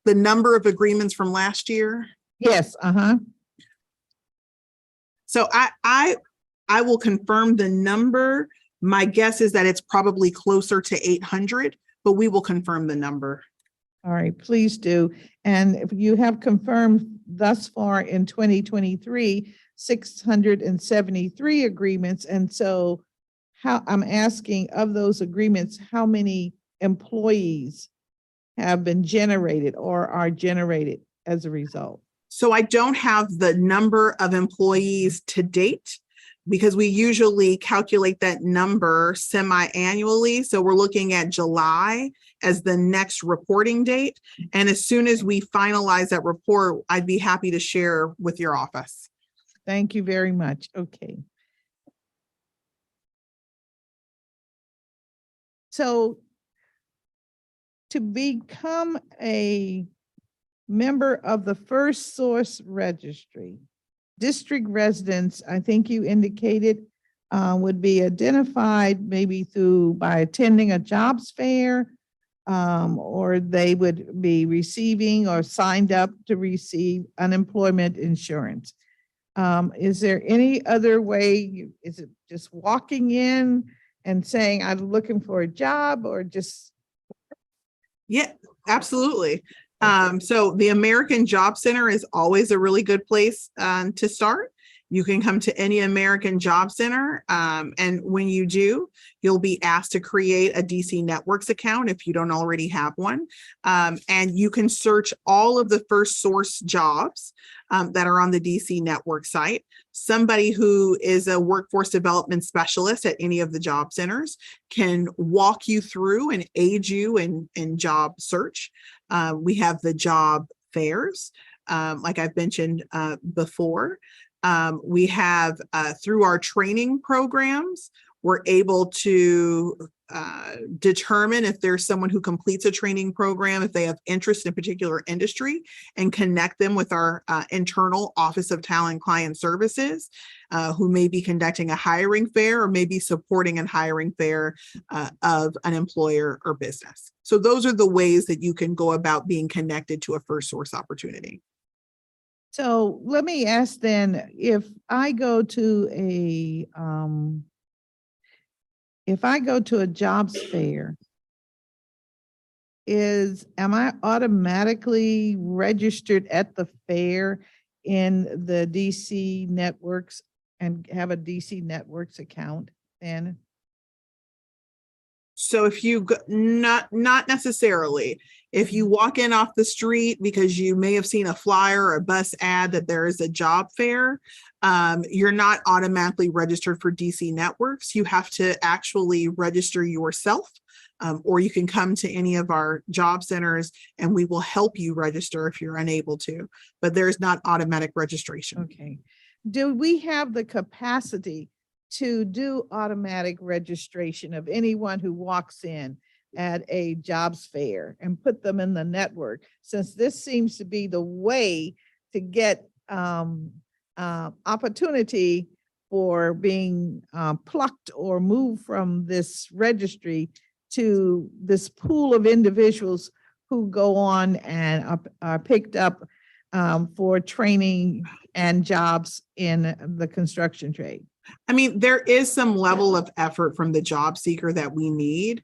the number of agreements from last year? Yes. So I will confirm the number. My guess is that it's probably closer to 800, but we will confirm the number. All right, please do. And if you have confirmed thus far in 2023, 673 agreements. And so I'm asking, of those agreements, how many employees have been generated or are generated as a result? So I don't have the number of employees to date because we usually calculate that number semi-annually. So we're looking at July as the next reporting date. And as soon as we finalize that report, I'd be happy to share with your office. Thank you very much. Okay. So to become a member of the First Source Registry, district residents, I think you indicated, would be identified maybe by attending a jobs fair, or they would be receiving or signed up to receive unemployment insurance. Is there any other way? Is it just walking in and saying, I'm looking for a job, or just? Yeah, absolutely. So the American Job Center is always a really good place to start. You can come to any American Job Center, and when you do, you'll be asked to create a DC Networks account if you don't already have one, and you can search all of the First Source jobs that are on the DC Network site. Somebody who is a workforce development specialist at any of the job centers can walk you through and aid you in job search. We have the job fairs, like I've mentioned before. We have, through our training programs, we're able to determine if there's someone who completes a training program, if they have interest in a particular industry, and connect them with our internal Office of Talent Client Services, who may be conducting a hiring fair or maybe supporting a hiring fair of an employer or business. So those are the ways that you can go about being connected to a First Source opportunity. So let me ask then, if I go to a jobs fair, am I automatically registered at the fair in the DC Networks and have a DC Networks account then? So if you go, not necessarily, if you walk in off the street because you may have seen a flyer or a bus ad that there is a job fair, you're not automatically registered for DC Networks. You have to actually register yourself, or you can come to any of our job centers and we will help you register if you're unable to, but there's not automatic registration. Okay. Do we have the capacity to do automatic registration of anyone who walks in at a jobs fair and put them in the network, since this seems to be the way to get opportunity for being plucked or moved from this registry to this pool of individuals who go on and are picked up for training and jobs in the construction trade? I mean, there is some level of effort from the job seeker that we need.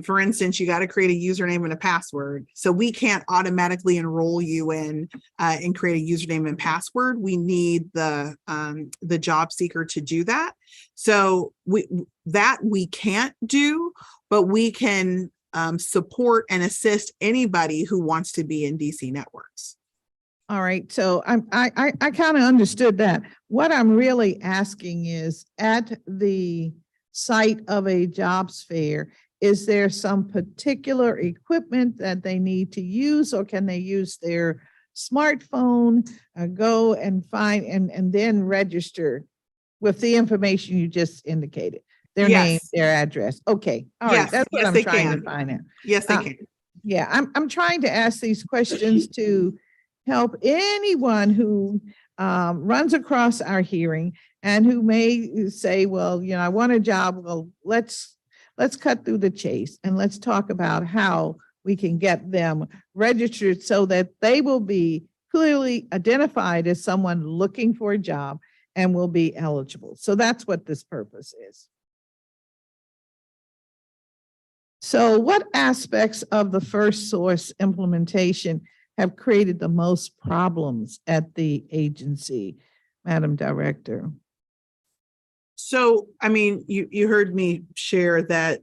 For instance, you got to create a username and a password. So we can't automatically enroll you in and create a username and password. We need the job seeker to do that. So we can't do, but we can support and assist anybody who wants to be in DC Networks. All right, so I kind of understood that. What I'm really asking is, at the site of a jobs fair, is there some particular equipment that they need to use, or can they use their smartphone, go and find and then register with the information you just indicated? Their name, their address. Okay, all right, that's what I'm trying to find out. Yes, they can. Yeah, I'm trying to ask these questions to help anyone who runs across our hearing and who may say, well, you know, I want a job. Well, let's cut through the chase and let's talk about how we can get them registered so that they will be clearly identified as someone looking for a job and will be eligible. So that's what this purpose is. So what aspects of the first source implementation have created the most problems at the agency, Madam Director? So, I mean, you heard me share that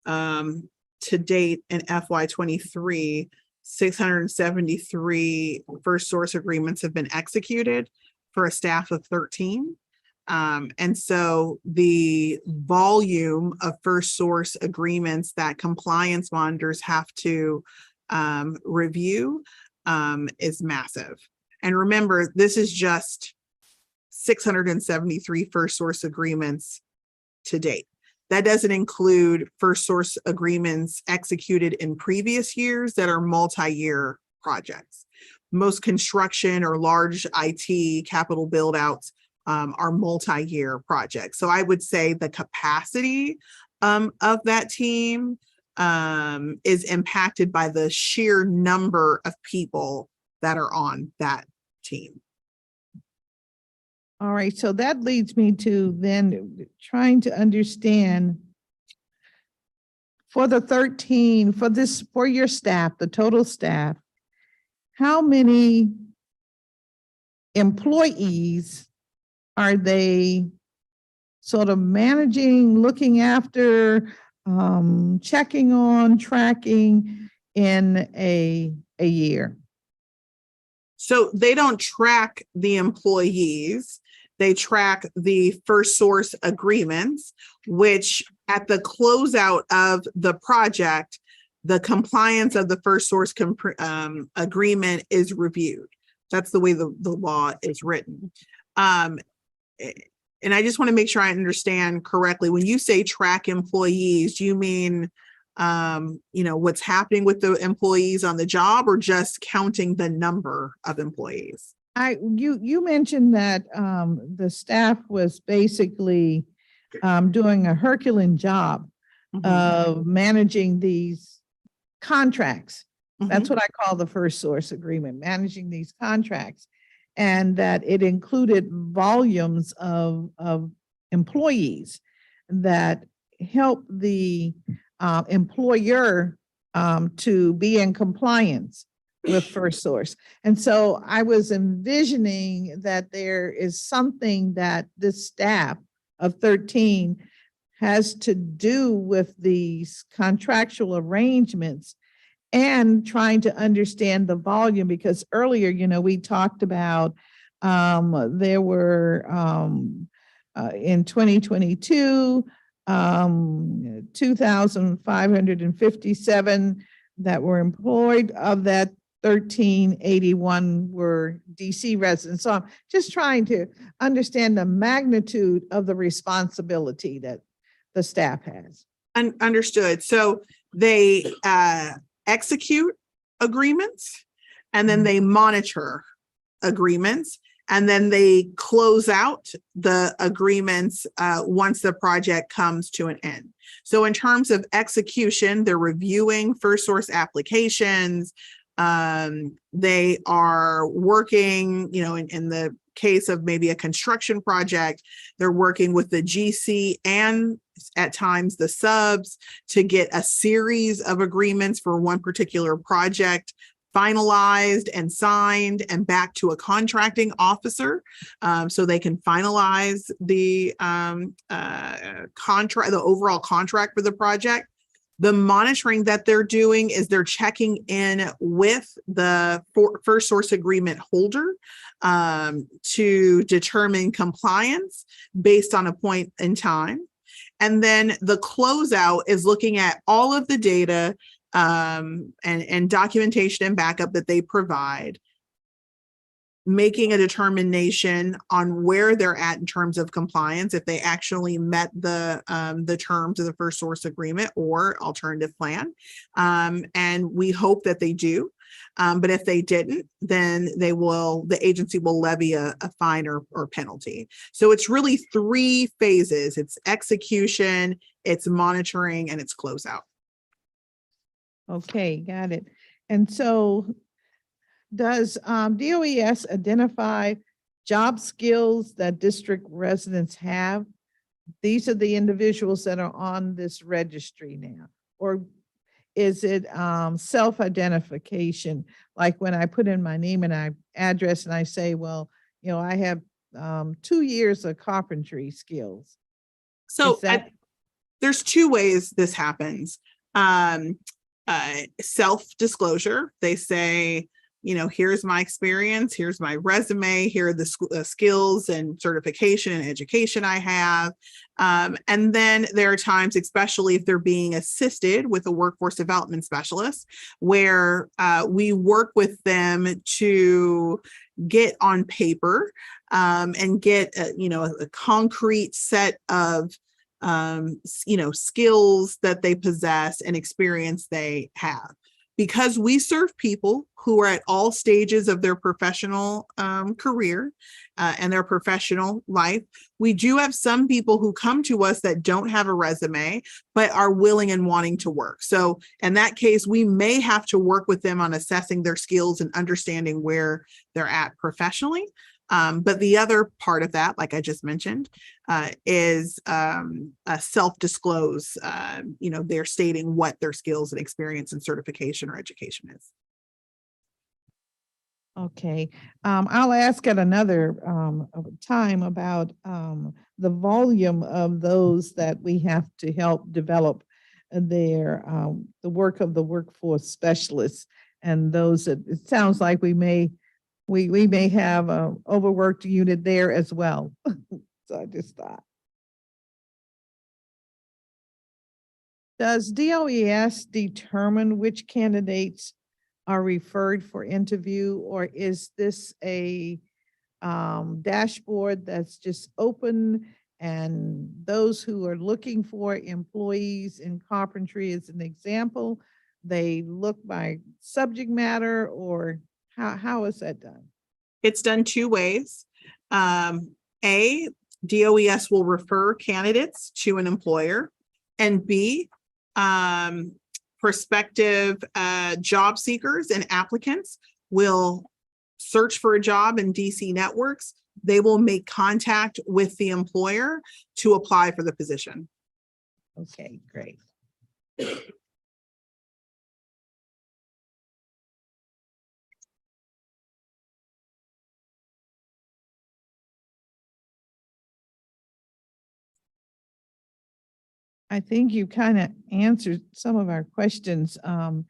to date in FY '23, 673 first source agreements have been executed for a staff of 13. And so the volume of first source agreements that compliance monitors have to review is massive. And remember, this is just 673 first source agreements to date. That doesn't include first source agreements executed in previous years that are multi-year projects. Most construction or large IT capital build outs are multi-year projects. So I would say the capacity of that team is impacted by the sheer number of people that are on that team. All right, so that leads me to then trying to understand for the 13, for your staff, the total staff, how many employees are they sort of managing, looking after, checking on, tracking in a year? So they don't track the employees. They track the first source agreements, which at the closeout of the project, the compliance of the first source agreement is reviewed. That's the way the law is written. And I just want to make sure I understand correctly. When you say track employees, do you mean what's happening with the employees on the job, or just counting the number of employees? You mentioned that the staff was basically doing a Herculean job of managing these contracts. That's what I call the first source agreement, managing these contracts, and that it included volumes of employees that help the employer to be in compliance with first source. And so I was envisioning that there is something that this staff of 13 has to do with these contractual arrangements and trying to understand the volume, because earlier, we talked about there were in 2022, 2,557 that were employed. Of that, 1,381 were DC residents. So I'm just trying to understand the magnitude of the responsibility that the staff has. Understood. So they execute agreements, and then they monitor agreements, and then they close out the agreements once the project comes to an end. So in terms of execution, they're reviewing first source applications. They are working, in the case of maybe a construction project, they're working with the GC and at times the subs to get a series of agreements for one particular project finalized and signed and back to a contracting officer, so they can finalize the contract, the overall contract for the project. The monitoring that they're doing is they're checking in with the first source agreement holder to determine compliance based on a point in time. And then the closeout is looking at all of the data and documentation and backup that they provide, making a determination on where they're at in terms of compliance, if they actually met the terms of the first source agreement or alternative plan. And we hope that they do. But if they didn't, then the agency will levy a fine or penalty. So it's really 3 phases. It's execution, it's monitoring, and it's closeout. Okay, got it. And so does DOES identify job skills that district residents have? These are the individuals that are on this registry now. Or is it self-identification? Like when I put in my name and address and I say, well, I have 2 years of carpentry skills. So Is that there's two ways this happens. Self-disclosure. They say, here's my experience, here's my resume, here are the skills and certification and education I have. And then there are times, especially if they're being assisted with a workforce development specialist, where we work with them to get on paper and get a concrete set of skills that they possess and experience they have. Because we serve people who are at all stages of their professional career and their professional life, we do have some people who come to us that don't have a resume, but are willing and wanting to work. So in that case, we may have to work with them on assessing their skills and understanding where they're at professionally. But the other part of that, like I just mentioned, is a self-disclose. They're stating what their skills and experience and certification or education is. okay? I'll ask at another time about the volume of those that we have to help develop the work of the workforce specialists, and those that it sounds like we may have a overworked unit there as well. So I just thought. Does DOES determine which candidates are referred for interview, or is this a dashboard that's just open, and those who are looking for employees in carpentry, as an example, they look by subject matter, or how is that done? It's done two ways. A, DOES will refer candidates to an employer, and B, prospective job seekers and applicants will search for a job in DC networks. They will make contact with the employer to apply for the position. Okay, great. I think you kind of answered some of our questions. I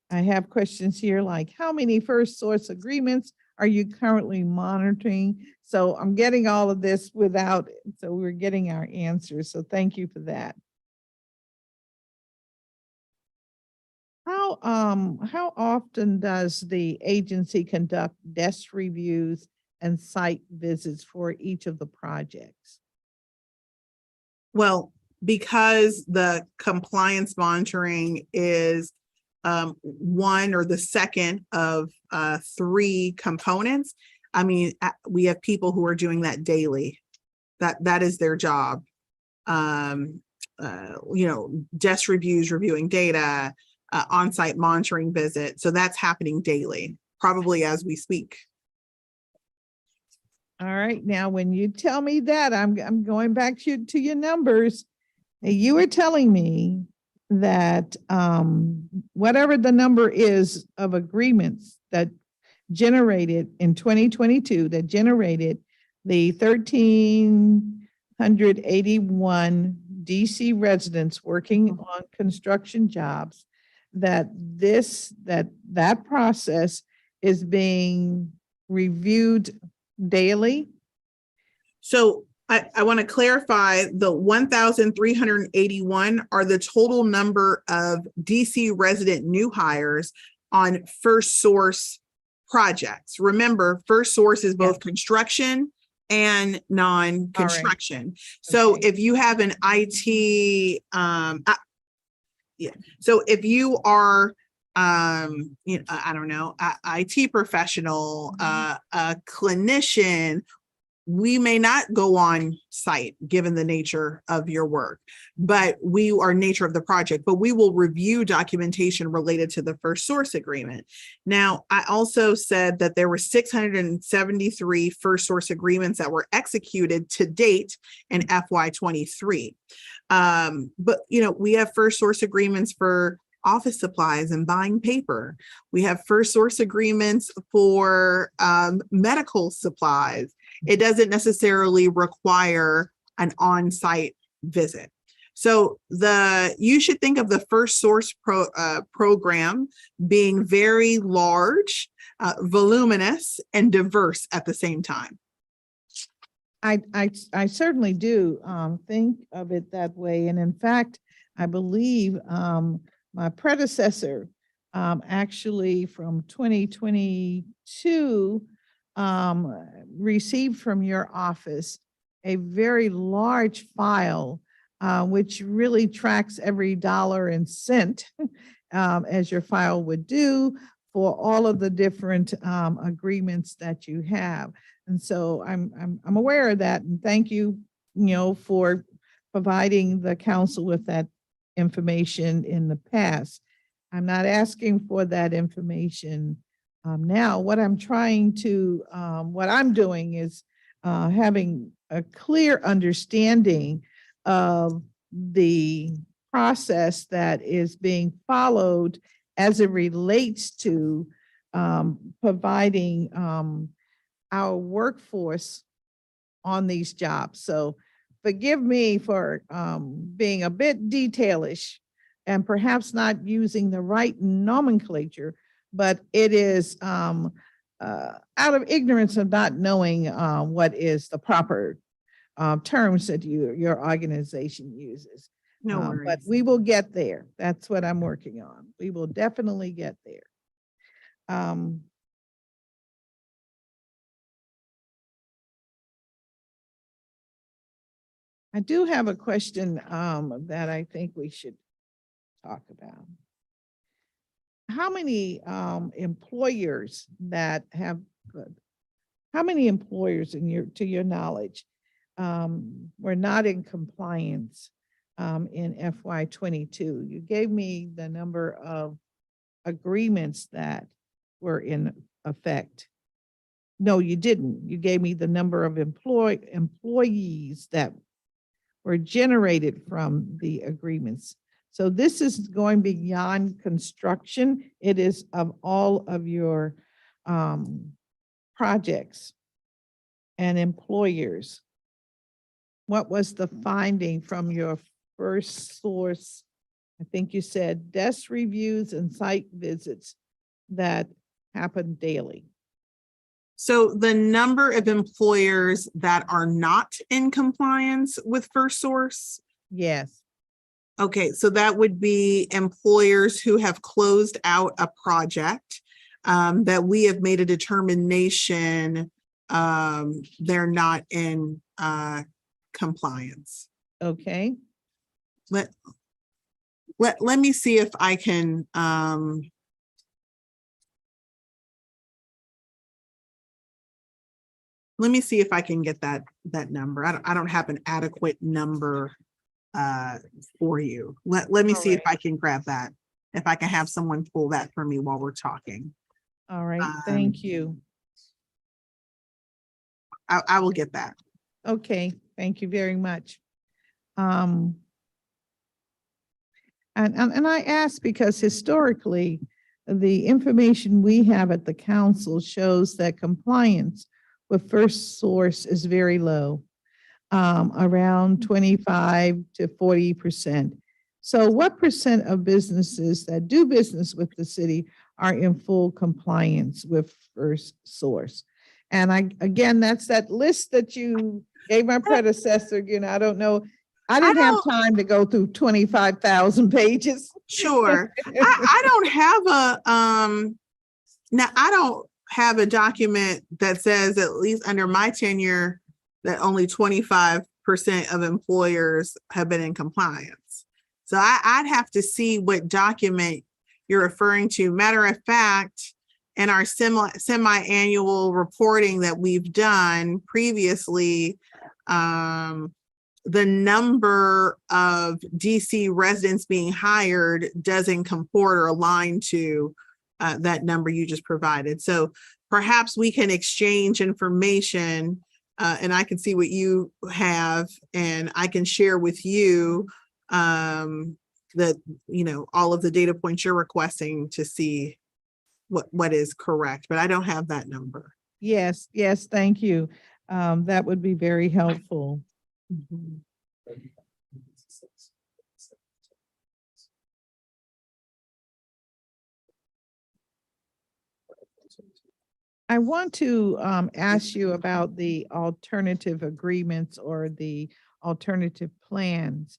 have questions here like, how many first source agreements are you currently monitoring? So I'm getting all of this so we're getting our answers. So thank you for that. How often does the agency conduct desk reviews and site visits for each of the projects? Well, because the compliance monitoring is one or the second of three components, I mean, we have people who are doing that daily. That is their job. Desk reviews, reviewing data, on-site monitoring visit. So that's happening daily, probably as we speak. All right, now when you tell me that, I'm going back to your numbers. You were telling me that whatever the number is of agreements that generated in 2022, that generated the 1,381 DC residents working on construction jobs, that process is being reviewed daily. So I want to clarify, the 1,381 are the total number of DC resident new hires on first source projects. Remember, first source is both construction and non-construction. Right. So Okay. if you have an IT, so if you are I don't know, IT professional, a clinician, we may not go on site given the nature of your work, but nature of the project, but we will review documentation related to the first source agreement. Now, I also said that there were 673 first source agreements that were executed to date in FY23. But, we have first source agreements for office supplies and buying paper. We have first source agreements for medical supplies. It doesn't necessarily require an on-site visit. So you should think of the first source program being very large, voluminous, and diverse at the same time. I certainly do think of it that way. And in fact, I believe my predecessor actually from 2022 received from your office a very large file which really tracks every dollar and cent as your file would do for all of the different agreements that you have. And so I'm aware of that, and thank you, for providing the council with that information in the past. I'm not asking for that information now. What I'm doing is having a clear understanding of the process that is being followed as it relates to providing our workforce on these jobs. So forgive me for being a bit detailish and perhaps not using the right nomenclature, but it is out of ignorance of not knowing what is the proper terms that your organization uses. No worries. But we will get there. That's what I'm working on. We will definitely get there. I do have a question that I think we should talk about. How many employers to your knowledge, were not in compliance in FY22? You gave me the number of agreements that were in effect. No, you didn't. You gave me the number of employees that were generated from the agreements. So this is going beyond construction. It is of all of your projects and employers. What was the finding from your first source? I think you said desk reviews and site visits that happen daily. So the number of employers that are not in compliance with first source. Yes. Okay, so that would be employers who have closed out a project that we have made a determination they're not in compliance. Okay. Let me see if I can let me see if I can get that number. I don't have an adequate number for you. Let me see if I can grab that. If I can have someone pull that for me while we're talking. All right. Thank you. I will get that. Okay. Thank you very much. And I ask because historically, the information we have at the council shows that compliance with first source is very low, around 25 to 40%. So what percent of businesses that do business with the city are in full compliance with first source? And again, that's that list that you gave my predecessor. I don't know. I didn't have time to go through 25,000 pages. Sure. I don't have now I don't have a document that says, at least under my tenure, that only 25% of employers have been in compliance. So I'd have to see what document you're referring to. Matter of fact, in our semi-annual reporting that we've done previously, the number of DC residents being hired doesn't comport or align to that number you just provided. So perhaps we can exchange information and I can see what you have and I can share with you the, all of the data points you're requesting to see what is correct, but I don't have that number. Yes, thank you. That would be very helpful. Mhm. I want to ask you about the alternative agreements or the alternative plans.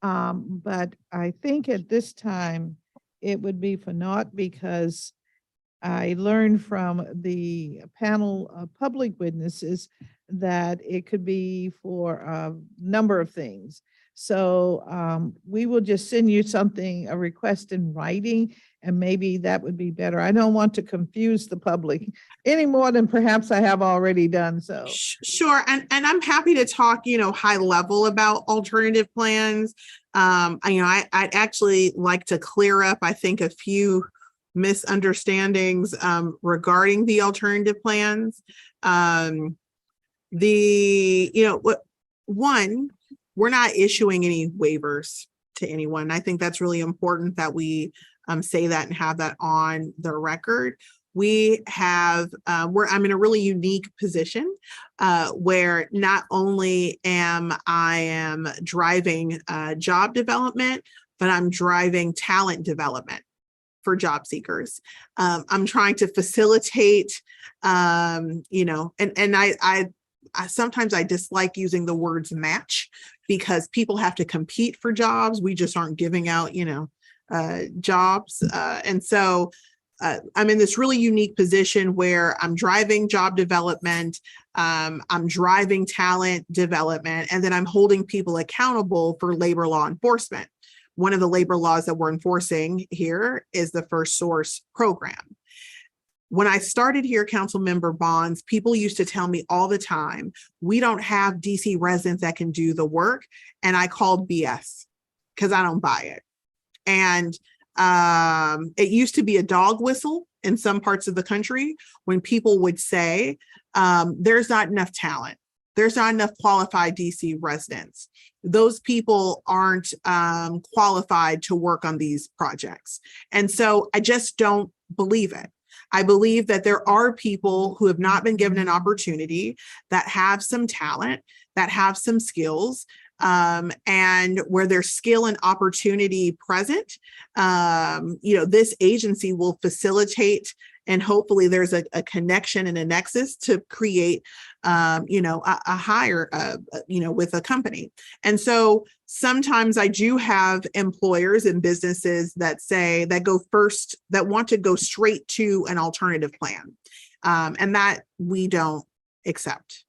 But I think at this time, it would be for naught because I learned from the panel of public witnesses that it could be for a number of things. So we will just send you something, a request in writing, and maybe that would be better. I don't want to confuse the public any more than perhaps I have already done so. Sure. And I'm happy to talk, high level about alternative plans. I'd actually like to clear up, I think, a few misunderstandings regarding the alternative plans. One, we're not issuing any waivers to anyone. I think that's really important that we say that and have that on the record. We have, I'm in a really unique position where not only am I driving job development, but I'm driving talent development for job seekers. I'm trying to facilitate, and I sometimes I dislike using the words match because people have to compete for jobs. We just aren't giving out, jobs. And so I'm in this really unique position where I'm driving job development, I'm driving talent development, and then I'm holding people accountable for labor law enforcement. One of the labor laws that we're enforcing here is the First Source program. When I started here, Councilmember Bonds, people used to tell me all the time, we don't have DC residents that can do the work. And I called BS because I don't buy it. And it used to be a dog whistle in some parts of the country when people would say, there's not enough talent. There's not enough qualified DC residents. Those people aren't qualified to work on these projects. And so I just don't believe it. I believe that there are people who have not been given an opportunity, that have some talent, that have some skills, and where there's skill and opportunity present, this agency will facilitate, and hopefully there's a connection and a nexus to create, a hire, with a company. And so sometimes I do have employers and businesses that say that go first, that want to go straight to an alternative plan, and that we don't accept.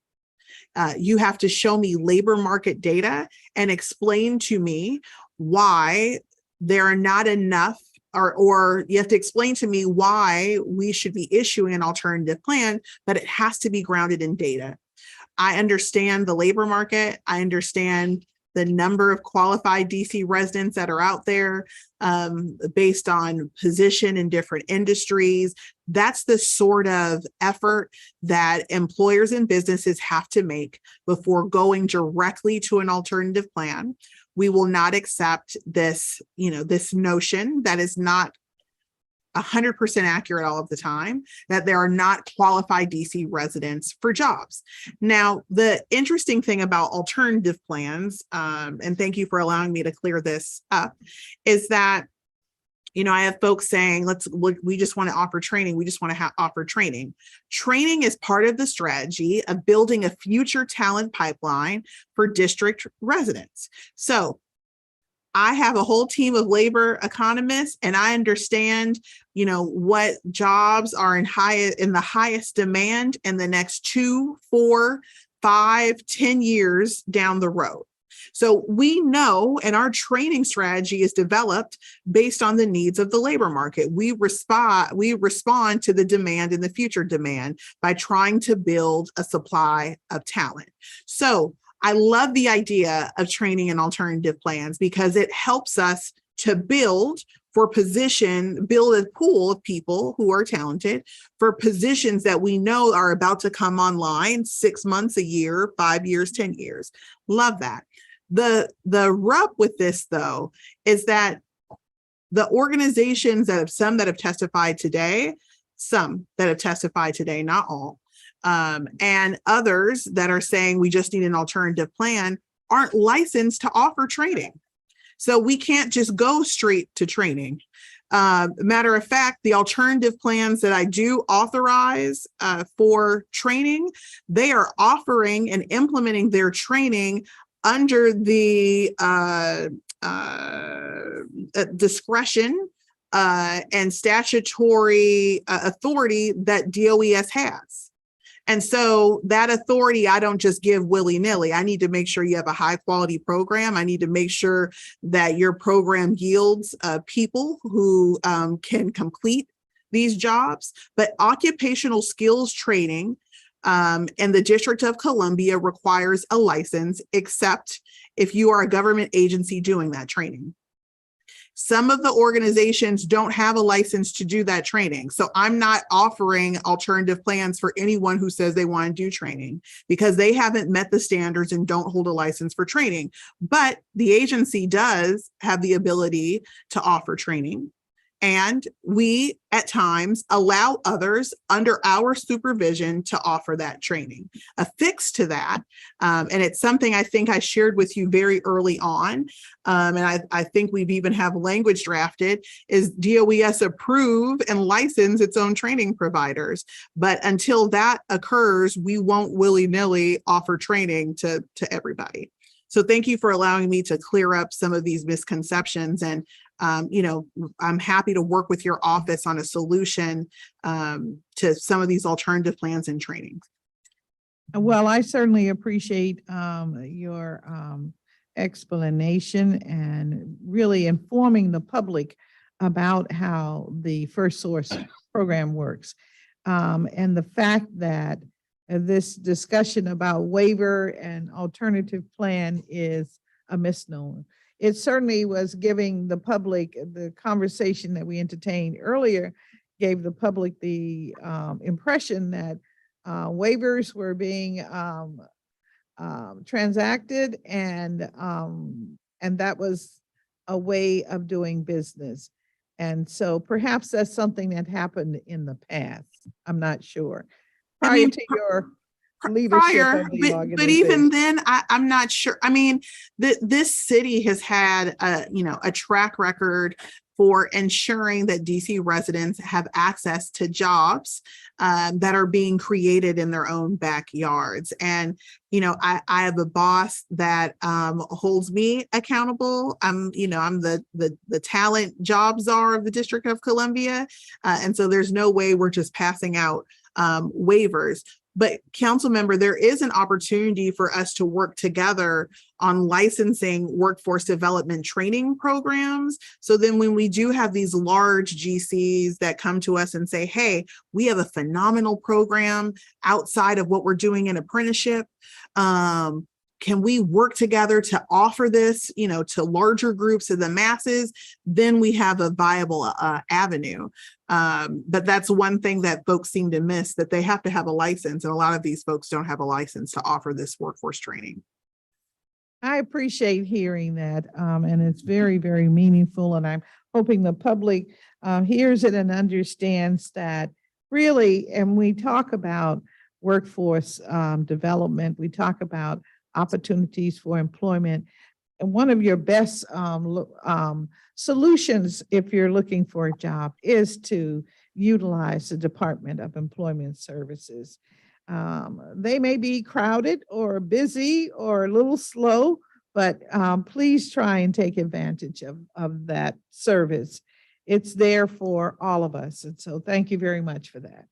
You have to show me labor market data and explain to me why there are not enough, or you have to explain to me why we should be issuing an alternative plan, but it has to be grounded in data. I understand the labor market. I understand the number of qualified DC residents that are out there based on position in different industries. That's the sort of effort that employers and businesses have to make before going directly to an alternative plan. We will not accept this, this notion that is not 100% accurate all of the time, that there are not qualified DC residents for jobs. Now, the interesting thing about alternative plans, and thank you for allowing me to clear this up, is that, I have folks saying, we just want to offer training. We just want to offer training. Training is part of the strategy of building a future talent pipeline for district residents. So I have a whole team of labor economists, and I understand, what jobs are in the highest demand in the next 2, 4, 5, 10 years down the road. So we know, and our training strategy is developed based on the needs of the labor market. We respond to the demand and the future demand by trying to build a supply of talent. So I love the idea of training and alternative plans because it helps us to build a pool of people who are talented for positions that we know are about to come online 6 months, a year, 5 years, 10 years. Love that. The rub with this, though, is that the organizations some that have testified today, not all, and others that are saying we just need an alternative plan aren't licensed to offer training. So we can't just go straight to training. Matter of fact, the alternative plans that I do authorize for training, they are offering and implementing their training under the discretion and statutory authority that DOES has. And so that authority, I don't just give willy-nilly. I need to make sure you have a high quality program. I need to make sure that your program yields people who can complete these jobs. But occupational skills training in the District of Columbia requires a license, except if you are a government agency doing that training. Some of the organizations don't have a license to do that training. So I'm not offering alternative plans for anyone who says they want to do training because they haven't met the standards and don't hold a license for training. But the agency does have the ability to offer training. And we, at times, allow others under our supervision to offer that training. A fix to that, and it's something I think I shared with you very early on, and I think we've even have language drafted, is DOES approve and license its own training providers. But until that occurs, we won't willy-nilly offer training to everybody. So thank you for allowing me to clear up some of these misconceptions. And I'm happy to work with your office on a solution to some of these alternative plans and trainings. Well, I certainly appreciate your explanation and really informing the public about how the First Source program works. And the fact that this discussion about waiver and alternative plan is a misnomer. It certainly was giving the public, the conversation that we entertained earlier gave the public the impression that waivers were being transacted, and that was a way of doing business. And so perhaps that's something that happened in the past. I'm not sure. Prior to your leadership of the organization. But even then, I'm not sure. I mean, this city has had a track record for ensuring that DC residents have access to jobs that are being created in their own backyards. And I have a boss that holds me accountable. I'm the talent job czar of the District of Columbia, and so there's no way we're just passing out waivers. But council member, there is an opportunity for us to work together on licensing workforce development training programs. So then when we do have these large GCs that come to us and say, hey, we have a phenomenal program outside of what we're doing in apprenticeship. Can we work together to offer this, to larger groups of the masses? Then we have a viable avenue. But that's one thing that folks seem to miss, that they have to have a license. And a lot of these folks don't have a license to offer this workforce training. I appreciate hearing that. And it's very, very meaningful. And I'm hoping the public hears it and understands that really, and we talk about workforce development, we talk about opportunities for employment. And one of your best solutions, if you're looking for a job, is to utilize the Department of Employment Services. They may be crowded or busy or a little slow, but please try and take advantage of that service. It's there for all of us. And so thank you very much for that.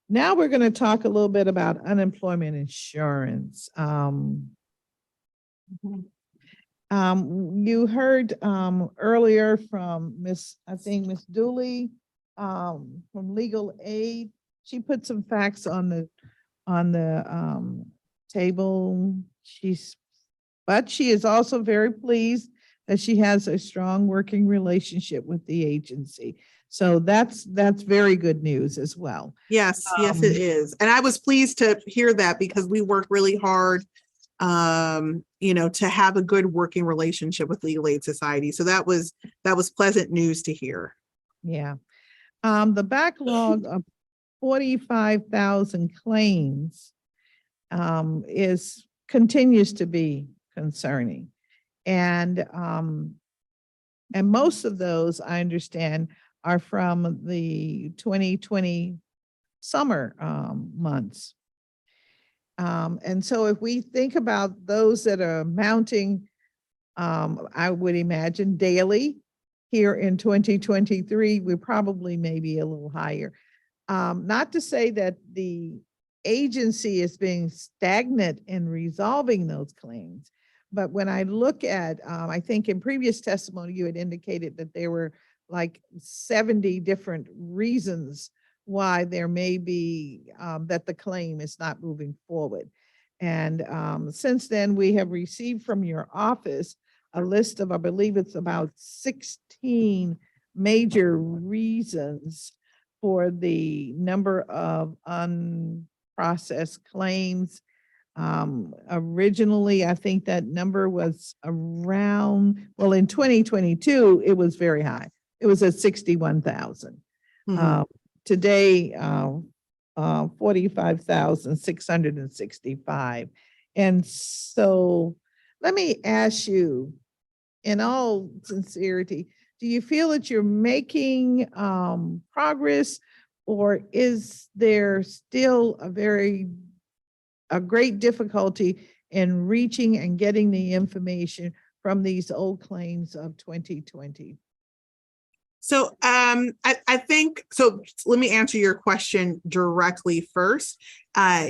Now we're going to talk a little bit about unemployment insurance. You heard earlier from Miss Dooley from Legal Aid. She put some facts on the table. But she is also very pleased that she has a strong working relationship with the agency. So that's very good news as well. Yes, yes, it is. And I was pleased to hear that because we worked really hard to have a good working relationship with Legal Aid Society. So that was pleasant news to hear. Yeah. The backlog of 45,000 claims continues to be concerning. And most of those, I understand, are from the 2020 summer months. And so if we think about those that are mounting, I would imagine daily here in 2023, we probably maybe a little higher. Not to say that the agency is being stagnant in resolving those claims, but when I look at, I think in previous testimony, you had indicated that there were like 70 different reasons why there may be that the claim is not moving forward. And since then, we have received from your office a list of, I believe it's about 16 major reasons for the number of unprocessed claims. Originally, I think that number was around, well, in 2022, it was very high. It was at 61,000. Today, 45,665. And so let me ask you, in all sincerity, do you feel that you're making progress, or is there still a great difficulty in reaching and getting the information from these old claims of 2020? So I think, so let me answer your question directly first.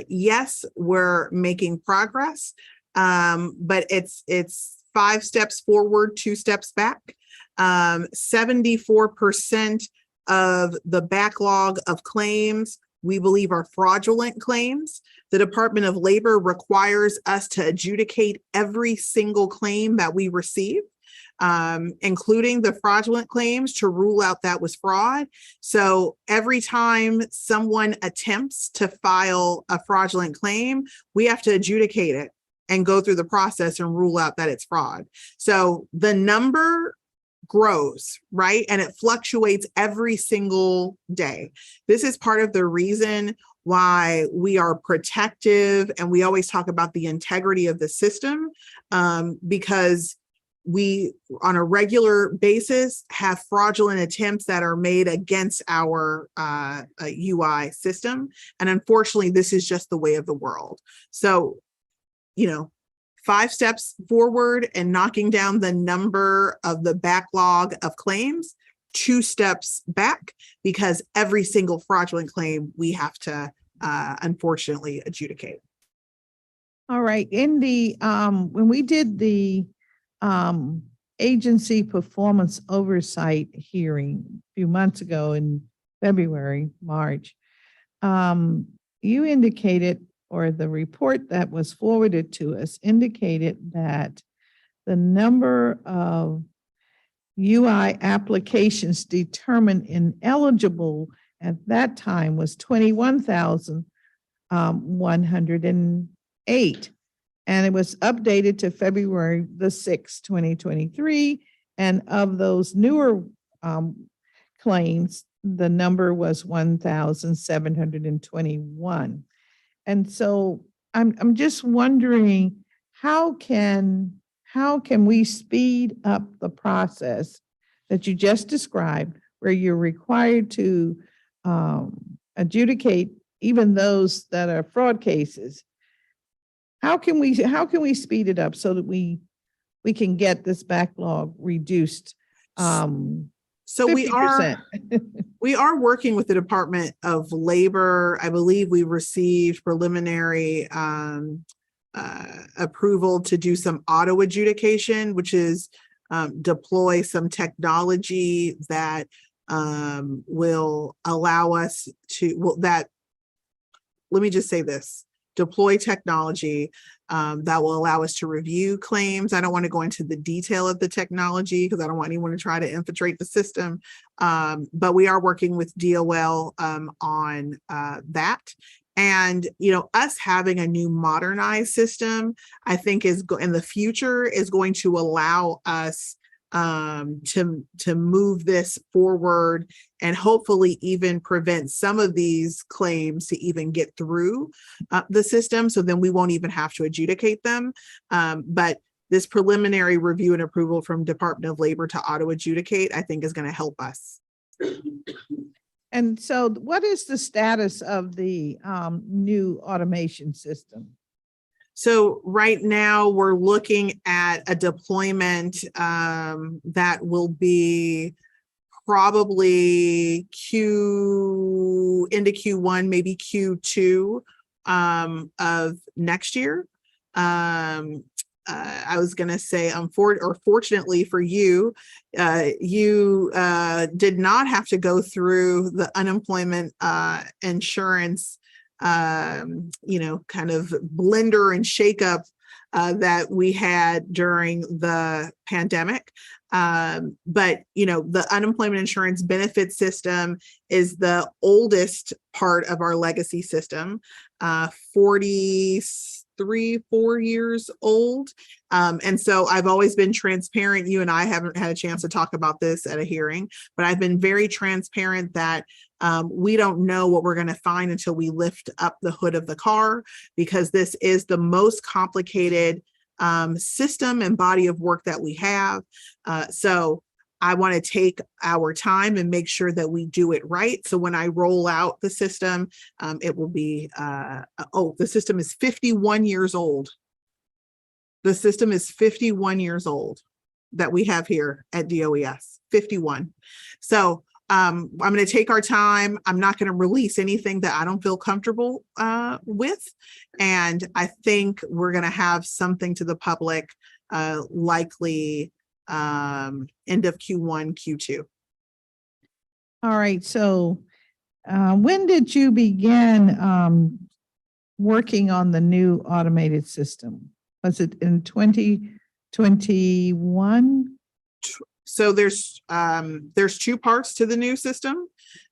Yes, we're making progress, but it's 5 steps forward, 2 steps back. 74% of the backlog of claims we believe are fraudulent claims. The Department of Labor requires us to adjudicate every single claim that we receive, including the fraudulent claims, to rule out that was fraud. So every time someone attempts to file a fraudulent claim, we have to adjudicate it and go through the process and rule out that it's fraud. So the number grows, right? And it fluctuates every single day. This is part of the reason why we are protective, and we always talk about the integrity of the system, because we, on a regular basis, have fraudulent attempts that are made against our UI system. And unfortunately, this is just the way of the world. So, 5 steps forward and knocking down the number of the backlog of claims, 2 steps back, because every single fraudulent claim we have to unfortunately adjudicate. All right. In the when we did the agency performance oversight hearing a few months ago in February, March, you indicated, or the report that was forwarded to us indicated, that the number of UI applications determined ineligible at that time was 21,108. And it was updated to February the 6th, 2023. And of those newer claims, the number was 1,721. And so I'm just wondering, how can we speed up the process that you just described, where you're required to adjudicate even those that are fraud cases? How can we speed it up so that we can get this backlog reduced? So 50%. we are working with the Department of Labor. I believe we received preliminary approval to do some auto adjudication, which is deploy some technology that will allow us to, let me just say this, deploy technology that will allow us to review claims. I don't want to go into the detail of the technology because I don't want anyone to try to infiltrate the system, but we are working with DOL on that. And, us having a new modernized system, I think in the future is going to allow us to move this forward and hopefully even prevent some of these claims to even get through the system. So then we won't even have to adjudicate them. But this preliminary review and approval from Department of Labor to auto adjudicate, I think is going to help us. And so what is the status of the new automation system? So right now we're looking at a deployment that will be probably into Q1, maybe Q2 of next year. I was going to say, fortunately for you, you did not have to go through the unemployment insurance, kind of blender and shakeup that we had during the pandemic. But, the unemployment insurance benefit system is the oldest part of our legacy system, 4 years old. And so I've always been transparent. You and I haven't had a chance to talk about this at a hearing, but I've been very transparent that we don't know what we're going to find until we lift up the hood of the car, because this is the most complicated system and body of work that we have. So I want to take our time and make sure that we do it right. So when I roll out the system, it will be, the system is 51 years old. The system is 51 years old that we have here at DOES, 51. So I'm going to take our time. I'm not going to release anything that I don't feel comfortable with. And I think we're going to have something to the public likely end of Q1, Q2. All right. So when did you begin working on the new automated system? Was it in 2021? So there's 2 parts to the new system.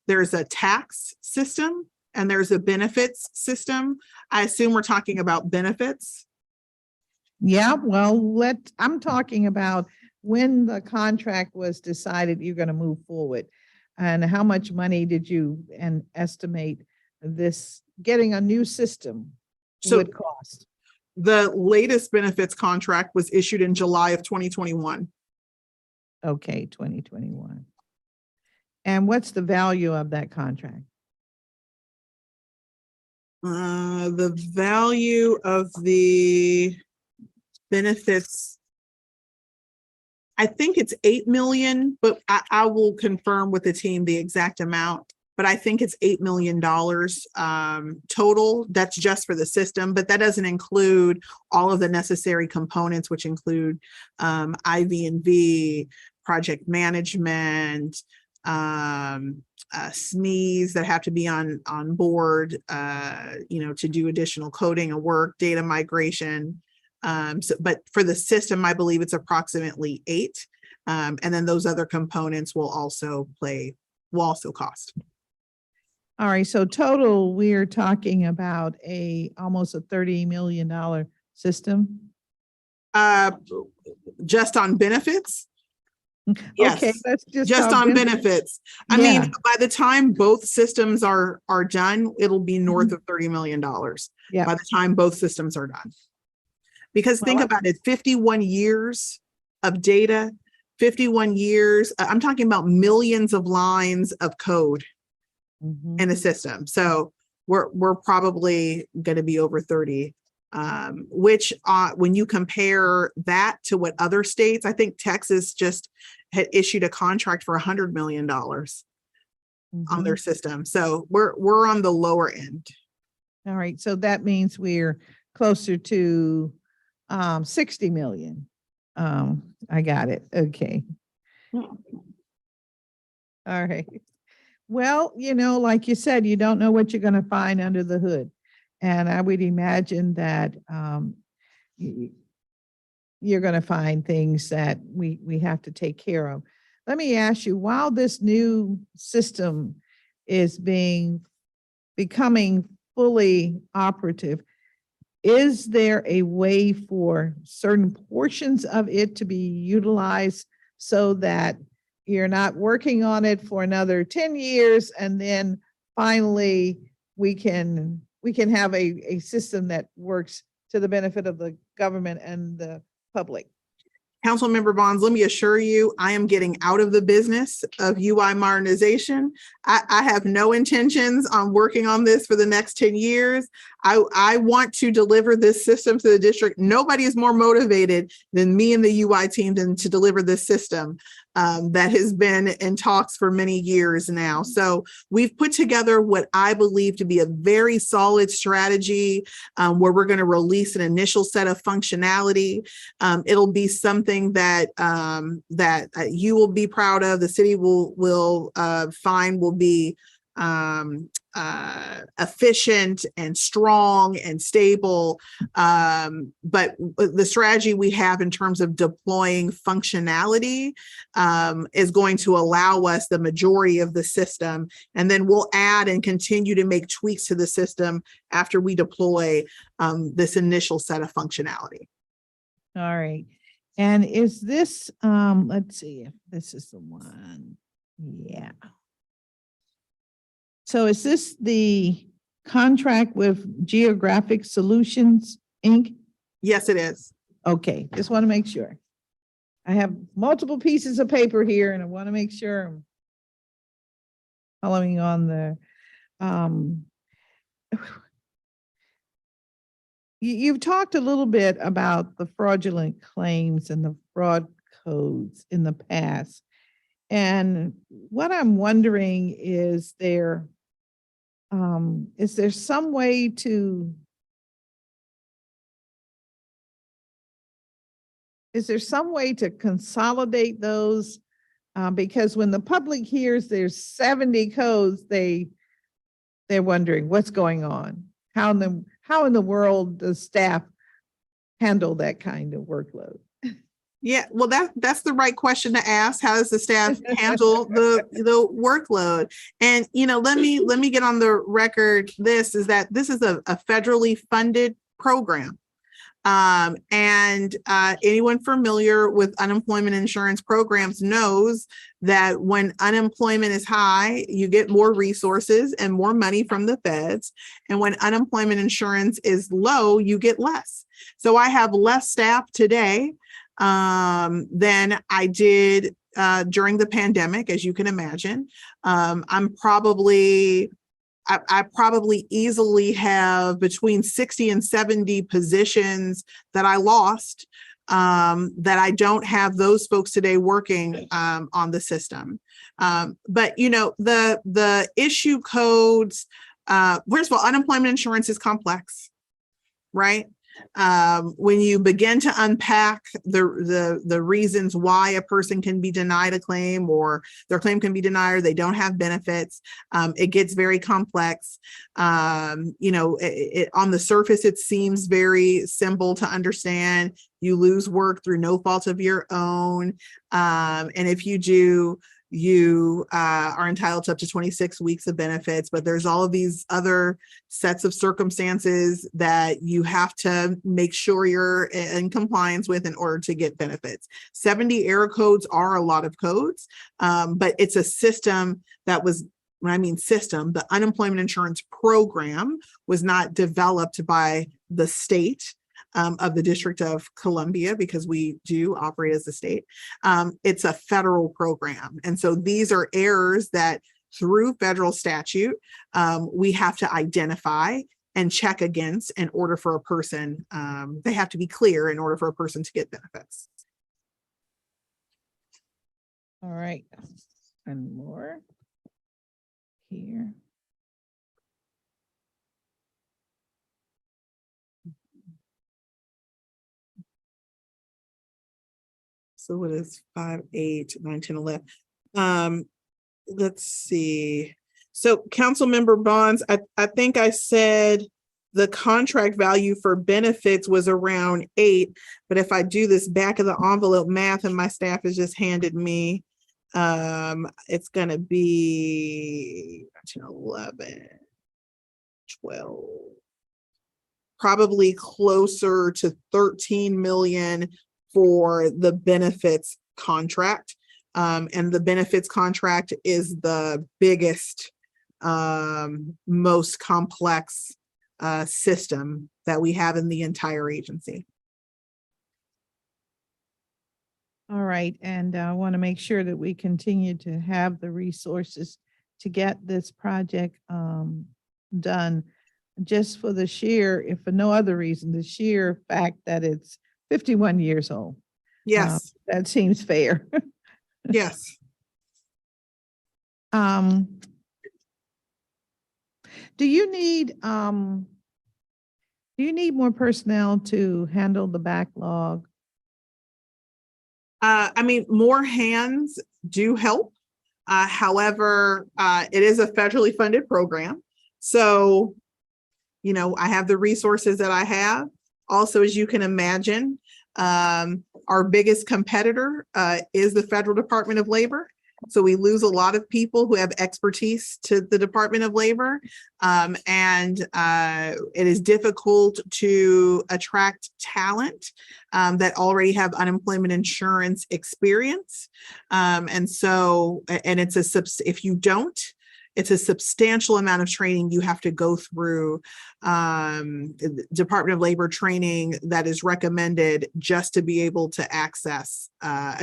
There's a tax system and there's a benefits system. I assume we're talking about benefits. Yeah, well, I'm talking about when the contract was decided you're going to move forward, and how much money did you estimate this getting a new system would cost? The latest benefits contract was issued in July of 2021. Okay, 2021. And what's the value of that contract? The value of the benefits, I think it's 8 million, but I will confirm with the team the exact amount. But I think it's $8 million total. That's just for the system, but that doesn't include all of the necessary components, which include IV&V, project management, SMEs that have to be on board, to do additional coding and work, data migration. But for the system, I believe it's approximately 8. And then those other components will also cost. All right, so total, we're talking about almost a $30 million system. Just on benefits? Yes. Okay, let's Just on benefits. I Yeah. mean, by the time both systems are done, it'll be north of $30 million. Yeah. By the time both systems are done. Because think about it, 51 years of data, 51 years, I'm talking about millions of lines of code in the system. So we're probably going to be over 30, which when you compare that to what other states, I think Texas just had issued a contract for $100 million on their system. So we're on the lower end. All right, so that means we're closer to 60 million. I got it. Okay. All right. Well, like you said, you don't know what you're going to find under the hood. And I would imagine that you're going to find things that we have to take care of. Let me ask you, while this new system is becoming fully operative, is there a way for certain portions of it to be utilized so that you're not working on it for another 10 years and then finally we can have a system that works to the benefit of the government and the public? Councilmember Bonds, let me assure you, I am getting out of the business of UI modernization. I have no intentions on working on this for the next 10 years. I want to deliver this system to the district. Nobody is more motivated than me and the UI team to deliver this system that has been in talks for many years now. So we've put together what I believe to be a very solid strategy where we're going to release an initial set of functionality. It'll be something that you will be proud of. The city will find will be efficient and strong and stable. But the strategy we have in terms of deploying functionality is going to allow us the majority of the system. And then we'll add and continue to make tweaks to the system after we deploy this initial set of functionality. All right. And is this, let's see if this is the one. Yeah. So is this the contract with Geographic Solutions, Inc.? Yes, it is. Okay, just want to make sure. I have multiple pieces of paper here and I want to make sure I'm following on the, you've talked a little bit about the fraudulent claims and the fraud codes in the past. And what I'm wondering is there some way to consolidate those? Because when the public hears there's 70 codes, they're wondering what's going on. How in the world does staff handle that kind of workload? Yeah, well, that's the right question to ask. How does the staff handle the workload? And let me get on the record. This is a federally funded program. And anyone familiar with unemployment insurance programs knows that when unemployment is high, you get more resources and more money from the feds. And when unemployment insurance is low, you get less. So I have less staff today than I did during the pandemic, as you can imagine. I probably easily have between 60 and 70 positions that I lost that I don't have those folks today working on the system. But the issue codes, first of all, unemployment insurance is complex, right? When you begin to unpack the reasons why a person can be denied a claim or their claim can be denied or they don't have benefits, it gets very complex. On the surface, it seems very simple to understand. You lose work through no fault of your own. And if you do, you are entitled to up to 26 weeks of benefits, but there's all of these other sets of circumstances that you have to make sure you're in compliance with in order to get benefits. 70 error codes are a lot of codes, but it's a system that was, when I mean system, the unemployment insurance program was not developed by the state of the District of Columbia, because we do operate as a state. It's a federal program. And so these are errors that through federal statute, we have to identify and check against in order for a person, they have to be clear in order for a person to get benefits. All right, and more here. So what is 5, 8, 9, 10, 11? Let's see. So Councilmember Bonds, I think I said the contract value for benefits was around 8, but if I do this back of the envelope math and my staff has just handed me, it's gonna be 11. 12, probably closer to 13 million for the benefits contract. And the benefits contract is the biggest, most complex system that we have in the entire agency. All right, and I want to make sure that we continue to have the resources to get this project done, just for the sheer, if for no other reason, the sheer fact that it's 51 years old. Yes, That seems fair. yes. Do you need more personnel to handle the backlog? I mean, more hands do help. However, it is a federally funded program. So, you know, I have the resources that I have. Also, as you can imagine, our biggest competitor is the Federal Department of Labor. So we lose a lot of people who have expertise to the Department of Labor. And it is difficult to attract talent that already have unemployment insurance experience. And so, and if you don't, it's a substantial amount of training you have to go through, Department of Labor training that is recommended just to be able to access,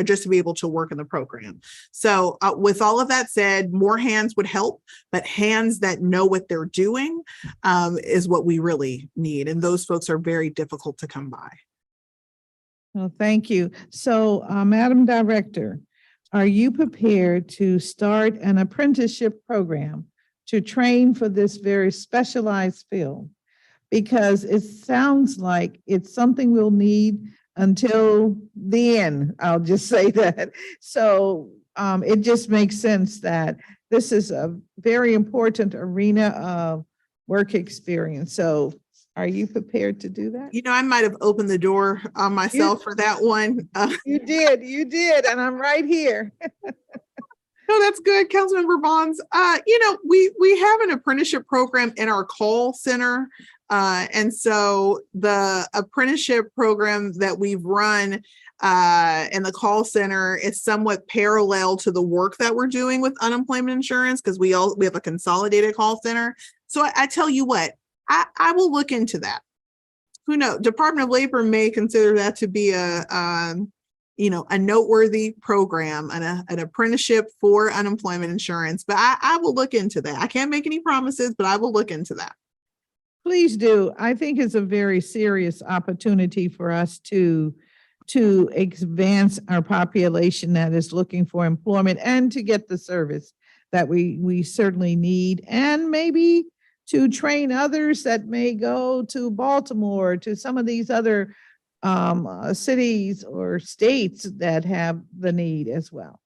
just to be able to work in the program. So with all of that said, more hands would help, but hands that know what they're doing is what we really need. And those folks are very difficult to come by. Well, thank you. So, Madam Director, are you prepared to start an apprenticeship program to train for this very specialized field? Because it sounds like it's something we'll need until the end. I'll just say that. So it just makes sense that this is a very important arena of work experience. So are you prepared to do that? You know, I might have opened the door on myself for that one. You did, and I'm right here. No, that's good, Councilmember Bonds. You know, we have an apprenticeship program in our call center. And so the apprenticeship program that we've run in the call center is somewhat parallel to the work that we're doing with unemployment insurance, because we have a consolidated call center. So I tell you what, I will look into that. Who knows? Department of Labor may consider that to be a noteworthy program, an apprenticeship for unemployment insurance. But I will look into that. I can't make any promises, but I will look into that. Please do. I think it's a very serious opportunity for us to advance our population that is looking for employment and to get the service that we certainly need, and maybe to train others that may go to Baltimore, to some of these other cities or states that have the need as well.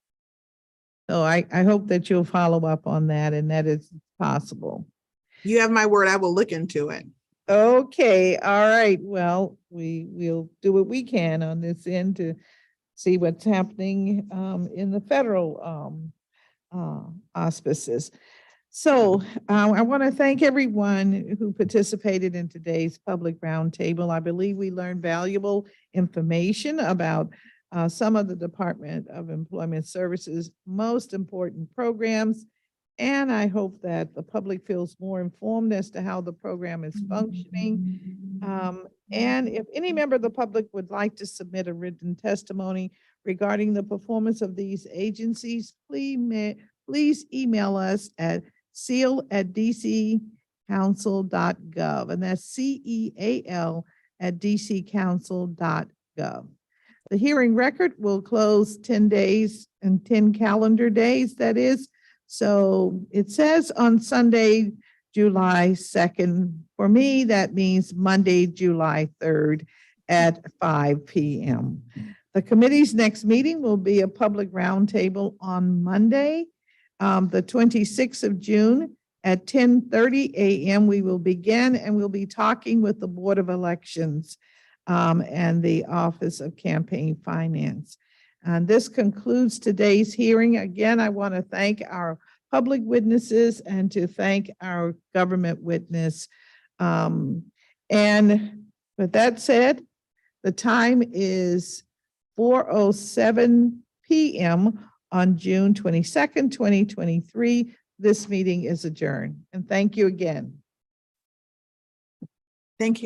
So I hope that you'll follow up on that and that it's possible. You have my word. I will look into it. Okay, all right. Well, we'll do what we can on this end to see what's happening in the federal auspices. So I want to thank everyone who participated in today's public roundtable. I believe we learned valuable information about some of the Department of Employment Services' most important programs. And I hope that the public feels more informed as to how the program is functioning. And if any member of the public would like to submit a written testimony regarding the performance of these agencies, please email us at CEAL@dccouncil.gov, and that's CEAL@dccouncil.gov. The hearing record will close 10 days and 10 calendar days, that is. So it says on Sunday, July 2nd. For me, that means Monday, July 3rd at 5 p.m. The committee's next meeting will be a public roundtable on Monday, the 26th of June at 10:30 a.m. We will begin and we'll be talking with the Board of Elections and the Office of Campaign Finance. And this concludes today's hearing. Again, I want to thank our public witnesses and to thank our government witness. And with that said, the time is 4:07 p.m. on June 22nd, 2023. This meeting is adjourned. And thank you again. Thank you.